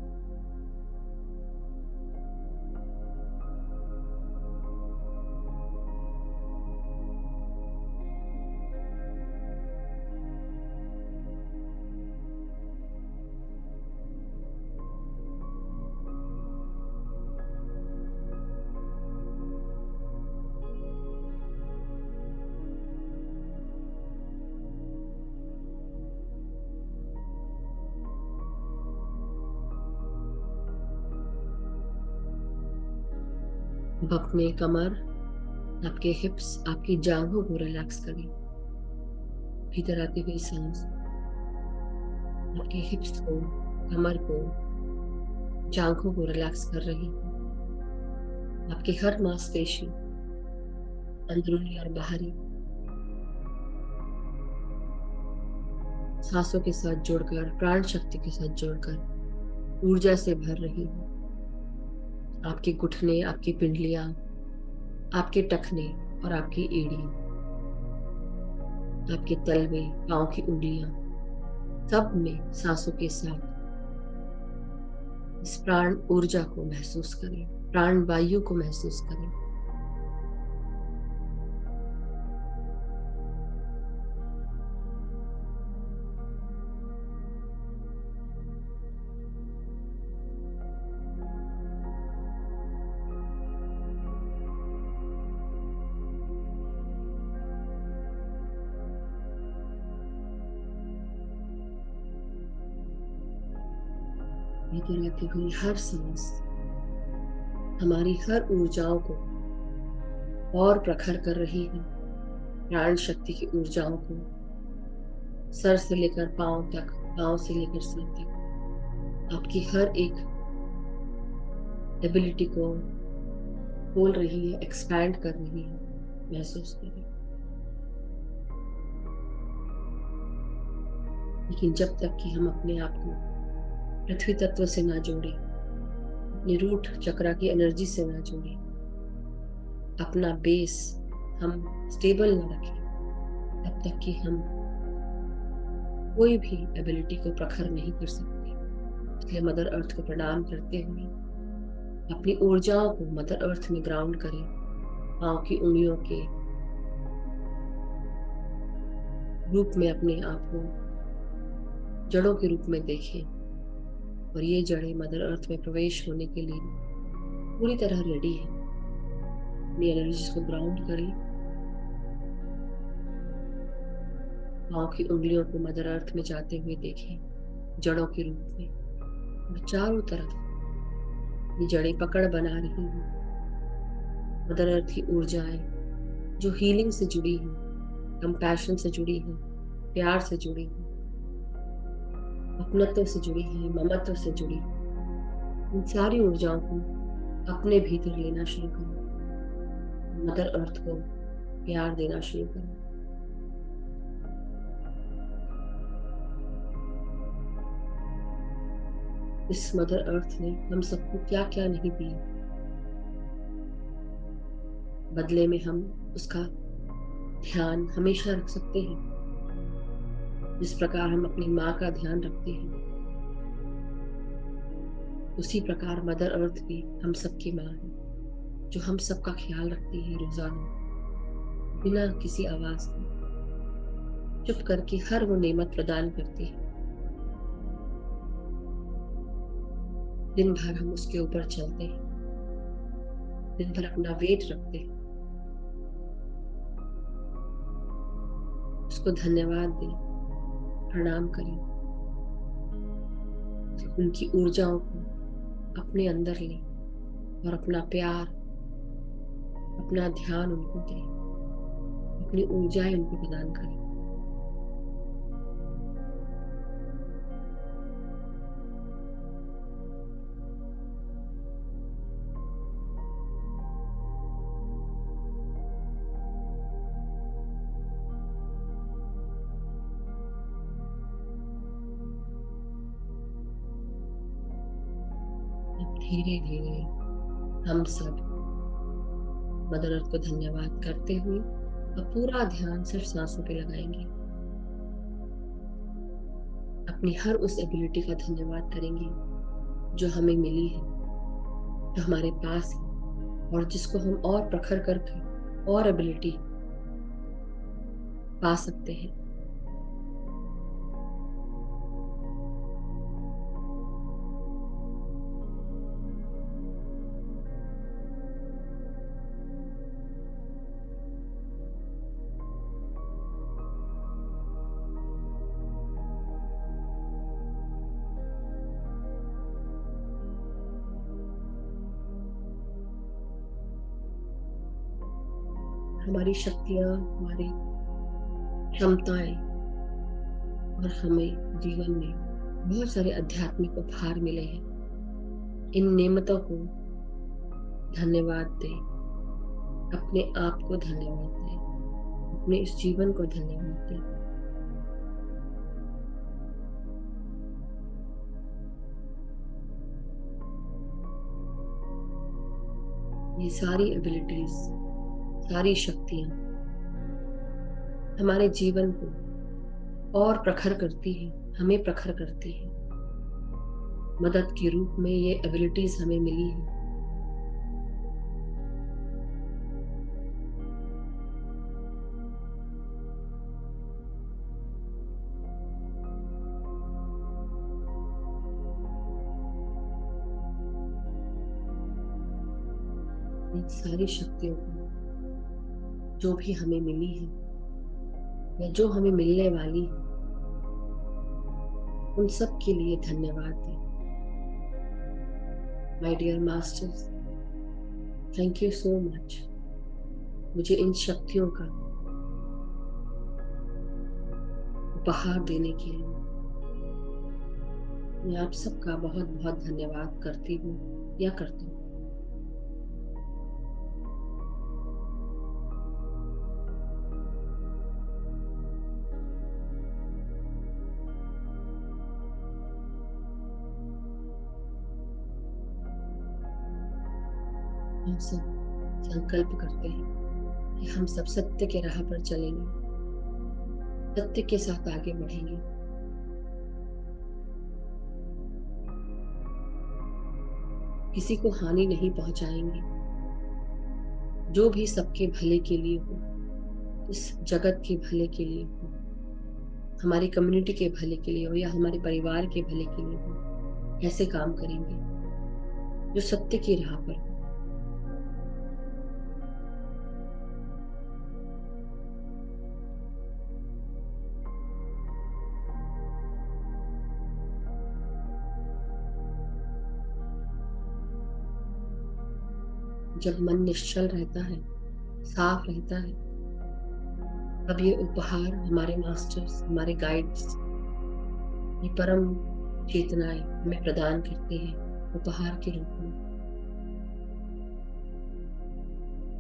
अब अपने कमर, आपके हिप्स, आपकी जांघों को रिलैक्स करें। भीतर आती हुई सांस आपके हिप्स को, कमर को, जांघों को रिलैक्स कर रही है। आपकी हर मांसपेशी, अंदरूनी और बाहरी, सांसों के साथ जुड़कर, प्राण शक्ति के साथ जुड़कर ऊर्जा से भर रही है। आपके घुटने, आपकी पिंडलियां, आपके टखने और आपकी एड़ी, आपके तलवे, पांव की उंगलियां, सब में सांसों के साथ इस प्राण ऊर्जा को महसूस करें, प्राण वायु को महसूस करें। भीतर आती हुई हर सांस हमारी हर ऊर्जाओं को और प्रखर कर रही है। प्राण शक्ति की ऊर्जाओं को सर से लेकर पांव तक, पांव से लेकर सर तक, आपकी हर एक एबिलिटी को खोल रही है, एक्सपैंड कर रही है। महसूस करें। लेकिन जब तक कि हम अपने आप को पृथ्वी तत्व से ना जोड़े, अपनी रूट चक्रा की एनर्जी से ना जोड़े, अपना बेस हम स्टेबल ना रखें, तब तक कि हम कोई भी एबिलिटी को प्रखर नहीं कर सकते। इसलिए मदर अर्थ को प्रणाम करते हुए अपनी ऊर्जाओं को मदर अर्थ में ग्राउंड करें। पांव की उंगलियों के रूप में अपने आप को जड़ों के रूप में देखें, और ये जड़ें मदर अर्थ में प्रवेश होने के लिए पूरी तरह रेडी है। अपनी एनर्जीज को ग्राउंड करें। पांव की उंगलियों को मदर अर्थ में जाते हुए देखें, जड़ों के रूप में, और चारों तरफ ये जड़ें पकड़ बना रही हैं। मदर अर्थ की ऊर्जाएं जो हीलिंग से जुड़ी हैं, कंपैशन से जुड़ी हैं, प्यार से जुड़ी हैं, अपनत्व से जुड़ी है, ममत्व से जुड़ी है, इन सारी ऊर्जाओं को अपने भीतर लेना शुरू करें। मदर अर्थ को प्यार देना शुरू करें। इस मदर अर्थ ने हम सबको क्या क्या नहीं दिया, बदले में हम उसका ध्यान हमेशा रख सकते हैं। जिस प्रकार हम अपनी माँ का ध्यान रखते हैं, उसी प्रकार मदर अर्थ भी हम सबकी माँ है, जो हम सबका ख्याल रखती है रोजाना, बिना किसी आवाज के, चुप करके हर वो नेमत प्रदान करती है। दिन भर हम उसके ऊपर चलते हैं, दिन भर अपना वेट रखते हैं, उसको धन्यवाद दें, प्रणाम करें, उनकी ऊर्जाओं को अपने अंदर लें और अपना प्यार, अपना ध्यान उनको दें, अपनी ऊर्जाएं उनको प्रदान करें। धीरे धीरे हम सब मदर अर्थ को धन्यवाद करते हुए अब पूरा ध्यान सिर्फ सांसों पे लगाएंगे। अपनी हर उस एबिलिटी का धन्यवाद करेंगे जो हमें मिली है, जो हमारे पास है और जिसको हम और प्रखर करके और एबिलिटी पा सकते हैं। हमारी शक्तियां, हमारी क्षमताएं और हमें जीवन में बहुत सारे आध्यात्मिक उपहार मिले हैं। इन नेमतों को धन्यवाद दें, अपने आप को धन्यवाद दें, अपने इस जीवन को धन्यवाद दें। ये सारी एबिलिटीज, सारी शक्तियां हमारे जीवन को और प्रखर करती है, हमें प्रखर करती है। मदद के रूप में ये एबिलिटीज हमें मिली है। इन सारी शक्तियों को जो भी हमें मिली है या जो हमें मिलने वाली है, उन सब के लिए धन्यवाद दें। My dear masters, thank you so much मुझे इन शक्तियों का उपहार देने के लिए। मैं आप सबका बहुत बहुत धन्यवाद करती हूँ या करता हूँ। हम सब संकल्प करते हैं कि हम सब सत्य के राह पर चलेंगे, सत्य के साथ आगे बढ़ेंगे। किसी को हानि नहीं पहुंचाएंगे। जो भी सबके भले के लिए हो, इस जगत के भले के लिए हो, हमारी कम्युनिटी के भले के लिए हो या हमारे परिवार के भले के लिए हो, ऐसे काम करेंगे जो सत्य की राह पर हो। जब मन निश्चल रहता है, साफ रहता है, तब ये उपहार हमारे मास्टर्स, हमारे गाइड्स, ये परम चेतनाएं हमें प्रदान करते हैं उपहार के रूप में।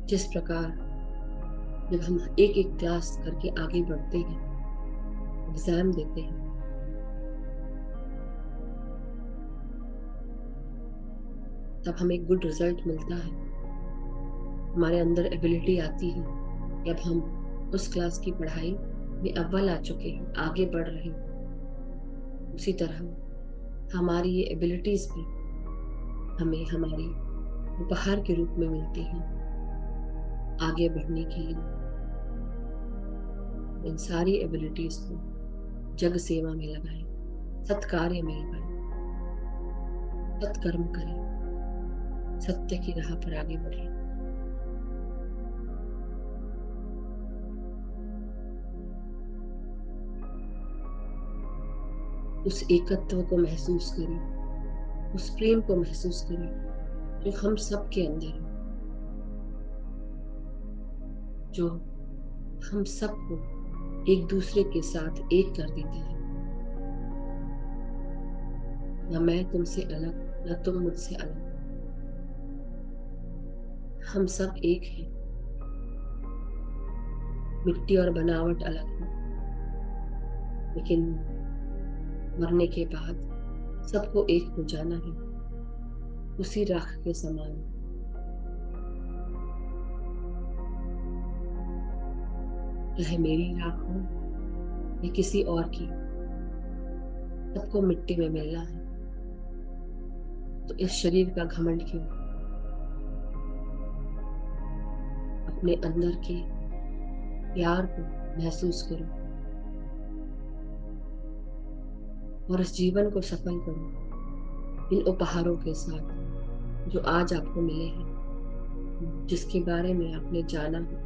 जिस प्रकार जब हम एक एक क्लास करके आगे बढ़ते हैं, एग्जाम देते हैं, तब हमें गुड रिजल्ट मिलता है, हमारे अंदर एबिलिटी आती है कि अब हम उस क्लास की पढ़ाई में अव्वल आ चुके हैं, आगे बढ़ रहे हैं। उसी तरह हमारी ये एबिलिटीज भी हमें हमारी उपहार के रूप में मिलती हैं आगे बढ़ने के लिए। इन सारी एबिलिटीज को जग सेवा में लगाएं, सत्कार्य में लगाएं, सत्कर्म करें, सत्य की राह पर आगे बढ़ें। उस एकत्व को महसूस करें, उस प्रेम को महसूस करें जो हम सब के अंदर है, जो हम सबको एक दूसरे के साथ एक कर देता है। न मैं तुमसे अलग, न तुम मुझसे अलग, हम सब एक हैं। मिट्टी और बनावट अलग है, लेकिन मरने के बाद सबको एक हो जाना है, उसी राख के समान। चाहे मेरी राख हो या किसी और की, सबको मिट्टी में मिलना है। तो इस शरीर का घमंड क्यों? अपने अंदर के प्यार को महसूस करो और इस जीवन को सफल करो इन उपहारों के साथ जो आज आपको मिले हैं, जिसके बारे में आपने जाना है।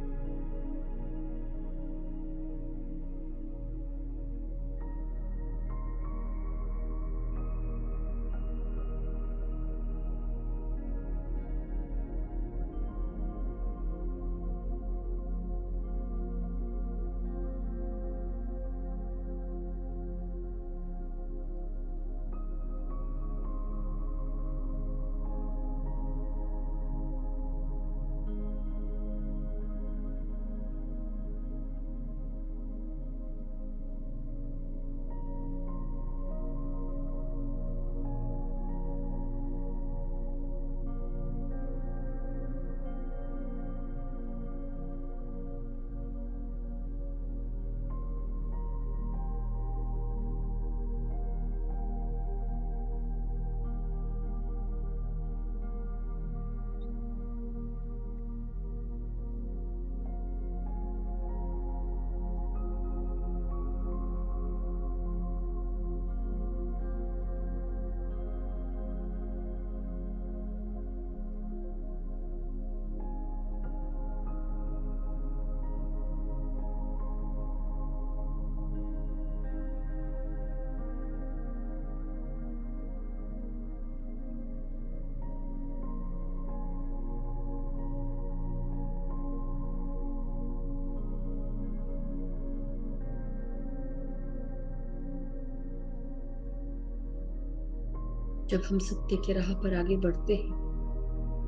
जब हम सत्य की राह पर आगे बढ़ते हैं,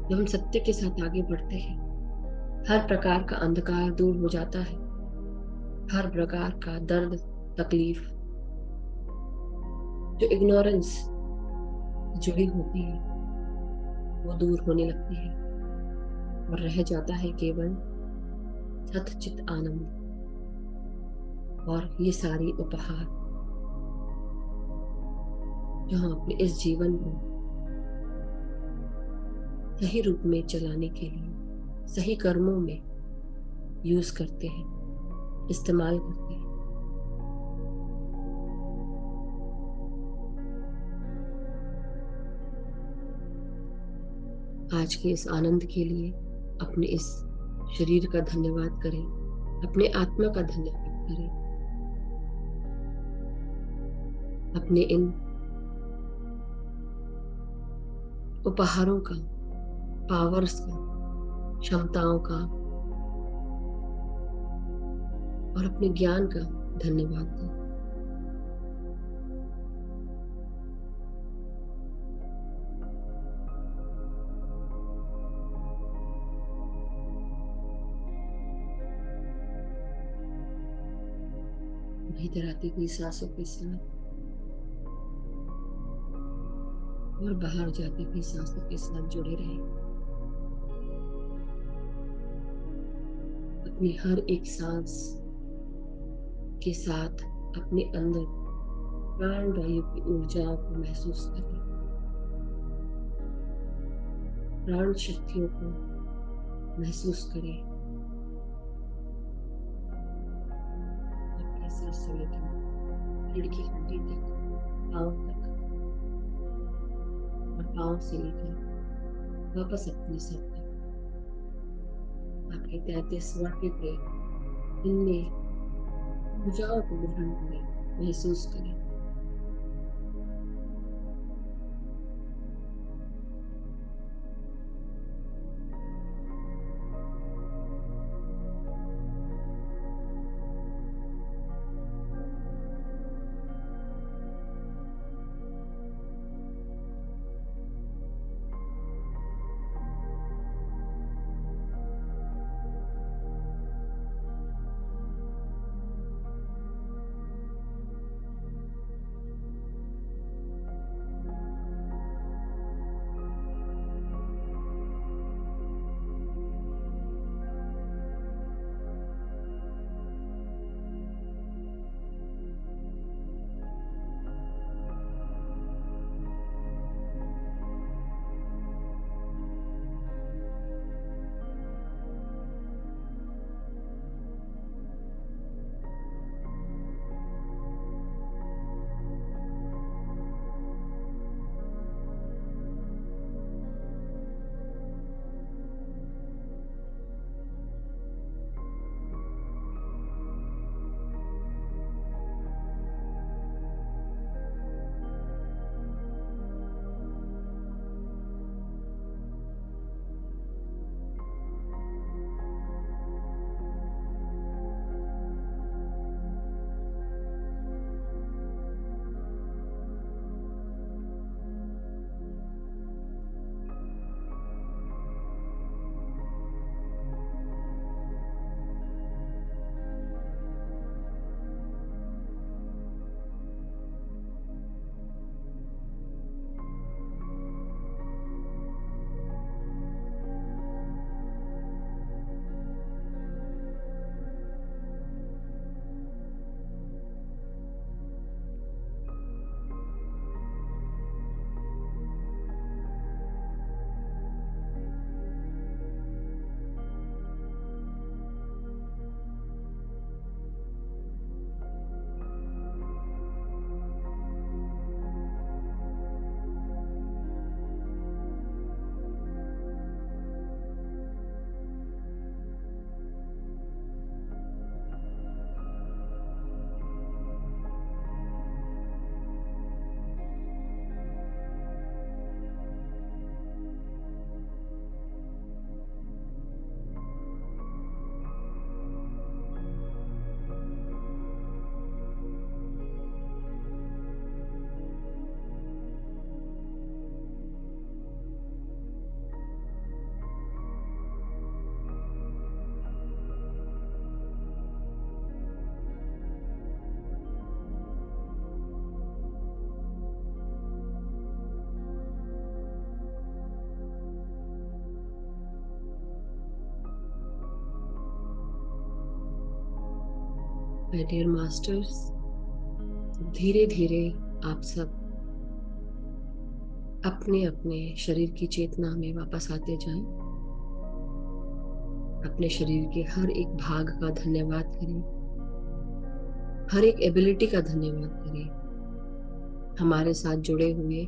जब हम सत्य के साथ आगे बढ़ते हैं, हर प्रकार का अंधकार दूर हो जाता है, हर प्रकार का दर्द, तकलीफ, जो इग्नोरेंस जुड़ी होती है, वो दूर होने लगती है और रह जाता है केवल सतचित आनंद। और ये सारी उपहार जो हम अपने इस जीवन को सही रूप में चलाने के लिए सही कर्मों में यूज करते हैं, इस्तेमाल करते हैं। आज के इस आनंद के लिए अपने इस शरीर का धन्यवाद करें, अपने आत्मा का धन्यवाद करें, अपने इन उपहारों का, पावर्स का, क्षमताओं का और अपने ज्ञान का धन्यवाद दें। भीतर आती हुई सांसों के साथ और बाहर जाती हुई सांसों के साथ जुड़े रहें। अपनी हर एक सांस के साथ अपने अंदर प्राणवायु की ऊर्जाओं को महसूस करें, प्राण शक्तियों को महसूस करें। से लेकर रीढ़ की हड्डी तक, पाँव तक, और पाँव से लेकर वापस अपने सर तक। आपके 33 वाक्य के इनमें ऊर्जाओं को ग्रहण करें, महसूस करें। माय डियर मास्टर्स, धीरे धीरे आप सब अपने अपने शरीर की चेतना में वापस आते जाएं। अपने शरीर के हर एक भाग का धन्यवाद करें, हर एक एबिलिटी का धन्यवाद करें। हमारे साथ जुड़े हुए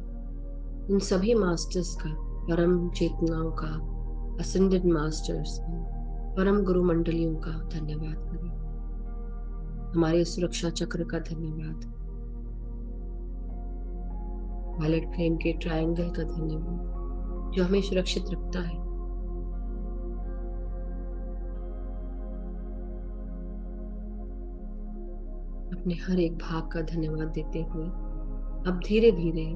उन सभी मास्टर्स का, परम चेतनाओं का, असेंडेड मास्टर्स का, परम गुरु मंडलियों का धन्यवाद करें। हमारे सुरक्षा चक्र का धन्यवाद, वायलेट फ्लेम के ट्रायंगल का धन्यवाद जो हमें सुरक्षित रखता है। अपने हर एक भाग का धन्यवाद देते हुए अब धीरे धीरे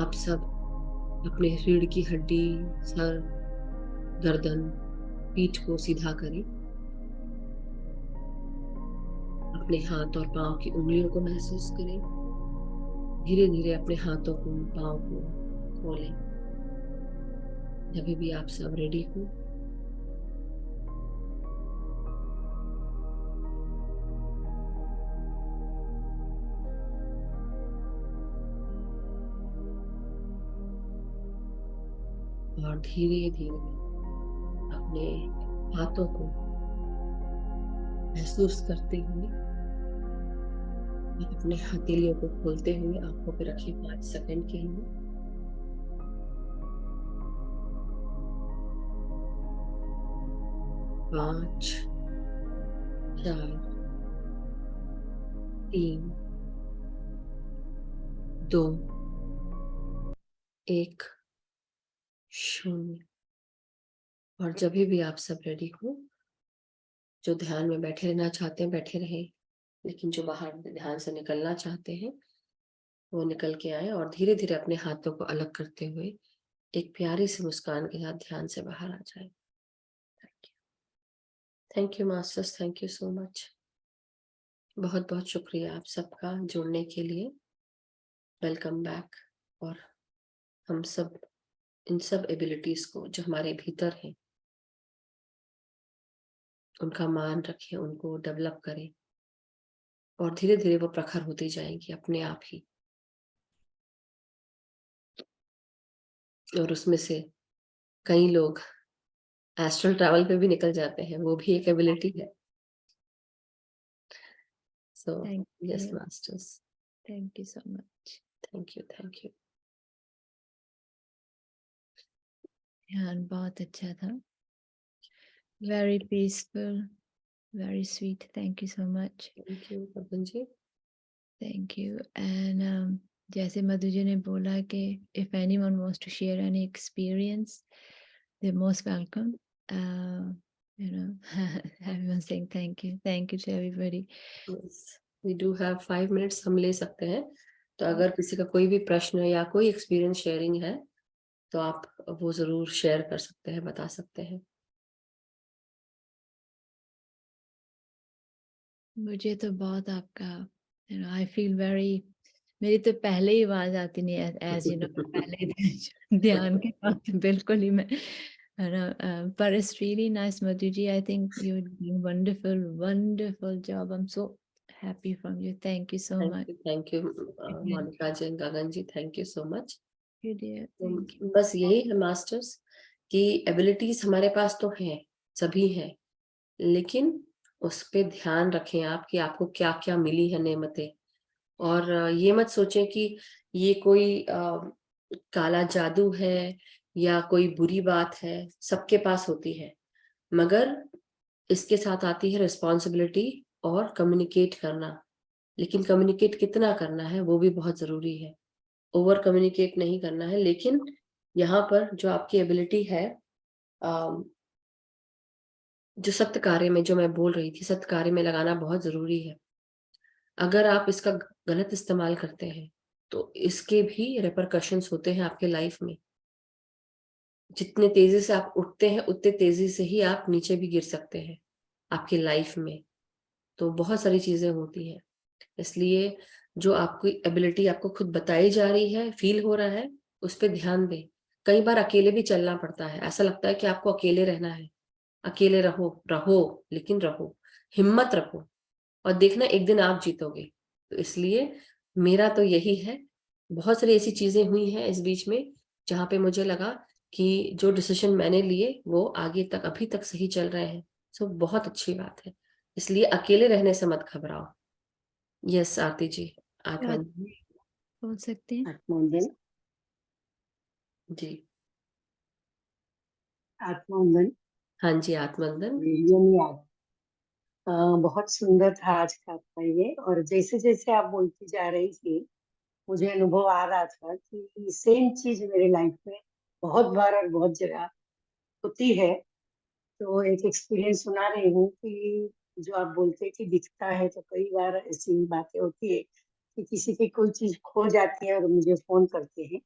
आप सब अपने रीढ़ की हड्डी, सर, गर्दन, पीठ को सीधा करें। अपने हाथ और पांव की उंगलियों को महसूस करें। धीरे धीरे अपने हाथों को, पांव को खोलें। जब भी आप सब रेडी हो, और धीरे धीरे अपने हाथों को महसूस करते हुए आप अपने हथेलियों को खोलते हुए आंखों पे रखिए 5 सेकंड के लिए। 5, 4, 3, 2, 1, 0। और जब भी आप सब रेडी हो, जो ध्यान में बैठे रहना चाहते हैं बैठे रहें, लेकिन जो बाहर ध्यान से निकलना चाहते हैं वो निकल के आए और धीरे धीरे अपने हाथों को अलग करते हुए एक प्यारी सी मुस्कान के साथ ध्यान से बाहर आ जाए। Thank you masters, thank you so much. बहुत बहुत शुक्रिया आप सबका जुड़ने के लिए। Welcome back. और हम सब इन सब एबिलिटीज को जो हमारे भीतर हैं उनका मान रखें, उनको डेवलप करें और धीरे धीरे वो प्रखर होती जाएंगी अपने आप ही। और उसमें से कई लोग एस्ट्रल ट्रैवल पे भी निकल जाते हैं, वो भी एक एबिलिटी है। सो Thank yes you. Masters, Thank you so much. Thank you, thank you. ध्यान बहुत अच्छा था. Very peaceful, very sweet. Thank you so much. Thank you Pawan ji. Thank you. And जैसे मधु जी ने बोला कि if anyone wants to share any experience, they're most welcome. You know, everyone saying thank you. Thank you to everybody. Yes, we do have 5 minutes, हम ले सकते हैं। तो अगर किसी का कोई भी प्रश्न या कोई एक्सपीरियंस शेयरिंग है तो आप वो जरूर शेयर कर सकते हैं, बता सकते हैं। मुझे तो बहुत आपका you know, I feel very, मेरी तो पहले ही आवाज आती नहीं है, as you know, पहले ध्यान के बाद बिल्कुल ही मैं है ना, but it's really nice Madhu ji. I think you're doing wonderful job. I'm so happy from you. Thank you so much. Thank you Monika ji, Gagan ji, thank you so much. You dear. Thank you. बस यही है masters कि abilities हमारे पास तो हैं, सभी हैं, लेकिन उस पे ध्यान रखें आप कि आपको क्या क्या मिली है नेमतें। और ये मत सोचें कि ये कोई काला जादू है या कोई बुरी बात है, सबके पास होती है, मगर इसके साथ आती है रिस्पॉन्सिबिलिटी और कम्युनिकेट करना। लेकिन कम्युनिकेट कितना करना है वो भी बहुत जरूरी है, ओवर कम्युनिकेट नहीं करना है। लेकिन यहाँ पर जो आपकी एबिलिटी है, जो सत्य कार्य में, जो मैं बोल रही थी, सत्य कार्य में लगाना बहुत जरूरी है। अगर आप इसका गलत इस्तेमाल करते हैं तो इसके भी रेपरकशंस होते हैं आपके लाइफ में। जितने तेजी से आप उठते हैं उतने तेजी से ही आप नीचे भी गिर सकते हैं आपकी लाइफ में। तो बहुत सारी चीजें होती हैं, इसलिए जो आपकी एबिलिटी आपको खुद बताई जा रही है, फील हो रहा है, उस पर ध्यान दें। कई बार अकेले भी चलना पड़ता है, ऐसा लगता है कि आपको अकेले रहना है। अकेले रहो रहो, लेकिन रहो, हिम्मत रखो और देखना एक दिन आप जीतोगे। तो इसलिए मेरा तो यही है। बहुत सारी ऐसी चीजें हुई हैं इस बीच में जहाँ पे मुझे लगा कि जो डिसीजन मैंने लिए वो आगे तक अभी तक सही चल रहे हैं। सो बहुत अच्छी बात है, इसलिए अकेले रहने से मत घबराओ। यस आरती जी, आप क्या बोल सकते हैं? आत्मवंदन। जी आत्मवंदन। हाँ जी, आत्मवंदन। वीडियो नहीं आ रहा। बहुत सुंदर था आज का आपका ये, और जैसे जैसे आप बोलती जा रही थी मुझे अनुभव आ रहा था कि सेम चीज मेरे लाइफ में बहुत बार और बहुत जगह होती है। तो एक एक्सपीरियंस सुना रही हूँ कि जो आप बोलते कि दिखता है, तो कई बार ऐसी बातें होती है कि किसी की कोई चीज खो जाती है और मुझे फोन करते हैं।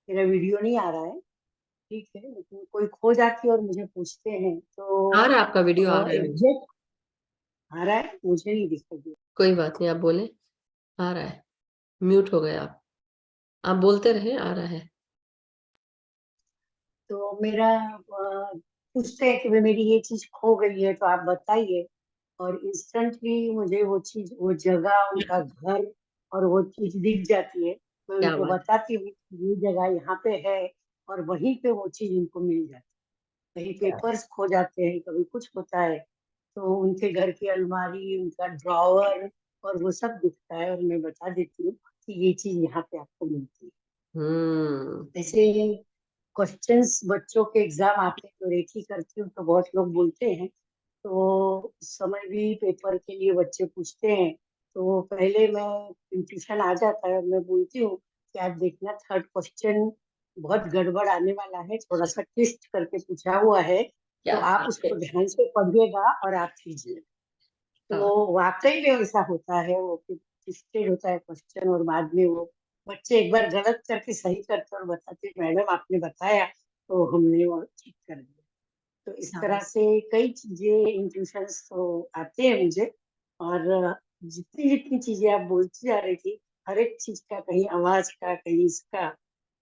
मेरा वीडियो नहीं आ रहा है, ठीक है, लेकिन कोई खो जाती है और मुझे पूछते हैं तो आ रहा है आपका वीडियो, आ रहा है मुझे। एग्जैक्ट आ रहा है, मुझे नहीं दिखाई दे। कोई बात नहीं, आप बोले, आ रहा है। म्यूट हो गए आप बोलते रहे, आ रहा है। तो मेरा पूछते हैं कि भाई मेरी ये चीज खो गई है तो आप बताइए, और इंस्टेंटली मुझे वो चीज, वो जगह, उनका घर और वो चीज दिख जाती है। तो क्या उनको बात बताती हूँ कि ये जगह यहाँ पे है, और वहीं पे वो चीज उनको मिल जाती है। कहीं है? पेपर्स खो जाते हैं, कभी कुछ होता है, तो उनके घर की अलमारी, उनका ड्रॉवर और वो सब दिखता है और मैं बता देती हूँ कि ये चीज यहाँ पे आपको मिलती है। ऐसे क्वेश्चंस बच्चों के एग्जाम आते हैं तो रेखी करती हूँ तो बहुत लोग बोलते हैं, तो उस समय भी पेपर के लिए बच्चे पूछते हैं, तो पहले मैं ट्यूशन आ जाता है और मैं बोलती हूँ कि आज देखना थर्ड क्वेश्चन बहुत गड़बड़ आने वाला है, थोड़ा सा ट्विस्ट करके पूछा हुआ है, तो आप उसको ध्यान से पढ़िएगा और आप कीजिए। तो वाकई में ऐसा होता है, वो ट्विस्टेड होता है क्वेश्चन और बाद में वो बच्चे एक बार गलत करके सही करते और बताते मैडम आपने बताया तो हमने वो ठीक कर दिया। तो इस तरह से कई चीजें इन ट्यूशंस तो आते हैं मुझे, और जितनी जितनी चीजें आप बोलती जा रही थी, हर एक चीज का कहीं आवाज का कहीं इसका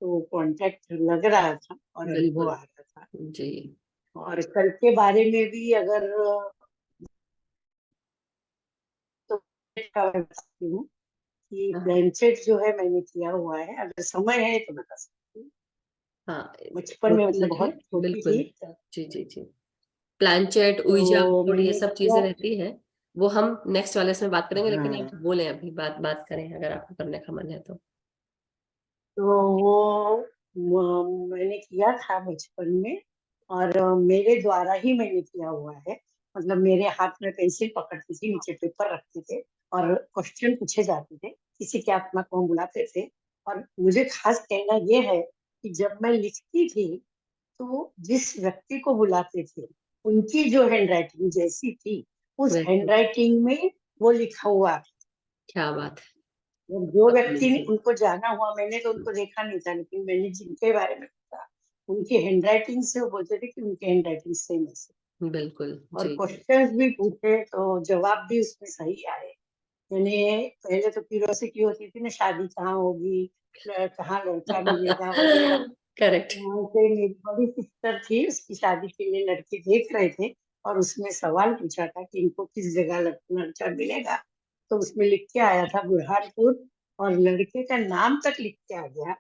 तो कांटेक्ट लग रहा था और अनुभव आ रहा था जी। और कल के बारे में भी अगर तो मैं बताती हूँ कि प्लेनचेट जो है मैंने किया हुआ है, अगर समय है तो बता सकती हूँ। हाँ, बचपन में मतलब बहुत छोटी बिल्कुल। थी जी जी जी। प्लानचेट, तो उइजा बोर्ड, ये मैंने सब किया। चीजें रहती है, वो हम नेक्स्ट वाले में बात करेंगे, लेकिन आप हाँ, बोले अभी बात करें अगर आपको करने का मन है तो। तो मैंने किया था बचपन में और मेरे द्वारा ही मैंने किया हुआ है, मतलब मेरे हाथ में पेंसिल पकड़ती थी, नीचे पेपर रखते थे और क्वेश्चन पूछे जाते थे, किसी के आत्मा को हम बुलाते थे। और मुझे खास कहना ये है कि जब मैं लिखती थी तो जिस व्यक्ति को बुलाते थे उनकी जो हैंडराइटिंग जैसी थी उस बिल्कुल, हैंडराइटिंग में वो लिखा हुआ। क्या बात है। जो व्यक्ति ने Amazing. उनको जाना हुआ, मैंने तो उनको देखा नहीं था, लेकिन मैंने जिनके बारे में पता उनकी हैंडराइटिंग से वो बोलते थे कि उनकी हैंडराइटिंग सेम है। बिल्कुल और जी। क्वेश्चंस भी पूछे तो जवाब भी उसमें सही आए। मैंने पहले तो क्यूरियोसिटी होती थी ना, शादी कहाँ होगी, कहाँ लड़का मिलेगा वगैरह। करेक्ट। वहाँ से मेरी बड़ी सिस्टर थी, उसकी शादी के लिए लड़के देख रहे थे और उसमें सवाल पूछा था कि इनको किस जगह लड़का मिलेगा, तो उसमें लिख के आया था बुरहानपुर और लड़के का नाम तक लिख के आ गया।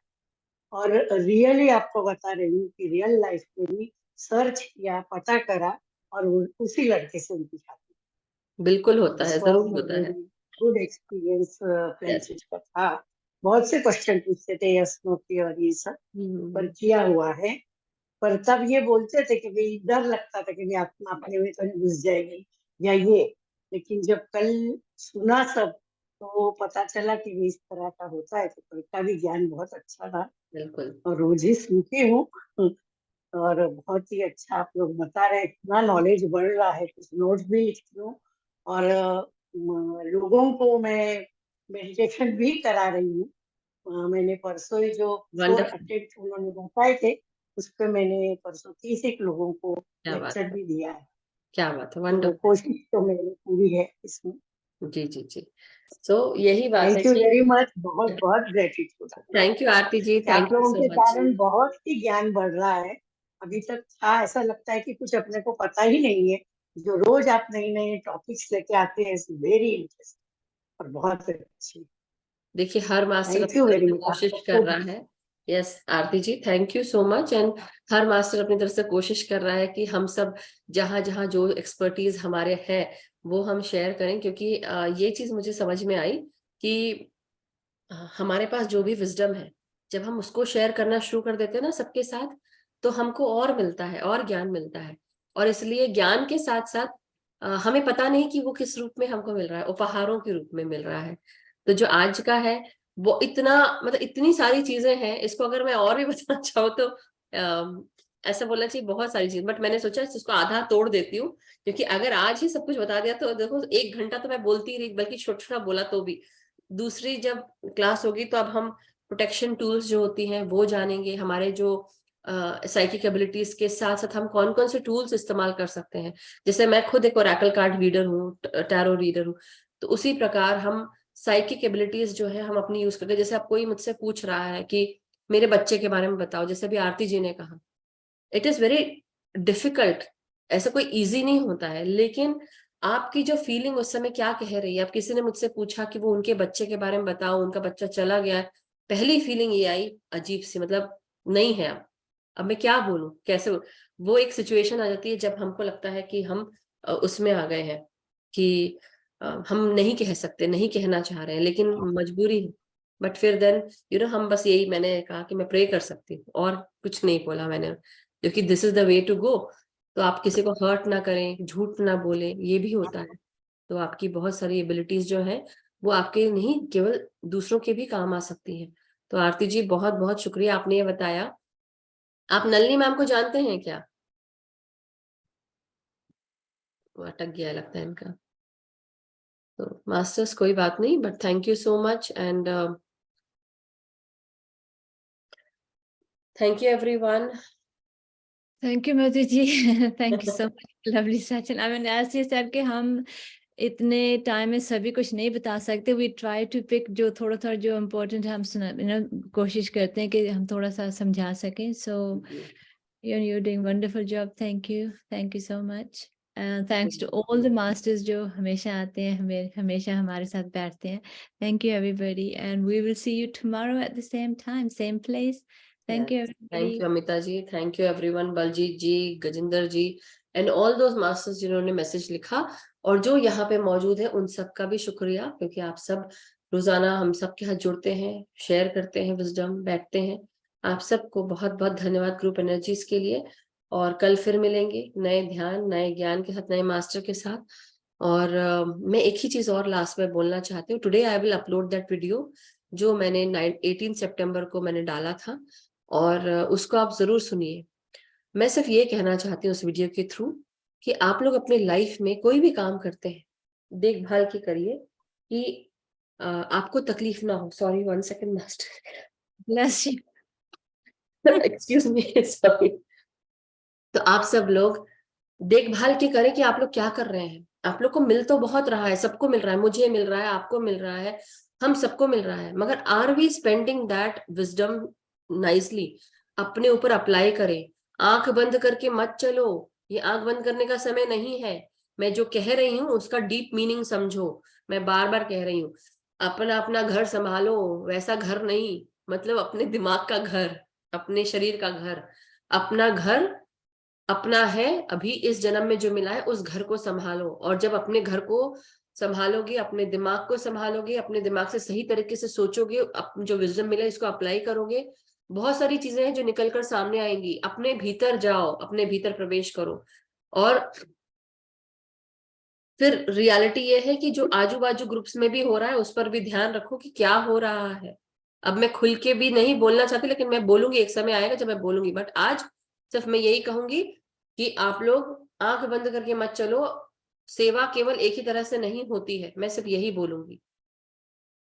और रियली आपको बता रही हूँ कि रियल लाइफ में भी सर्च किया, पता करा और उसी लड़के से उनकी शादी। बिल्कुल होता है, दिस वाज जरूर अ होता है। Very good experience Yes. Friendship का था। बहुत से क्वेश्चन पूछते थे, यस नो के और ये सब, पर किया हुआ है। पर तब ये बोलते थे कि भाई डर लगता था कि भाई आत्मा अपने में तो नहीं घुस जाएगी या ये, लेकिन जब कल सुना सब तो पता चला कि ये इस तरह का होता है, तो कल का भी ज्ञान बहुत अच्छा था बिल्कुल। और रोज ही सुनती हूँ। और बहुत ही अच्छा आप लोग बता रहे हैं, इतना नॉलेज बढ़ रहा है, कुछ नोट्स भी लिखती हूँ और लोगों को मैं मेडिटेशन भी करा रही हूँ। मैंने परसों ही जो 4 वंडरफुल। अटेम्प्ट उन्होंने बताए थे उस पे मैंने परसों 30 लोगों को क्या बात लेक्चर है, भी दिया है। क्या बात है, तो वंडरफुल। कोशिश तो मेरी पूरी है इसमें। जी जी जी। सो यही बात है थैंक यू कि वेरी मच, बहुत बहुत ग्रेटिट्यूड आप लोगों थैंक यू आरती जी, कि आप थैंक यू लोगों सो के मच। कारण बहुत ही ज्ञान बढ़ रहा है। अभी तक था ऐसा लगता है कि कुछ अपने को पता ही नहीं है। जो रोज आप नए नए टॉपिक्स लेके आते हैं, वेरी इंटरेस्टिंग और बहुत अच्छी। देखिए हर मास्टर थैंक अपनी यू तरफ वेरी से मच, कोशिश आपको कर खूब। रहा है। Yes Aarti ji, thank you so much. And हर मास्टर अपनी तरफ से कोशिश कर रहा है कि हम सब जहां जहां जो एक्सपर्टीज हमारे हैं वो हम शेयर करें, क्योंकि ये चीज मुझे समझ में आई कि हमारे पास जो भी विजडम है, जब हम उसको शेयर करना शुरू कर देते हैं ना सबके साथ, तो हमको और मिलता है, और ज्ञान मिलता है। और इसलिए ज्ञान के साथ साथ हमें पता नहीं कि वो किस रूप में हमको मिल रहा है, उपहारों के रूप में मिल रहा है। तो जो आज का है वो इतना, मतलब इतनी सारी चीजें हैं, इसको अगर मैं और भी बताना चाहूँ तो ऐसा बोलना चाहिए बहुत सारी चीज, बट मैंने सोचा इसको आधा तोड़ देती हूँ, क्योंकि अगर आज ही सब कुछ बता दिया तो देखो 1 घंटा तो मैं बोलती ही रही, बल्कि छोटा छोटा बोला तो भी। दूसरी जब क्लास होगी तो अब हम प्रोटेक्शन टूल्स जो होती हैं वो जानेंगे, हमारे जो साइकिक एबिलिटीज के साथ साथ हम कौन कौन से टूल्स इस्तेमाल कर सकते हैं। जैसे मैं खुद एक ओरेकल कार्ड रीडर हूँ, टैरो रीडर हूँ, तो उसी प्रकार हम साइकिक एबिलिटीज जो है हम अपनी यूज करते हैं। जैसे अब कोई मुझसे पूछ रहा है कि मेरे बच्चे के बारे में बताओ, जैसे अभी आरती जी ने कहा, इट इज वेरी डिफिकल्ट, ऐसा कोई इजी नहीं होता है, लेकिन आपकी जो फीलिंग उस समय क्या कह रही है। अब किसी ने मुझसे पूछा कि वो उनके बच्चे के बारे में बताओ, उनका बच्चा चला गया है, पहली फीलिंग ये आई अजीब सी, मतलब नहीं है। अब मैं क्या बोलूं, कैसे वो एक सिचुएशन आ जाती है जब हमको लगता है कि हम उसमें आ गए हैं कि हम नहीं कह सकते, नहीं कहना चाह रहे हैं, लेकिन मजबूरी है। बट फिर देन हम बस यही, मैंने कहा कि मैं प्रे कर सकती हूँ, और कुछ नहीं बोला मैंने, क्योंकि this is the way to go. तो आप किसी को हर्ट ना करें, झूठ ना बोले, ये भी होता है। तो आपकी बहुत सारी एबिलिटीज जो है वो आपके नहीं, केवल दूसरों के भी काम आ सकती है। तो आरती जी, बहुत बहुत शुक्रिया, आपने ये बताया। आप नलिनी मैम को जानते हैं क्या? वो अटक गया लगता है इनका। तो मास्टर्स, कोई बात नहीं, but thank you so much, and thank you everyone. Thank you, Madhu ji. Thank you so much. Lovely session. I mean, as you said कि हम इतने टाइम में सभी कुछ नहीं बता सकते. We try to pick जो थोड़ा थोड़ा जो important है, हम सुना कोशिश करते हैं कि हम थोड़ा सा समझा सकें. So you're doing wonderful job. Thank you so much. Thanks to all the masters जो हमेशा आते हैं, हमेशा हमारे साथ बैठते हैं. Thank you everybody, and we will see you tomorrow at the same time, same place. Thank you everybody. Thank you Amita ji, thank you everyone, Baljeet ji, Gajinder ji, and all those masters जिन्होंने मैसेज लिखा, और जो यहाँ पे मौजूद है उन सब का भी शुक्रिया, क्योंकि आप सब रोजाना हम सब के साथ जुड़ते हैं, शेयर करते हैं विजडम, बैठते हैं। आप सबको बहुत बहुत धन्यवाद ग्रुप एनर्जीज के लिए। और कल फिर मिलेंगे नए ध्यान, नए ज्ञान के साथ, नए मास्टर के साथ। और मैं एक ही चीज और लास्ट में बोलना चाहती हूँ। Today I will upload that video जो मैंने 18 सितंबर को मैंने डाला था, और उसको आप जरूर सुनिए। मैं सिर्फ ये कहना चाहती हूँ उस वीडियो के थ्रू कि आप लोग अपने लाइफ में कोई भी काम करते हैं, देखभाल की करिए कि आपको तकलीफ ना हो। Sorry, 1 second master, Bless you. Excuse me, sorry. तो आप सब लोग देखभाल की करें कि आप लोग क्या कर रहे हैं। आप लोग को मिल तो बहुत रहा है, सबको मिल रहा है, मुझे मिल रहा है, आपको मिल रहा है, हम सबको मिल रहा है, मगर are we spending that wisdom nicely? अपने ऊपर अप्लाई करें। आंख बंद करके मत चलो, ये आंख बंद करने का समय नहीं है। मैं जो कह रही हूँ उसका डीप मीनिंग समझो। मैं बार बार कह रही हूँ, अपना अपना घर संभालो, वैसा घर नहीं, मतलब अपने दिमाग का घर, अपने शरीर का घर। अपना घर अपना है, अभी इस जन्म में जो मिला है उस घर को संभालो। और जब अपने घर को संभालोगे, अपने दिमाग को संभालोगे, अपने दिमाग से सही तरीके से सोचोगे, जो विजडम मिला इसको अप्लाई करोगे, बहुत सारी चीजें हैं जो निकलकर सामने आएंगी। अपने भीतर जाओ, अपने भीतर प्रवेश करो। और फिर रियलिटी ये है कि जो आजू बाजू ग्रुप्स में भी हो रहा है उस पर भी ध्यान रखो कि क्या हो रहा है। अब मैं खुल के भी नहीं बोलना चाहती, लेकिन मैं बोलूंगी, एक समय आएगा जब मैं बोलूंगी। बट आज सिर्फ मैं यही कहूंगी कि आप लोग आंख बंद करके मत चलो। सेवा केवल एक ही तरह से नहीं होती है, मैं सिर्फ यही बोलूंगी।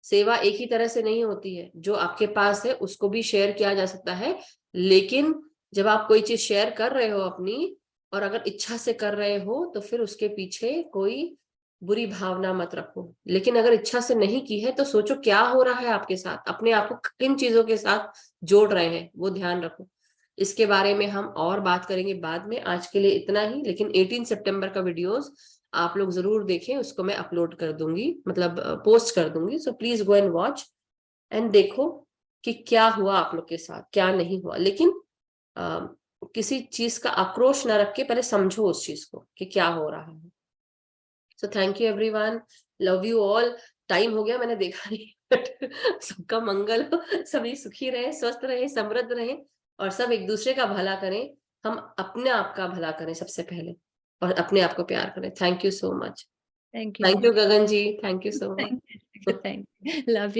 सेवा एक ही तरह से नहीं होती है। जो आपके पास है उसको भी शेयर किया जा सकता है, लेकिन जब आप कोई चीज शेयर कर रहे हो अपनी, और अगर इच्छा से कर रहे हो, तो फिर उसके पीछे कोई बुरी भावना मत रखो। लेकिन अगर इच्छा से नहीं की है तो सोचो क्या हो रहा है आपके साथ, अपने आप को किन चीजों के साथ जोड़ रहे हैं, वो ध्यान रखो। इसके बारे में हम और बात करेंगे बाद में, आज के लिए इतना ही। लेकिन 18 सितंबर का वीडियोस आप लोग जरूर देखें, उसको मैं अपलोड कर दूंगी, मतलब पोस्ट कर दूंगी। So please go and watch and देखो कि क्या हुआ आप लोग के साथ, क्या नहीं हुआ। लेकिन किसी चीज का आक्रोश ना रख के पहले समझो उस चीज को कि क्या हो रहा है। सो thank you everyone, love you all. Time हो गया, मैंने देखा नहीं, बट सबका मंगल हो, सभी सुखी रहे, स्वस्थ रहे, समृद्ध रहे, और सब एक दूसरे का भला करें। हम अपने आप का भला करें सबसे पहले, और अपने आप को प्यार करें। Thank you so much. Thank you. Thank you Gagan ji, thank you so much. Thank you. Love you.